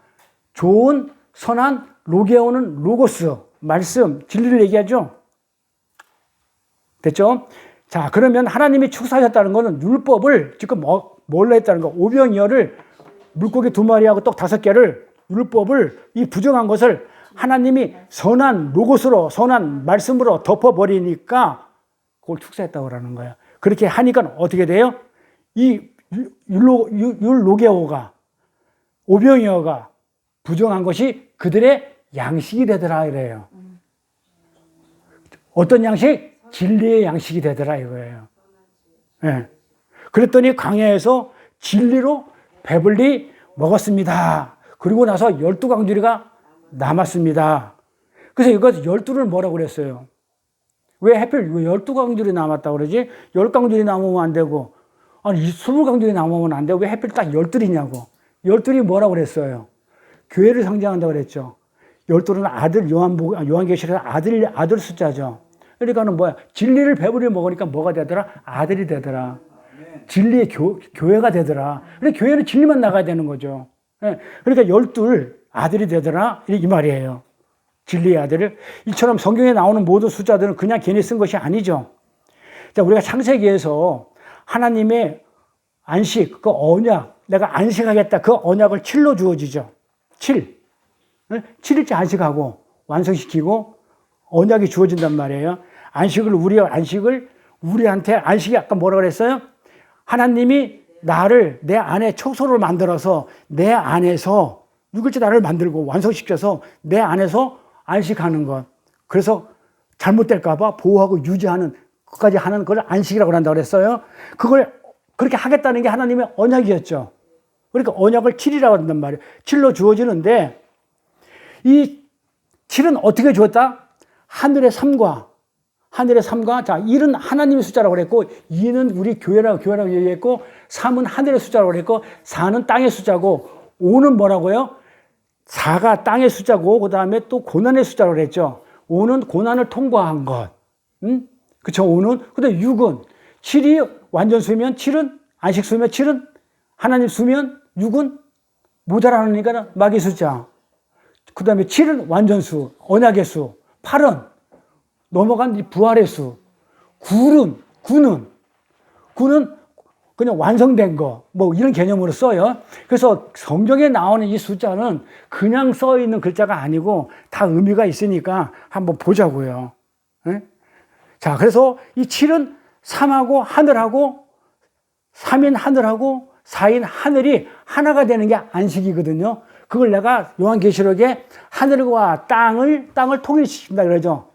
좋은, 선한, 로게오는 로고스, 말씀, 진리를 얘기하죠. 됐죠? 자, 그러면 하나님이 축사하셨다는 것은 율법을 지금 뭘로 했다는 거? 오병이어를 물고기 2마리하고 떡 5개를 율법을 이 부정한 것을 하나님이 선한 로고스로 선한 말씀으로 덮어버리니까 그걸 축사했다고 하는 거예요. 그렇게 하니까 어떻게 돼요? 이 율로게오가 오병이어가 부정한 것이 그들의 양식이 되더라 이래요. 어떤 양식? 진리의 양식이 되더라 이거예요. 네. 그랬더니 광야에서 진리로 배불리 먹었습니다. 그리고 나서 12강주리가 남았습니다. 그래서 이거 12를 뭐라고 그랬어요? 왜 하필 12강주리 남았다고 그러지? 10강주리 남으면 안 되고, 아니 20강주리 남으면 안 되고, 왜 하필 딱 12이냐고. 12이 뭐라고 그랬어요? 교회를 상징한다고 그랬죠. 12는 아들, 요한계시록에서 아들 숫자죠. 그러니까는 뭐야? 진리를 배부리 먹으니까 뭐가 되더라? 아들이 되더라. 진리의 교회가 되더라. 그러니까 교회는 진리만 나가야 되는 거죠. 그러니까 12 아들이 되더라. 이 말이에요. 진리의 아들을. 이처럼 성경에 나오는 모든 숫자들은 그냥 괜히 쓴 것이 아니죠. 자, 우리가 창세기에서 하나님의 안식, 그 언약, 내가 안식하겠다. 그 언약을 7로 주어지죠. 7. 7일째 안식하고 완성시키고 언약이 주어진단 말이에요. 안식을 우리한테 안식이 아까 뭐라 그랬어요? 하나님이 나를 내 안에 초소를 만들어서 내 안에서 6일째 나를 만들고 완성시켜서 내 안에서 안식하는 것. 그래서 잘못될까봐 보호하고 유지하는 끝까지 하는 걸 안식이라고 한다고 그랬어요. 그걸 그렇게 하겠다는 게 하나님의 언약이었죠. 그러니까 언약을 7이라고 한단 말이에요. 7로 주어지는데 이 7은 어떻게 주었다? 하늘의 3과 자, 1은 하나님의 숫자라고 그랬고 2는 우리 교회라고 얘기했고 3은 하늘의 숫자라고 그랬고 4는 땅의 숫자고 5는 뭐라고요? 4가 땅의 숫자고 그 다음에 또 고난의 숫자라고 그랬죠. 5는 고난을 통과한 것. 그쵸? 5는. 근데 6은 7이 완전 수면 7은 안식 수면 7은 하나님 수면 6은 모자라니까 마귀 숫자. 그 다음에 7은 완전 수, 언약의 수. 8은 넘어간 부활의 수. 9는 그냥 완성된 거, 뭐 이런 개념으로 써요. 그래서 성경에 나오는 이 숫자는 그냥 써 있는 글자가 아니고 다 의미가 있으니까 한번 보자고요. 네? 자, 그래서 이 7은 3하고 하늘하고 3인 하늘하고 4인 하늘이 하나가 되는 게 안식이거든요. 그걸 내가 요한계시록에 하늘과 땅을 통일시킨다 그러죠.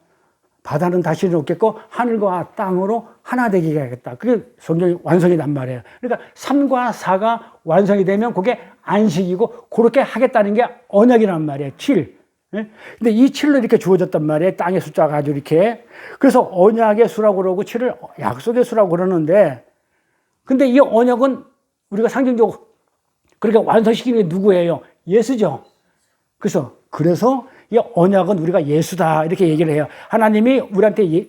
바다는 다시는 없겠고 하늘과 땅으로 하나 되게 하겠다. 그게 성경의 완성이란 말이에요. 그러니까 3과 4가 완성이 되면 그게 안식이고 그렇게 하겠다는 게 언약이란 말이에요. 7. 예? 근데 이 7로 이렇게 주어졌단 말이에요. 땅의 숫자가 아주 이렇게. 그래서 언약의 수라고 그러고 7을 약속의 수라고 그러는데, 근데 이 언약은 우리가 상징적으로 그렇게 완성시키는 게 누구예요? 예수죠. 그래서 이 언약은 우리가 예수다 이렇게 얘기를 해요. 하나님이 우리한테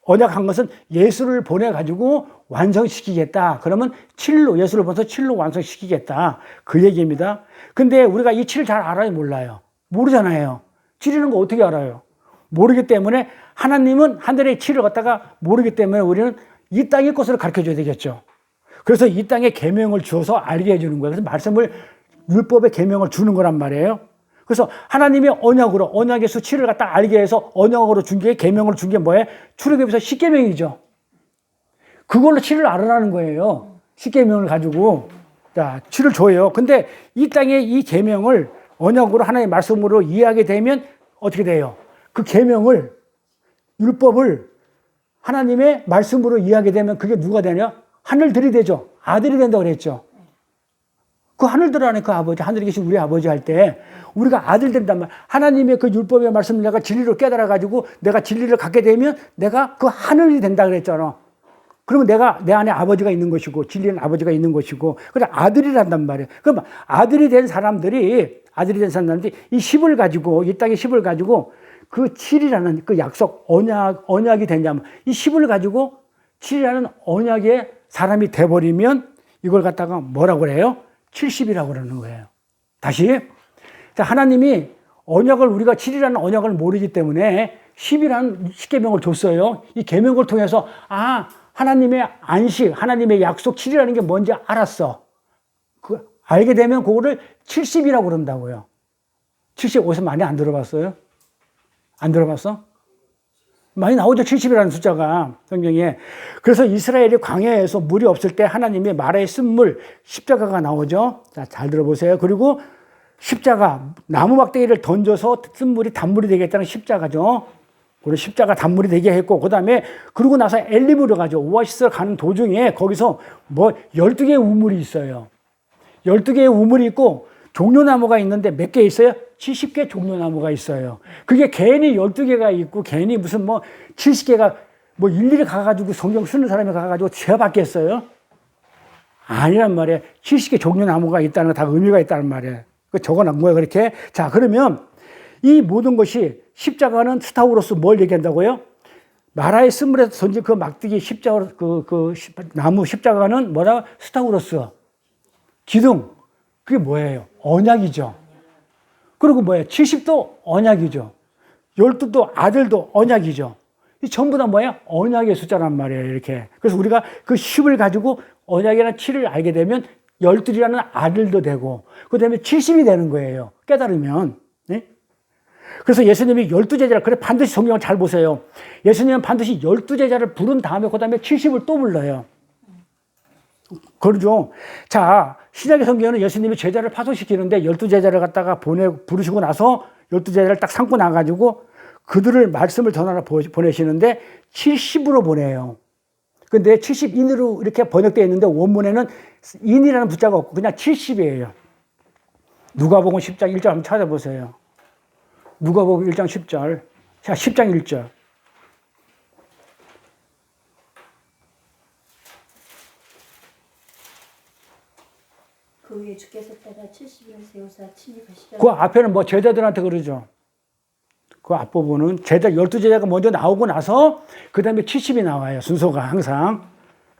언약한 것은 예수를 보내가지고 완성시키겠다. 그러면 7로, 예수를 보내서 7로 완성시키겠다. 그 얘기입니다. 근데 우리가 이 7을 잘 알아요? 몰라요? 모르잖아요. 7이라는 거 어떻게 알아요? 모르기 때문에 하나님은 하늘의 7을 갖다가 모르기 때문에 우리는 이 땅의 것을 가르쳐 줘야 되겠죠. 그래서 이 땅에 계명을 주어서 알게 해주는 거예요. 그래서 말씀을, 율법의 계명을 주는 거란 말이에요. 그래서 하나님이 언약으로, 언약의 수 7을 갖다 알게 해서 언약으로 준 게, 계명을 준 게 뭐예요? 출애굽에서 10계명이죠. 그걸로 7을 알아라는 거예요. 10계명을 가지고. 자, 7을 줘요. 근데 이 땅에 이 계명을 언약으로 하나님의 말씀으로 이해하게 되면 어떻게 돼요? 그 계명을, 율법을 하나님의 말씀으로 이해하게 되면 그게 누가 되냐? 하늘들이 되죠. 아들이 된다고 그랬죠. 그 하늘들 안에 그 아버지, 하늘에 계신 우리 아버지 할 때 우리가 아들 된단 말이야. 하나님의 그 율법의 말씀을 내가 진리로 깨달아가지고 내가 진리를 갖게 되면 내가 그 하늘이 된다 그랬잖아. 그러면 내가 내 안에 아버지가 있는 것이고 진리는 아버지가 있는 것이고 그래 아들이란단 말이에요. 그럼 아들이 된 사람들이 이 10을 가지고 이 땅의 10을 가지고 그 7이라는 그 약속 언약이 되냐면 이 10을 가지고 7이라는 언약의 사람이 돼버리면 이걸 갖다가 뭐라고 그래요? 70이라고 그러는 거예요. 다시. 자, 하나님이 언약을 우리가 7이라는 언약을 모르기 때문에 10이라는 10계명을 줬어요. 이 계명을 통해서 하나님의 안식, 하나님의 약속 7이라는 게 뭔지 알았어. 알게 되면 그거를 70이라고 그런다고요. 70 어디서 많이 안 들어봤어요? 안 들어봤어? 많이 나오죠. 70이라는 숫자가 성경에. 그래서 이스라엘이 광야에서 물이 없을 때 하나님이 마라의 쓴물 십자가가 나오죠. 자, 잘 들어보세요. 그리고 십자가 나무 막대기를 던져서 쓴물이 단물이 되겠다는 십자가죠. 그리고 십자가 단물이 되게 했고 그다음에 그러고 나서 엘림으로 가죠. 오아시스를 가는 도중에 거기서 12개의 우물이 있어요. 12개의 우물이 있고 종려나무가 있는데 몇 개 있어요? 70개 종려나무가 있어요. 그게 괜히 12개가 있고 괜히 무슨 70개가 일일이 가가지고 성경 쓰는 사람이 가가지고 재봤겠어요? 아니란 말이에요. 70개 종려나무가 있다는 거 다 의미가 있다는 말이에요. 그 적어놓은 거예요, 그렇게. 자, 그러면 이 모든 것이 십자가는 스타우로스 뭘 얘기한다고요? 마라의 쓴물에서 던진 그 막대기 십자가, 나무 십자가는 뭐라? 스타우로스. 기둥. 그게 뭐예요? 언약이죠. 그리고 뭐예요? 70도 언약이죠. 12도 아들도 언약이죠. 이 전부 다 뭐예요? 언약의 숫자란 말이에요, 이렇게. 그래서 우리가 그 10을 가지고 언약이라는 7을 알게 되면 12이라는 아들도 되고, 그 다음에 70이 되는 거예요. 깨달으면. 네? 그래서 예수님이 12제자를, 그래, 반드시 성경을 잘 보세요. 예수님은 반드시 12제자를 부른 다음에, 그 다음에 70을 또 불러요. 그러죠. 자, 신약의 성경은 예수님이 제자를 파송시키는데 12제자를 갖다가 부르시고 나서 12제자를 딱 삼고 나가지고 그들을 말씀을 전하러 보내시는데 70으로 보내요. 근데 70인으로 이렇게 번역되어 있는데 원문에는 인이라는 부자가 없고 그냥 70이에요. 누가복음 10장 1절 한번 찾아보세요. 누가복음 1장 10절. 자, 10장 1절. 그 위에 주께서 따라 70을 세우사 침입하시려. 그 앞에는 제자들한테 그러죠. 그 앞부분은 12제자가 먼저 나오고 나서 그 다음에 70이 나와요. 순서가 항상.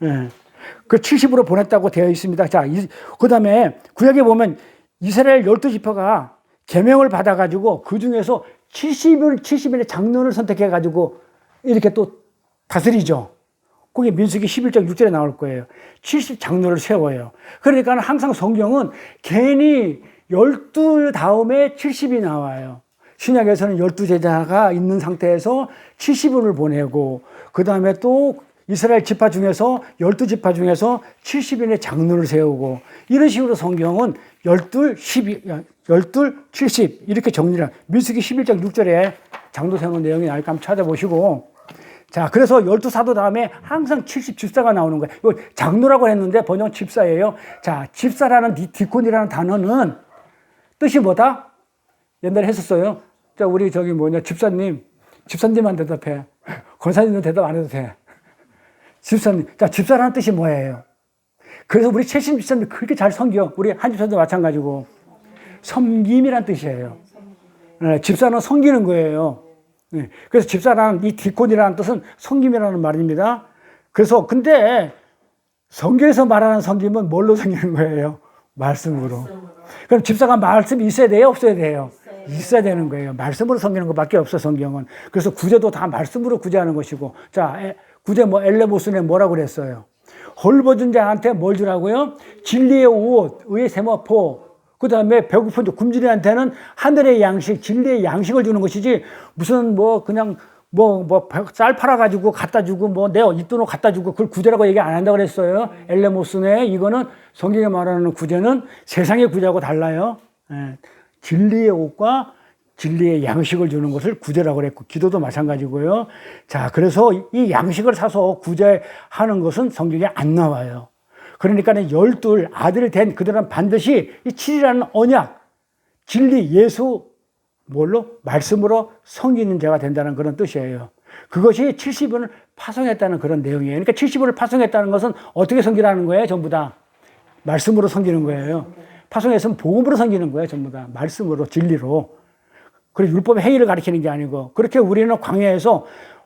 예. 그 70으로 보냈다고 되어 있습니다. 자, 그 다음에 구약에 보면 이스라엘 12지파가 계명을 받아가지고 그 중에서 70인의 장로를 선택해가지고 이렇게 또 다스리죠. 거기 민수기 11장 6절에 나올 거예요. 70 장로를 세워요. 그러니까 항상 성경은 괜히 12 다음에 70이 나와요. 신약에서는 12제자가 있는 상태에서 70인을 보내고 그 다음에 또 이스라엘 지파 중에서 12지파 중에서 70인의 장로를 세우고 이런 식으로 성경은 12, 70 이렇게 정리를 민수기 11장 6절에 장로 세우는 내용이 나니까 한번 찾아보시고 자, 그래서 12사도 다음에 항상 70집사가 나오는 거예요. 이거 장로라고 했는데 번역은 집사예요. 자, 집사라는 디콘이라는 단어는 뜻이 뭐다? 옛날에 했었어요. 자, 우리 집사님한테 대답해. 권사님은 대답 안 해도 돼. 집사님. 자, 집사라는 뜻이 뭐예요? 그래서 우리 최신 집사님 그렇게 잘 섬겨. 우리 한 집사도 마찬가지고. 섬김이란 뜻이에요. 네, 집사는 섬기는 거예요. 네, 그래서 집사라는 이 디콘이라는 뜻은 섬김이라는 말입니다. 그래서 근데 성경에서 말하는 섬김은 뭘로 섬기는 거예요? 말씀으로. 그럼 집사가 말씀이 있어야 돼요? 없어야 돼요? 있어야 되는 거예요. 말씀으로 섬기는 것밖에 없어, 성경은. 그래서 구제도 다 말씀으로 구제하는 것이고. 자, 구제 엘레모스네 뭐라고 그랬어요? 헐벗은 자한테 뭘 주라고요? 진리의 옷, 의의 세마포, 그 다음에 배고픈 굶주린한테는 하늘의 양식, 진리의 양식을 주는 것이지, 무슨 그냥 쌀 팔아가지고 갖다 주고, 내 입돈으로 갖다 주고, 그걸 구제라고 얘기 안 한다고 그랬어요. 엘레모스네. 이거는 성경에 말하는 구제는 세상의 구제하고 달라요. 예. 진리의 옷과 진리의 양식을 주는 것을 구제라고 그랬고, 기도도 마찬가지고요. 자, 그래서 이 양식을 사서 구제하는 것은 성경에 안 나와요. 그러니까는 12 아들이 된 그들은 반드시 이 7이라는 언약, 진리, 예수, 말씀으로 섬기는 자가 된다는 그런 뜻이에요. 그것이 70원을 파송했다는 그런 내용이에요. 그러니까 70원을 파송했다는 것은 어떻게 섬기라는 거예요? 전부 다 말씀으로 섬기는 거예요. 파송했으면 복음으로 섬기는 거예요. 전부 다 말씀으로, 진리로. 그리고 율법의 행위를 가리키는 게 아니고, 그렇게 우리는 광야에서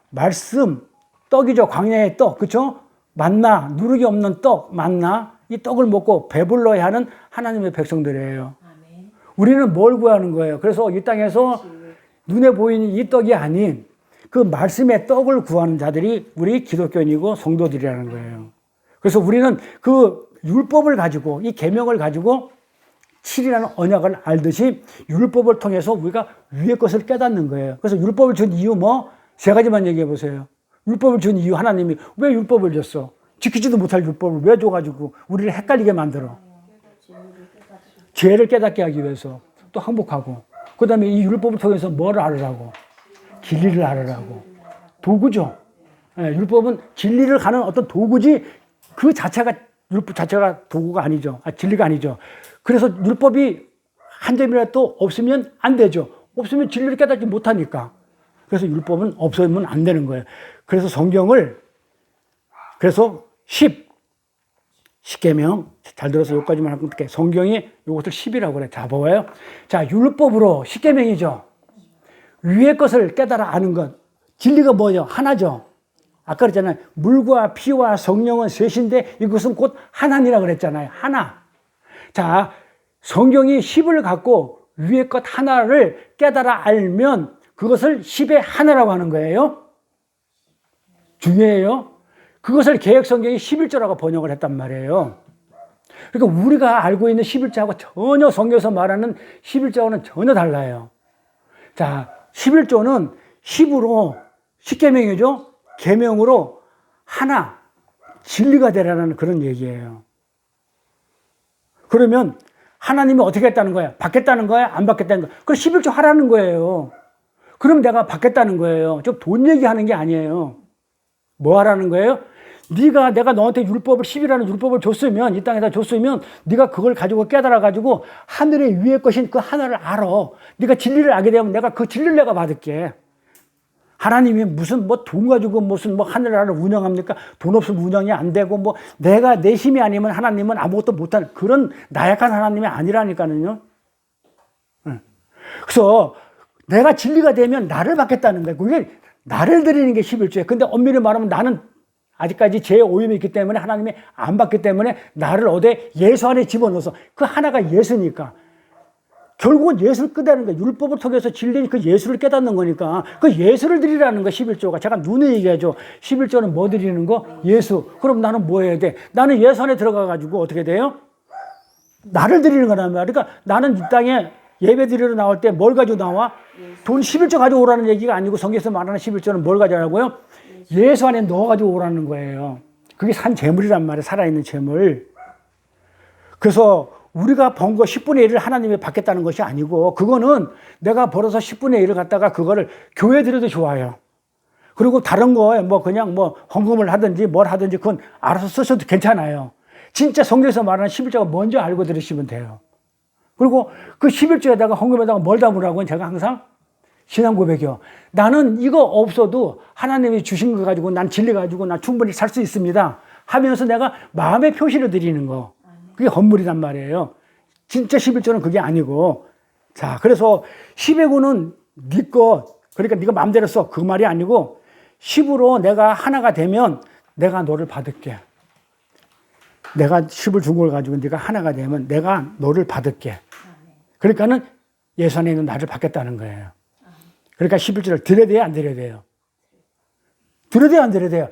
말씀, 떡이죠. 광야의 떡, 그렇죠? 만나, 누룩이 없는 떡, 만나, 이 떡을 먹고 배불러야 하는 하나님의 백성들이에요. 우리는 뭘 구하는 거예요? 그래서 이 땅에서 눈에 보이는 이 떡이 아닌 그 말씀의 떡을 구하는 자들이 우리 기독교인이고 성도들이라는 거예요. 그래서 우리는 그 율법을 가지고, 이 계명을 가지고 7이라는 언약을 알듯이 율법을 통해서 우리가 위의 것을 깨닫는 거예요. 그래서 율법을 준 이유 세 가지만 얘기해 보세요. 율법을 준 이유, 하나님이 왜 율법을 줬어? 지키지도 못할 율법을 왜 줘가지고 우리를 헷갈리게 만들어? 죄를 깨닫게 하기 위해서, 또 항복하고, 그 다음에 이 율법을 통해서 뭘 알으라고? 진리를 알으라고. 도구죠. 예, 율법은 진리를 가는 어떤 도구지, 그 자체가, 율법 자체가 도구가 아니죠. 진리가 아니죠. 그래서 율법이 한 점이라도 없으면 안 되죠. 없으면 진리를 깨닫지 못하니까. 그래서 율법은 없으면 안 되는 거예요. 그래서 성경을, 그래서 10계명, 잘 들어서 여기까지만 할게. 성경이 이것을 10이라고 그래. 자, 봐봐요. 자, 율법으로 10계명이죠. 위의 것을 깨달아 아는 것. 진리가 뭐죠? 하나죠. 아까 그랬잖아요. 물과 피와 성령은 셋인데 이것은 곧 하나니라 그랬잖아요. 하나. 자, 성경이 10을 갖고 위의 것 하나를 깨달아 알면 그것을 10의 하나라고 하는 거예요. 중요해요. 그것을 개혁성경이 11조라고 번역을 했단 말이에요. 그러니까 우리가 알고 있는 11조하고 전혀 성경에서 말하는 11조하고는 전혀 달라요. 자, 11조는 10으로 10계명이죠. 계명으로 하나, 진리가 되라는 그런 얘기예요. 그러면 하나님이 어떻게 했다는 거야? 받겠다는 거야? 안 받겠다는 거야? 그럼 11조 하라는 거예요. 그럼 내가 받겠다는 거예요. 좀 돈 얘기하는 게 아니에요. 뭐 하라는 거예요? 내가 너한테 10이라는 율법을 줬으면, 이 땅에다 줬으면 네가 그걸 가지고 깨달아가지고 하늘의 위의 것인 그 하나를 알아. 네가 진리를 알게 되면 내가 그 진리를 내가 받을게. 하나님이 무슨 돈 가지고 무슨 하늘나라를 운영합니까? 돈 없으면 운영이 안 되고 내가 내 힘이 아니면 하나님은 아무것도 못하는 그런 나약한 하나님이 아니라니까요. 그래서 내가 진리가 되면 나를 받겠다는 거예요. 그게 나를 드리는 게 11조예요. 근데 엄밀히 말하면 나는 아직까지 죄의 오염이 있기 때문에 하나님이 안 받기 때문에 나를 어디 예수 안에 집어넣어서 그 하나가 예수니까. 결국은 예수를 깨닫는 거예요. 율법을 통해서 진리인 그 예수를 깨닫는 거니까 그 예수를 드리라는 거 11조가. 제가 눈에 얘기하죠. 11조는 뭐 드리는 거? 예수. 그럼 나는 뭐 해야 돼? 나는 예수 안에 들어가가지고 어떻게 돼요? 나를 드리는 거란 말이야. 그러니까 나는 이 땅에 예배 드리러 나올 때 뭘 가지고 나와? 돈 11조 가지고 오라는 얘기가 아니고 성경에서 말하는 11조는 뭘 가져가라고요? 예수 안에 넣어가지고 오라는 거예요. 그게 산 재물이란 말이에요. 살아있는 재물. 그래서 우리가 번 거 10분의 1을 하나님이 받겠다는 것이 아니고 그거는 내가 벌어서 10분의 1을 갖다가 그거를 교회 드려도 좋아요. 그리고 다른 거에 뭐 그냥 뭐 헌금을 하든지 뭘 하든지 그건 알아서 쓰셔도 괜찮아요. 진짜 성경에서 말하는 11조가 뭔지 알고 들으시면 돼요. 그리고 그 11조에다가 헌금에다가 뭘 담으라고 제가 항상 신앙 고백이요. 나는 이거 없어도 하나님이 주신 거 가지고 난 진리 가지고 난 충분히 살 수 있습니다 하면서 내가 마음의 표시를 드리는 거. 그게 헌물이란 말이에요. 진짜 11조는 그게 아니고. 자, 그래서 10의 구는 네 거, 그러니까 네가 마음대로 써. 그 말이 아니고 10으로 내가 하나가 되면 내가 너를 받을게. 내가 10을 준 걸 가지고 네가 하나가 되면 내가 너를 받을게. 그러니까는 예수 안에 있는 나를 받겠다는 거예요. 그러니까 11조를 드려야 돼요, 안 드려야 돼요? 드려야 돼요, 안 드려야 돼요?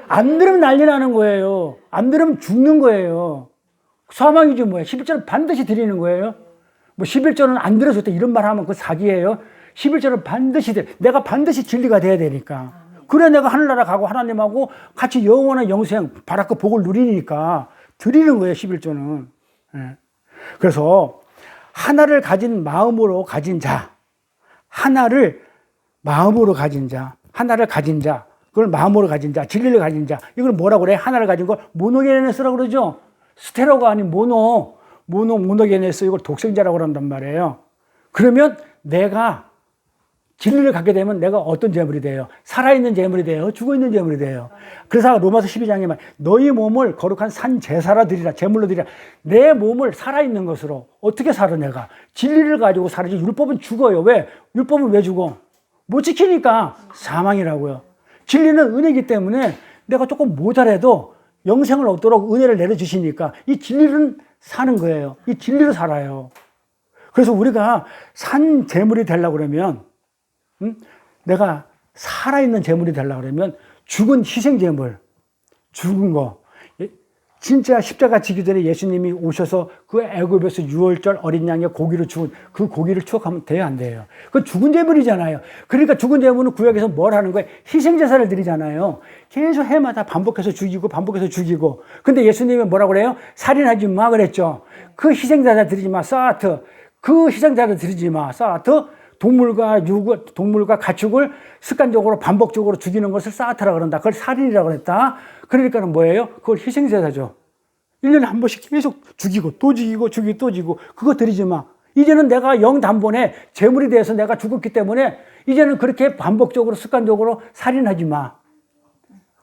안 들으면 난리 나는 거예요. 안 들으면 죽는 거예요. 사망이지 뭐예요. 11조는 반드시 드리는 거예요. 뭐 11조는 안 들어줬다 이런 말 하면 그 사기예요. 11조는 반드시 내가 반드시 진리가 돼야 되니까. 그래 내가 하늘나라 가고 하나님하고 같이 영원한 영생 바라고 복을 누리니까 드리는 거예요. 11조는. 예. 그래서 하나를 가진 마음으로 가진 자, 하나를 마음으로 가진 자, 하나를 가진 자, 그걸 마음으로 가진 자, 진리를 가진 자, 이걸 뭐라고 그래? 하나를 가진 걸 모노게네스라고 그러죠. 스테로가 아닌 모노게네스, 이걸 독생자라고 그런단 말이에요. 그러면 내가 진리를 갖게 되면 내가 어떤 재물이 돼요? 살아있는 재물이 돼요? 죽어있는 재물이 돼요? 그래서 로마서 12장에 말, 너희 몸을 거룩한 산 제사라 드리라, 제물로 드리라. 내 몸을 살아있는 것으로 어떻게 살아 내가? 진리를 가지고 살아지. 율법은 죽어요. 왜? 율법은 왜 죽어? 못 지키니까 사망이라고요. 진리는 은혜이기 때문에 내가 조금 모자라도 영생을 얻도록 은혜를 내려주시니까 이 진리는 사는 거예요. 이 진리로 살아요. 그래서 우리가 산 재물이 되려고 그러면 내가 살아있는 재물이 되려고 그러면 죽은 희생 재물, 죽은 거. 진짜 십자가 지기 전에 예수님이 오셔서 그 애굽에서 유월절 어린 양의 고기를 죽은 그 고기를 추억하면 돼요, 안 돼요? 그 죽은 재물이잖아요. 그러니까 죽은 재물은 구약에서 뭘 하는 거예요? 희생 제사를 드리잖아요. 계속 해마다 반복해서 죽이고 반복해서 죽이고. 근데 예수님이 뭐라고 그래요? 살인하지 마 그랬죠. 그 희생 제사 드리지 마, 사아트. 그 희생 제사를 드리지 마, 사아트. 동물과 가축을 습관적으로 반복적으로 죽이는 것을 사아트라고 그런다. 그걸 살인이라고 그랬다. 그러니까는 뭐예요? 그걸 희생제사죠. 1년에 한 번씩 계속 죽이고 또 죽이고 죽이고 또 죽이고 그거 드리지 마. 이제는 내가 영단번에 재물이 돼서 내가 죽었기 때문에 이제는 그렇게 반복적으로 습관적으로 살인하지 마.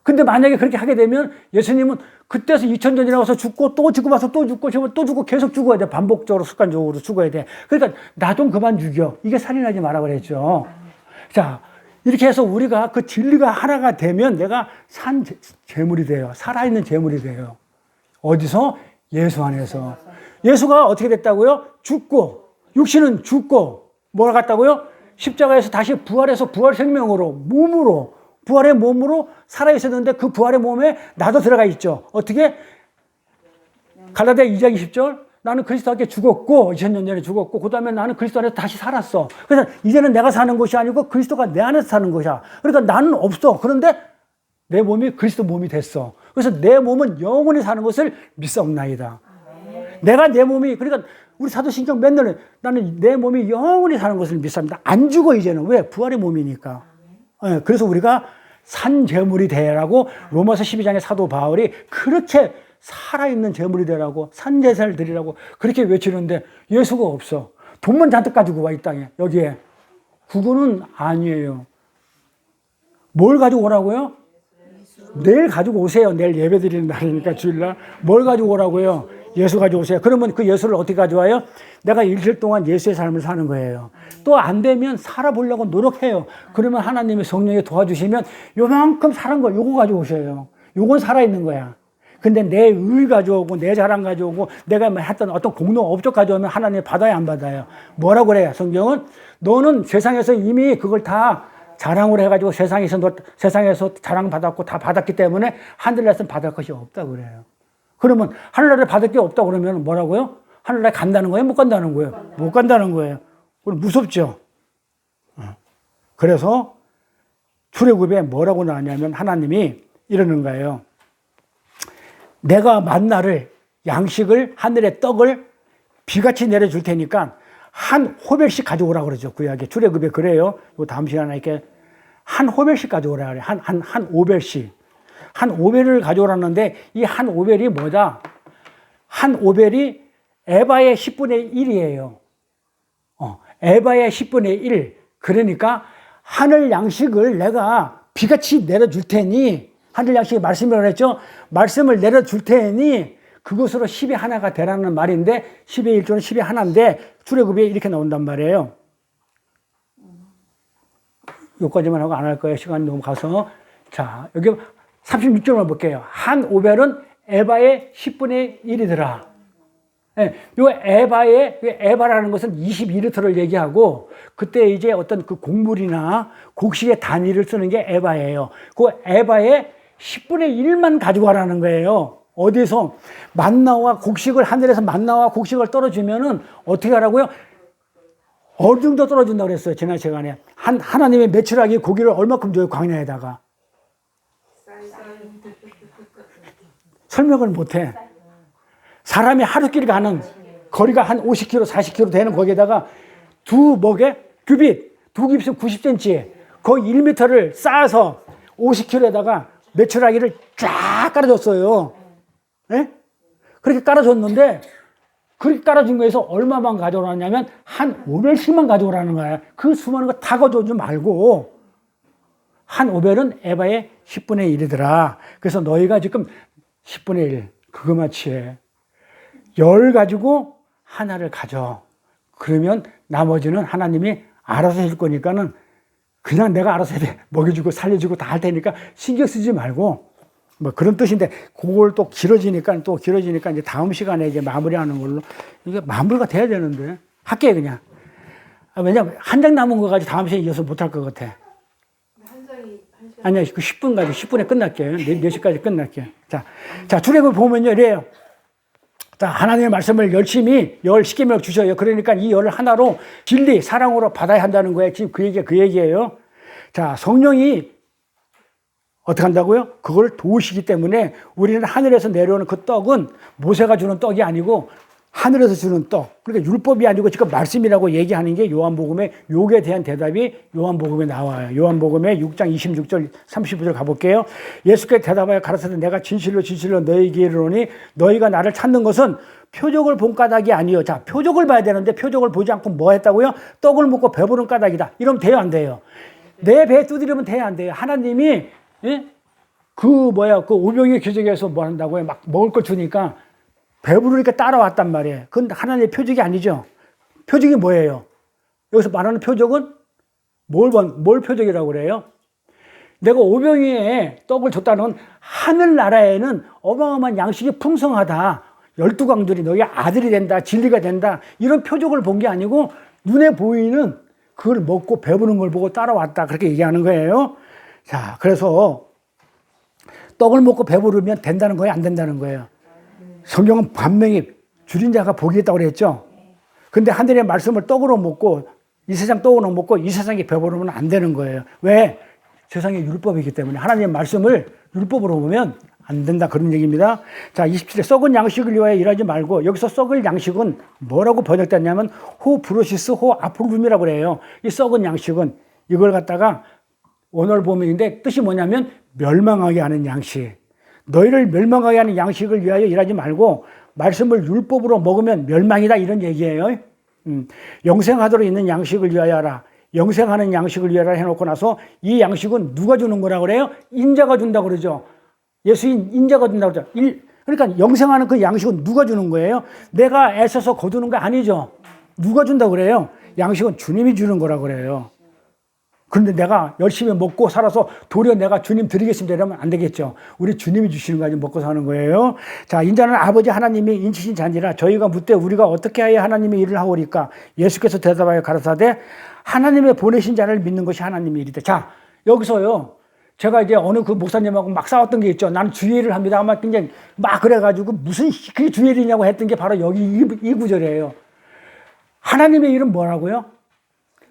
근데 만약에 그렇게 하게 되면 예수님은 그때서 2000년 지나가서 죽고 또 죽고 와서 또 죽고 또 죽고 계속 죽어야 돼. 반복적으로 습관적으로 죽어야 돼. 그러니까 나 좀 그만 죽여. 이게 살인하지 마라 그랬죠. 자, 이렇게 해서 우리가 그 진리가 하나가 되면 내가 산 재물이 돼요. 살아있는 재물이 돼요. 어디서? 예수 안에서. 예수가 어떻게 됐다고요? 죽고 육신은 죽고 뭐가 갔다고요? 십자가에서 다시 부활해서 부활 생명으로 몸으로 부활의 몸으로 살아있었는데 그 부활의 몸에 나도 들어가 있죠. 어떻게? 갈라디아 2장 20절 나는 그리스도와 함께 죽었고 2000년 전에 죽었고 그 다음에 나는 그리스도 안에서 다시 살았어. 그래서 이제는 내가 사는 것이 아니고 그리스도가 내 안에서 사는 것이야. 그러니까 나는 없어. 그런데 내 몸이 그리스도 몸이 됐어. 그래서 내 몸은 영원히 사는 것을 믿사옵나이다. 내가 내 몸이 그러니까 우리 사도신경 맨날 나는 내 몸이 영원히 사는 것을 믿습니다. 안 죽어 이제는. 왜? 부활의 몸이니까. 네, 그래서 우리가 산 재물이 되라고 로마서 12장의 사도 바울이 그렇게 살아있는 재물이 되라고 산 제사를 드리라고 그렇게 외치는데 예수가 없어. 돈만 잔뜩 가지고 와 이 땅에. 여기에. 그거는 아니에요. 뭘 가지고 오라고요? 내일 가지고 오세요. 내일 예배 드리는 날이니까 주일날. 뭘 가지고 오라고요? 예수 가지고 오세요. 그러면 그 예수를 어떻게 가져와요? 내가 일주일 동안 예수의 삶을 사는 거예요. 또 안 되면 살아보려고 노력해요. 그러면 하나님의 성령이 도와주시면 요만큼 살은 거 요거 가지고 오셔요. 요건 살아있는 거야. 근데 내 의 가져오고 내 자랑 가져오고 내가 했던 어떤 공로 업적 가져오면 하나님 받아야 안 받아요? 뭐라고 그래요? 성경은 너는 세상에서 이미 그걸 다 자랑으로 해가지고 세상에서 자랑받았고 다 받았기 때문에 하늘나라에서 받을 것이 없다고 그래요. 그러면 하늘나라에 받을 게 없다고 그러면 뭐라고요? 하늘나라에 간다는 거예요? 못 간다는 거예요? 못 간다는 거예요. 그럼 무섭죠? 그래서 출애굽에 뭐라고 나왔냐면 하나님이 이러는 거예요. 내가 만나를 양식을 하늘의 떡을 비같이 내려줄 테니까 한 호벨씩 가져오라고 그러죠. 구약에 출애굽에 그래요. 요 다음 시간에 이렇게 한 호벨씩 가져오라 그래. 한 5벨씩. 한 5벨을 가져오라는데 이 한 5벨이 뭐다? 한 5벨이 에바의 10분의 1이에요. 에바의 10분의 1. 그러니까 하늘 양식을 내가 비같이 내려줄 테니, 하늘 양식의 말씀이라고 했죠? 말씀을 내려줄 테니 그것으로 10의 하나가 되라는 말인데 10의 1조는 10의 하나인데 출애굽에 이렇게 나온단 말이에요. 여기까지만 하고 안 할 거예요. 시간이 너무 가서. 자, 여기 36절만 볼게요. 한 5벨은 에바의 10분의 1이더라. 예, 요 에바라는 것은 22리터를 얘기하고, 그때 이제 어떤 그 곡물이나 곡식의 단위를 쓰는 게 에바예요. 그 에바의 10분의 1만 가지고 가라는 거예요. 어디서 만나와 곡식을, 하늘에서 만나와 곡식을 떨어지면은 어떻게 하라고요? 어느 정도 떨어진다고 그랬어요. 지난 시간에. 하나님의 메추라기 고기를 얼마큼 줘요, 광야에다가. 설명을 못해. 사람이 하루길 가는 거리가 한 50km, 40km 되는 거기에다가 두 규빗 90cm, 거의 1m를 쌓아서 50km에다가 메추라기를 쫙 깔아줬어요. 네? 그렇게 깔아줬는데, 그렇게 깔아준 거에서 얼마만 가져오라냐면 한 5벨씩만 가져오라는 거야. 그 수많은 거 다 가져오지 말고 한 5벨은 에바의 10분의 1이더라. 그래서 너희가 지금 10분의 1 그거만치 해. 10 가지고 하나를 가져. 그러면 나머지는 하나님이 알아서 해줄 거니까는 그냥 내가 알아서 먹여주고 살려주고 다 할 테니까 신경 쓰지 말고, 뭐 그런 뜻인데, 그걸 또 길어지니까 이제 다음 시간에 이제 마무리하는 걸로. 이게 마무리가 돼야 되는데 할게요 그냥. 왜냐면 한 장 남은 거 가지고 다음 시간에 이어서 못할 것 같아. 한 장이 한 시간. 아니야, 그 10분 가지고 10분에 끝날게요. 4시까지 끝날게요. 자, 출애굽 보면요, 이래요. 자, 하나님의 말씀을 열심히 10계명 주셔요. 그러니까 이 10을 하나로 진리, 사랑으로 받아야 한다는 거예요. 지금 그 얘기예요. 자, 성령이 어떻게 한다고요? 그걸 도우시기 때문에 우리는 하늘에서 내려오는 그 떡은 모세가 주는 떡이 아니고 하늘에서 주는 떡. 그러니까 율법이 아니고 지금 말씀이라고 얘기하는 게 요한복음의 욕에 대한 대답이 요한복음에 나와요. 요한복음의 6장 26절 35절 가볼게요. 예수께 대답하여 가르치되 내가 진실로 너희에게 이르노니 너희가 나를 찾는 것은 표적을 본 까닭이 아니요. 자, 표적을 봐야 되는데 표적을 보지 않고 뭐 했다고요? 떡을 먹고 배부른 까닭이다. 이러면 돼요, 안 돼요? 내 배 두드리면 돼요, 안 돼요? 하나님이 그 오병이의 기적에서 뭐 한다고요? 막 먹을 거 주니까 배부르니까 따라왔단 말이에요. 그건 하나님의 표적이 아니죠. 표적이 뭐예요? 여기서 말하는 표적은 뭘 표적이라고 그래요? 내가 오병이에 떡을 줬다는 건 하늘나라에는 어마어마한 양식이 풍성하다. 12광들이 너희 아들이 된다. 진리가 된다. 이런 표적을 본 게 아니고 눈에 보이는 그걸 먹고 배부른 걸 보고 따라왔다. 그렇게 얘기하는 거예요. 자, 그래서 떡을 먹고 배부르면 된다는 거예요? 안 된다는 거예요? 성경은 분명히 줄인 자가 복이 있다고 그랬죠. 근데 하늘의 말씀을 떡으로 먹고 이 세상 떡으로 먹고 이 세상에 배부르면 안 되는 거예요. 왜? 세상에 율법이기 때문에 하나님의 말씀을 율법으로 보면 안 된다, 그런 얘기입니다. 자, 27절 썩은 양식을 위하여 일하지 말고, 여기서 썩을 양식은 뭐라고 번역됐냐면 호 브로시스 호 아폴룸이라고 그래요. 이 썩은 양식은 이걸 갖다가 원어를 보면인데 뜻이 뭐냐면 멸망하게 하는 양식. 너희를 멸망하게 하는 양식을 위하여 일하지 말고 말씀을 율법으로 먹으면 멸망이다, 이런 얘기예요. 영생하도록 있는 양식을 위하여 하라. 영생하는 양식을 위하여 해놓고 나서 이 양식은 누가 주는 거라고 그래요? 인자가 준다고 그러죠. 예수인 인자가 준다고 그러죠. 그러니까 영생하는 그 양식은 누가 주는 거예요? 내가 애써서 거두는 거 아니죠. 누가 준다고 그래요? 양식은 주님이 주는 거라고 그래요. 그런데 내가 열심히 먹고 살아서 도리어 내가 주님 드리겠습니다 이러면 안 되겠죠. 우리 주님이 주시는 거 가지고 먹고 사는 거예요. 자, 인자는 아버지 하나님이 인치신 자니라. 저희가 묻되 우리가 어떻게 하여 하나님의 일을 하오리까? 예수께서 대답하여 가라사대 하나님의 보내신 자를 믿는 것이 하나님의 일이다. 자, 여기서요. 제가 이제 어느 그 목사님하고 막 싸웠던 게 있죠. 나는 주의 일을 합니다. 아마 굉장히 막 그래가지고 무슨 그게 주의 일이냐고 했던 게 바로 여기 이 구절이에요. 하나님의 일은 뭐라고요?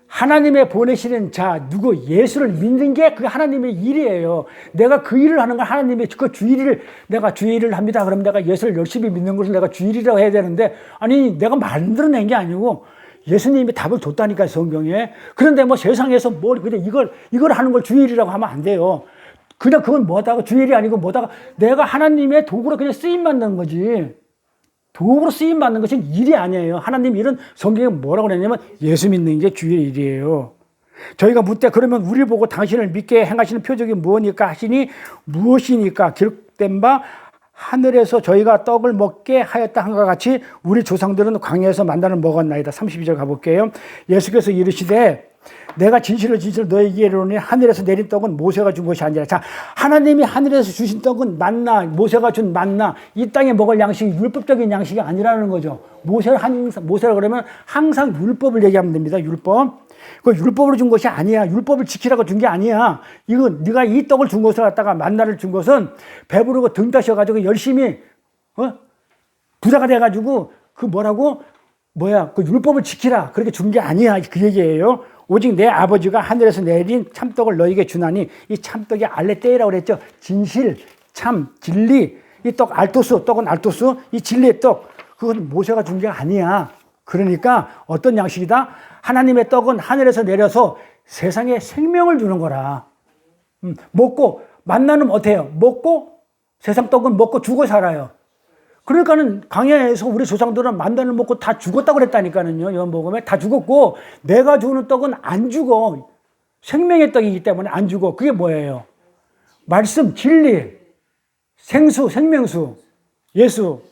하나님의 보내시는 자, 누구, 예수를 믿는 게 그게 하나님의 일이에요. 내가 그 일을 하는 건 하나님의 그 주일을, 내가 주일을 합니다. 그럼 내가 예수를 열심히 믿는 것을 내가 주일이라고 해야 되는데, 아니, 내가 만들어낸 게 아니고, 예수님이 답을 줬다니까요, 성경에. 그런데 뭐 세상에서 뭘, 그냥 이걸 하는 걸 주일이라고 하면 안 돼요. 그냥 그건 뭐다가 주일이 아니고 뭐다가 내가 하나님의 도구로 그냥 쓰임 받는 거지. 도구로 쓰임 받는 것은 일이 아니에요. 하나님 일은 성경에 뭐라고 그랬냐면 예수 믿는 게 주의 일이에요. 저희가 묻되 그러면 우리 보고 당신을 믿게 행하시는 표적이 무엇이니까 하시니 무엇이니까 기록된 바 하늘에서 저희가 떡을 먹게 하였다 한것 같이 우리 조상들은 광야에서 만나를 먹었나이다. 32절 가볼게요. 예수께서 이르시되 내가 진실로 너에게 이르노니 하늘에서 내린 떡은 모세가 준 것이 아니라. 자, 하나님이 하늘에서 주신 떡은 만나, 모세가 준 만나, 이 땅에 먹을 양식이 율법적인 양식이 아니라는 거죠. 모세라 그러면 항상 율법을 얘기하면 됩니다. 율법. 그 율법으로 준 것이 아니야. 율법을 지키라고 준 게 아니야. 이건 네가 이 떡을 준 것을 갖다가 만나를 준 것은 배부르고 등 따셔가지고 열심히 부자가 돼가지고 그 그 율법을 지키라 그렇게 준 게 아니야. 그 얘기예요. 오직 내 아버지가 하늘에서 내린 참떡을 너에게 주나니 이 참떡이 알레떼이라고 그랬죠. 진실, 참, 진리. 이 떡 알토스, 떡은 알토스. 이 진리의 떡. 그건 모세가 준 게 아니야. 그러니까 어떤 양식이다? 하나님의 떡은 하늘에서 내려서 세상에 생명을 주는 거라. 먹고 만나는 어때요? 먹고 세상 떡은 먹고 죽어 살아요. 그러니까는 광야에서 우리 조상들은 만나를 먹고 다 죽었다고 그랬다니까는요. 요한복음에 다 죽었고 내가 주는 떡은 안 죽어. 생명의 떡이기 때문에 안 죽어. 그게 뭐예요? 말씀, 진리, 생수, 생명수, 예수.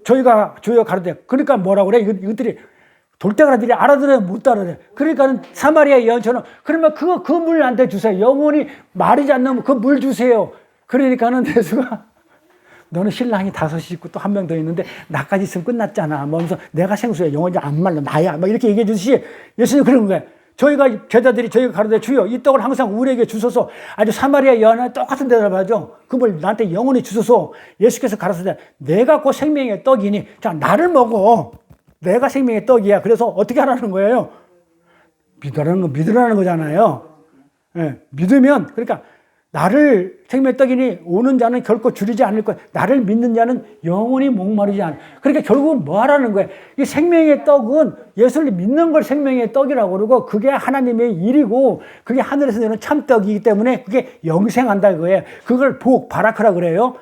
저희가 가르쳐. 그러니까 뭐라고 그래? 이것들이 돌대가리들이 알아들어야 못 알아들어요. 그러니까는 사마리아 여인처럼 그러면 그 물 나한테 주세요. 영원히 마르지 않는 그 물 주세요. 그러니까는 예수가 너는 신랑이 5이 있고 또 한 명 더 있는데 나까지 있으면 끝났잖아. 뭐면서 내가 생수야. 영원히 안 말라. 나야. 막 이렇게 얘기해 주듯이 예수님 그런 거예요. 제자들이 저희가 가르쳐 주여 이 떡을 항상 우리에게 주소서. 아주 사마리아 여인은 똑같은 대답을 하죠. 그 물 나한테 영원히 주소서. 예수께서 가르쳐서 내가 곧 생명의 떡이니 자 나를 먹어. 내가 생명의 떡이야. 그래서 어떻게 하라는 거예요? 믿으라는 거잖아요. 네, 믿으면 그러니까 나를 생명의 떡이니 오는 자는 결코 줄이지 않을 거야. 나를 믿는 자는 영원히 목마르지 않아. 그러니까 결국은 뭐 하라는 거예요? 이 생명의 떡은 예수를 믿는 걸 생명의 떡이라고 그러고 그게 하나님의 일이고 그게 하늘에서 내는 참떡이기 때문에 그게 영생한다 이거예요. 그걸 바라크라 그래요.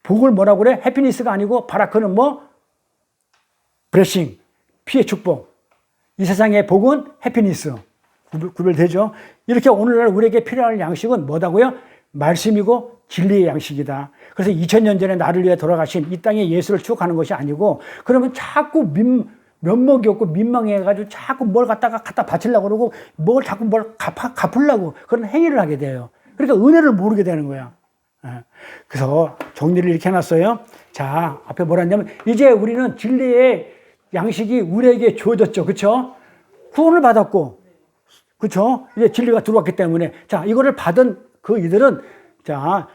복을 뭐라고 그래? 해피니스가 아니고 바라크는 뭐? 블레싱, 피의 축복. 이 세상의 복은 해피니스. 구별되죠? 이렇게 오늘날 우리에게 필요한 양식은 뭐다고요? 말씀이고 진리의 양식이다. 그래서 2000년 전에 나를 위해 돌아가신 이 땅의 예수를 추억하는 것이 아니고 그러면 자꾸 면목이 없고 민망해가지고 자꾸 뭘 갖다 바치려고 그러고 자꾸 갚으려고 그런 행위를 하게 돼요. 그러니까 은혜를 모르게 되는 거야. 그래서 정리를 이렇게 해놨어요. 자, 앞에 뭐라 했냐면 이제 우리는 진리의 양식이 우리에게 주어졌죠. 그렇죠? 구원을 받았고 그렇죠? 이제 진리가 들어왔기 때문에 자, 이거를 받은 그 이들은 자,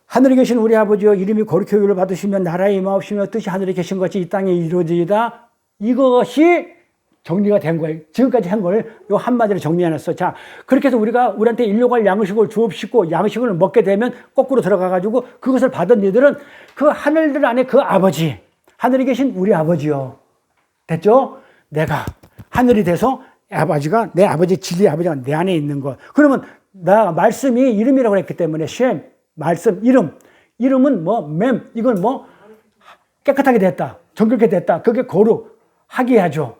하늘에 계신 우리 아버지여 이름이 거룩히 여김을 받으시면 나라의 임하옵시며 뜻이 하늘에 계신 것 같이 이 땅에 이루어지이다. 이것이 정리가 된 거예요. 지금까지 한 걸 요 한마디로 정리해놨어. 자, 그렇게 해서 우리한테 일용할 양식을 주옵시고 양식을 먹게 되면 거꾸로 들어가가지고 그것을 받은 이들은 그 하늘들 안에 그 아버지, 하늘에 계신 우리 아버지요. 됐죠? 내가 하늘이 돼서 아버지가 내 아버지 진리 아버지가 내 안에 있는 것. 그러면 나 말씀이 이름이라고 했기 때문에 쉔 말씀 이름은 뭐 이건 뭐 깨끗하게 됐다. 정결케 됐다. 그게 거룩 하기야죠.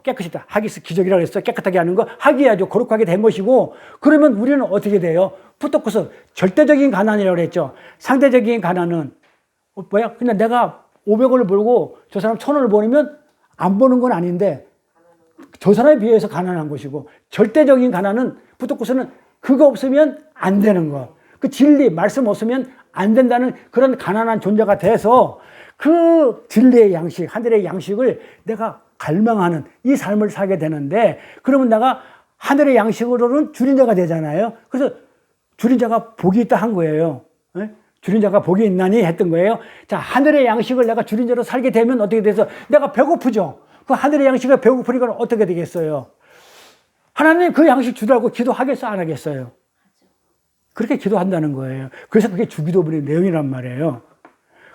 깨끗이다. 하기스 기적이라고 했어. 깨끗하게 하는 거 하기야죠. 거룩하게 된 것이고 그러면 우리는 어떻게 돼요? 푸토코스 절대적인 가난이라고 그랬죠. 상대적인 가난은 뭐야? 그냥 내가 500원을 벌고 저 사람 1000원을 버리면 안 버는 건 아닌데 저 사람에 비해서 가난한 것이고 절대적인 가난은 푸토코스는 그거 없으면 안 되는 거. 그 진리 말씀 없으면 안 된다는 그런 가난한 존재가 돼서 그 진리의 양식 하늘의 양식을 내가 갈망하는 이 삶을 살게 되는데 그러면 내가 하늘의 양식으로는 줄인 자가 되잖아요. 그래서 줄인 자가 복이 있다 한 거예요. 줄인 자가 복이 있나니 했던 거예요. 자, 하늘의 양식을 내가 줄인 자로 살게 되면 어떻게 돼서 내가 배고프죠. 그 하늘의 양식을 배고프니까 어떻게 되겠어요? 하나님 그 양식 주라고 기도하겠어 안 하겠어요? 그렇게 기도한다는 거예요. 그래서 그게 주기도문의 내용이란 말이에요.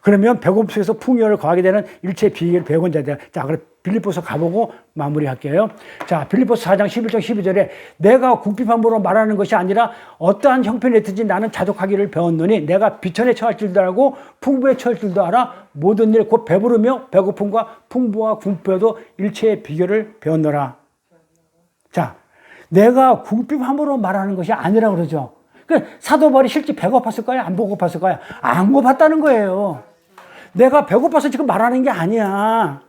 그러면 배고픔에서 풍요를 거하게 되는 일체 비결을 배운 자들. 자, 그럼 빌립보서 가보고 마무리할게요. 자, 빌립보서 4장 11절 12절에 내가 궁핍함으로 말하는 것이 아니라 어떠한 형편이 있든지 나는 자족하기를 배웠노니 내가 비천에 처할 줄도 알고 풍부에 처할 줄도 알아 모든 일 곧 배부르며 배고픔과 풍부와 궁핍에도 일체의 비결을 배웠노라. 자, 내가 궁핍함으로 말하는 것이 아니라고 그러죠. 그 사도 바울이 실제 배고팠을까요? 안 배고팠을까요? 안 고팠다는 거예요. 내가 배고파서 지금 말하는 게 아니야.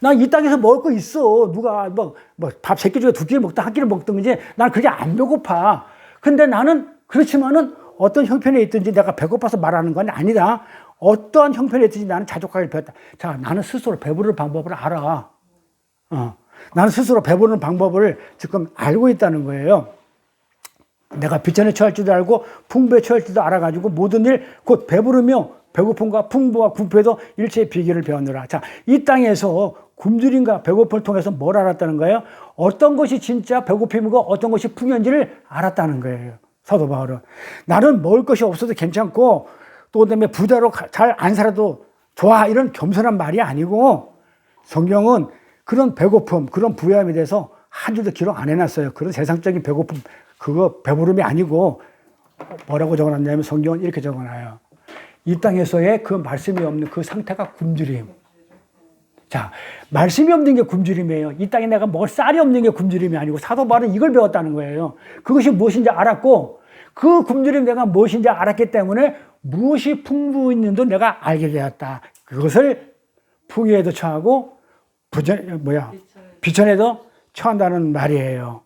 난 이 땅에서 먹을 거 있어. 누가 밥 3끼 중에 2끼를 먹든 1끼를 먹든지 난 그게 안 배고파. 근데 나는 그렇지만은 어떤 형편에 있든지 내가 배고파서 말하는 건 아니다. 어떠한 형편에 있든지 나는 자족하기를 배웠다. 자, 나는 스스로 배부를 방법을 알아. 나는 스스로 배부르는 방법을 지금 알고 있다는 거예요. 내가 비천에 처할 줄도 알고 풍부에 처할 줄도 알아가지고 모든 일 곧 배부르며 배고픔과 풍부와 궁핍에도 일체의 비결을 배웠노라. 자, 이 땅에서 굶주림과 배고픔을 통해서 뭘 알았다는 거예요? 어떤 것이 진짜 배고픔이고 어떤 것이 풍요인지를 알았다는 거예요. 사도 바울은. 나는 먹을 것이 없어도 괜찮고 또 그다음에 부자로 잘 안 살아도 좋아 이런 겸손한 말이 아니고 성경은 그런 배고픔, 그런 부유함에 대해서 한 줄도 기록 안 해놨어요. 그런 세상적인 배고픔, 그거 배부름이 아니고 뭐라고 적어놨냐면 성경은 이렇게 적어놔요. 이 땅에서의 그 말씀이 없는 그 상태가 굶주림. 자, 말씀이 없는 게 굶주림이에요. 이 땅에 내가 먹을 쌀이 없는 게 굶주림이 아니고 사도 바울은 이걸 배웠다는 거예요. 그것이 무엇인지 알았고 그 굶주림 내가 무엇인지 알았기 때문에 무엇이 풍부 있는도 내가 알게 되었다. 그것을 풍요에도 처하고 비천에도 처한다는 말이에요.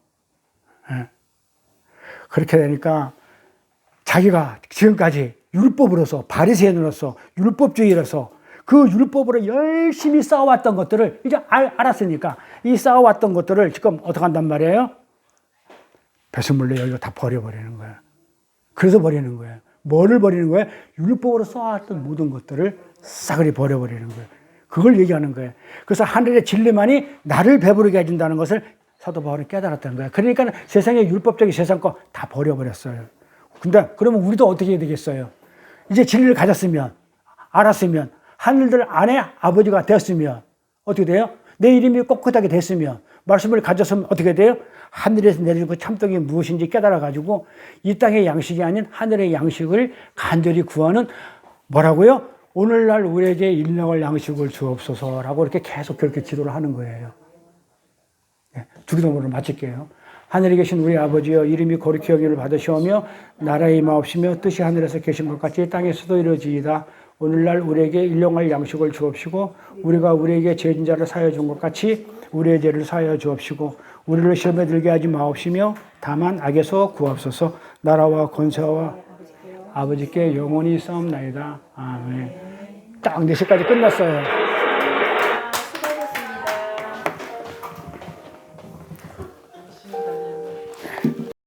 그렇게 되니까 자기가 지금까지 율법으로서 바리새인으로서 율법주의로서 그 율법으로 열심히 싸워왔던 것들을 이제 알았으니까 이 싸워왔던 것들을 지금 어떻게 한단 말이에요? 배설물로 여기가 다 버려버리는 거예요. 그래서 버리는 거예요. 뭐를 버리는 거예요? 율법으로 쌓아왔던 모든 것들을 싸그리 버려버리는 거예요. 그걸 얘기하는 거예요. 그래서 하늘의 진리만이 나를 배부르게 해준다는 것을 사도 바울이 깨달았다는 거예요. 그러니까 세상의 율법적인 세상 거 다 버려버렸어요. 근데 그러면 우리도 어떻게 해야 되겠어요? 이제 진리를 가졌으면, 알았으면, 하늘들 안에 아버지가 되었으면 어떻게 돼요? 내 이름이 꼿꼿하게 됐으면, 말씀을 가졌으면 어떻게 돼요? 하늘에서 내려준 그 참떡이 무엇인지 깨달아가지고 이 땅의 양식이 아닌 하늘의 양식을 간절히 구하는 뭐라고요? 오늘날 우리에게 일용할 양식을 주옵소서라고 이렇게 계속 그렇게 기도를 하는 거예요. 주기도문을 마칠게요. 하늘에 계신 우리 아버지여 이름이 거룩히 여김을 받으시오며 나라의 임하옵시며 뜻이 하늘에서 계신 것 같이 땅에서도 이루어지이다. 오늘날 우리에게 일용할 양식을 주옵시고 우리가 우리에게 죄진 자를 사하여 준 것 같이 우리의 죄를 사하여 주옵시고 우리를 시험에 들게 하지 마옵시며 다만 악에서 구하옵소서. 나라와 권세와 아버지께 영원히 싸움나이다. 아멘. 딱 4시까지 끝났어요.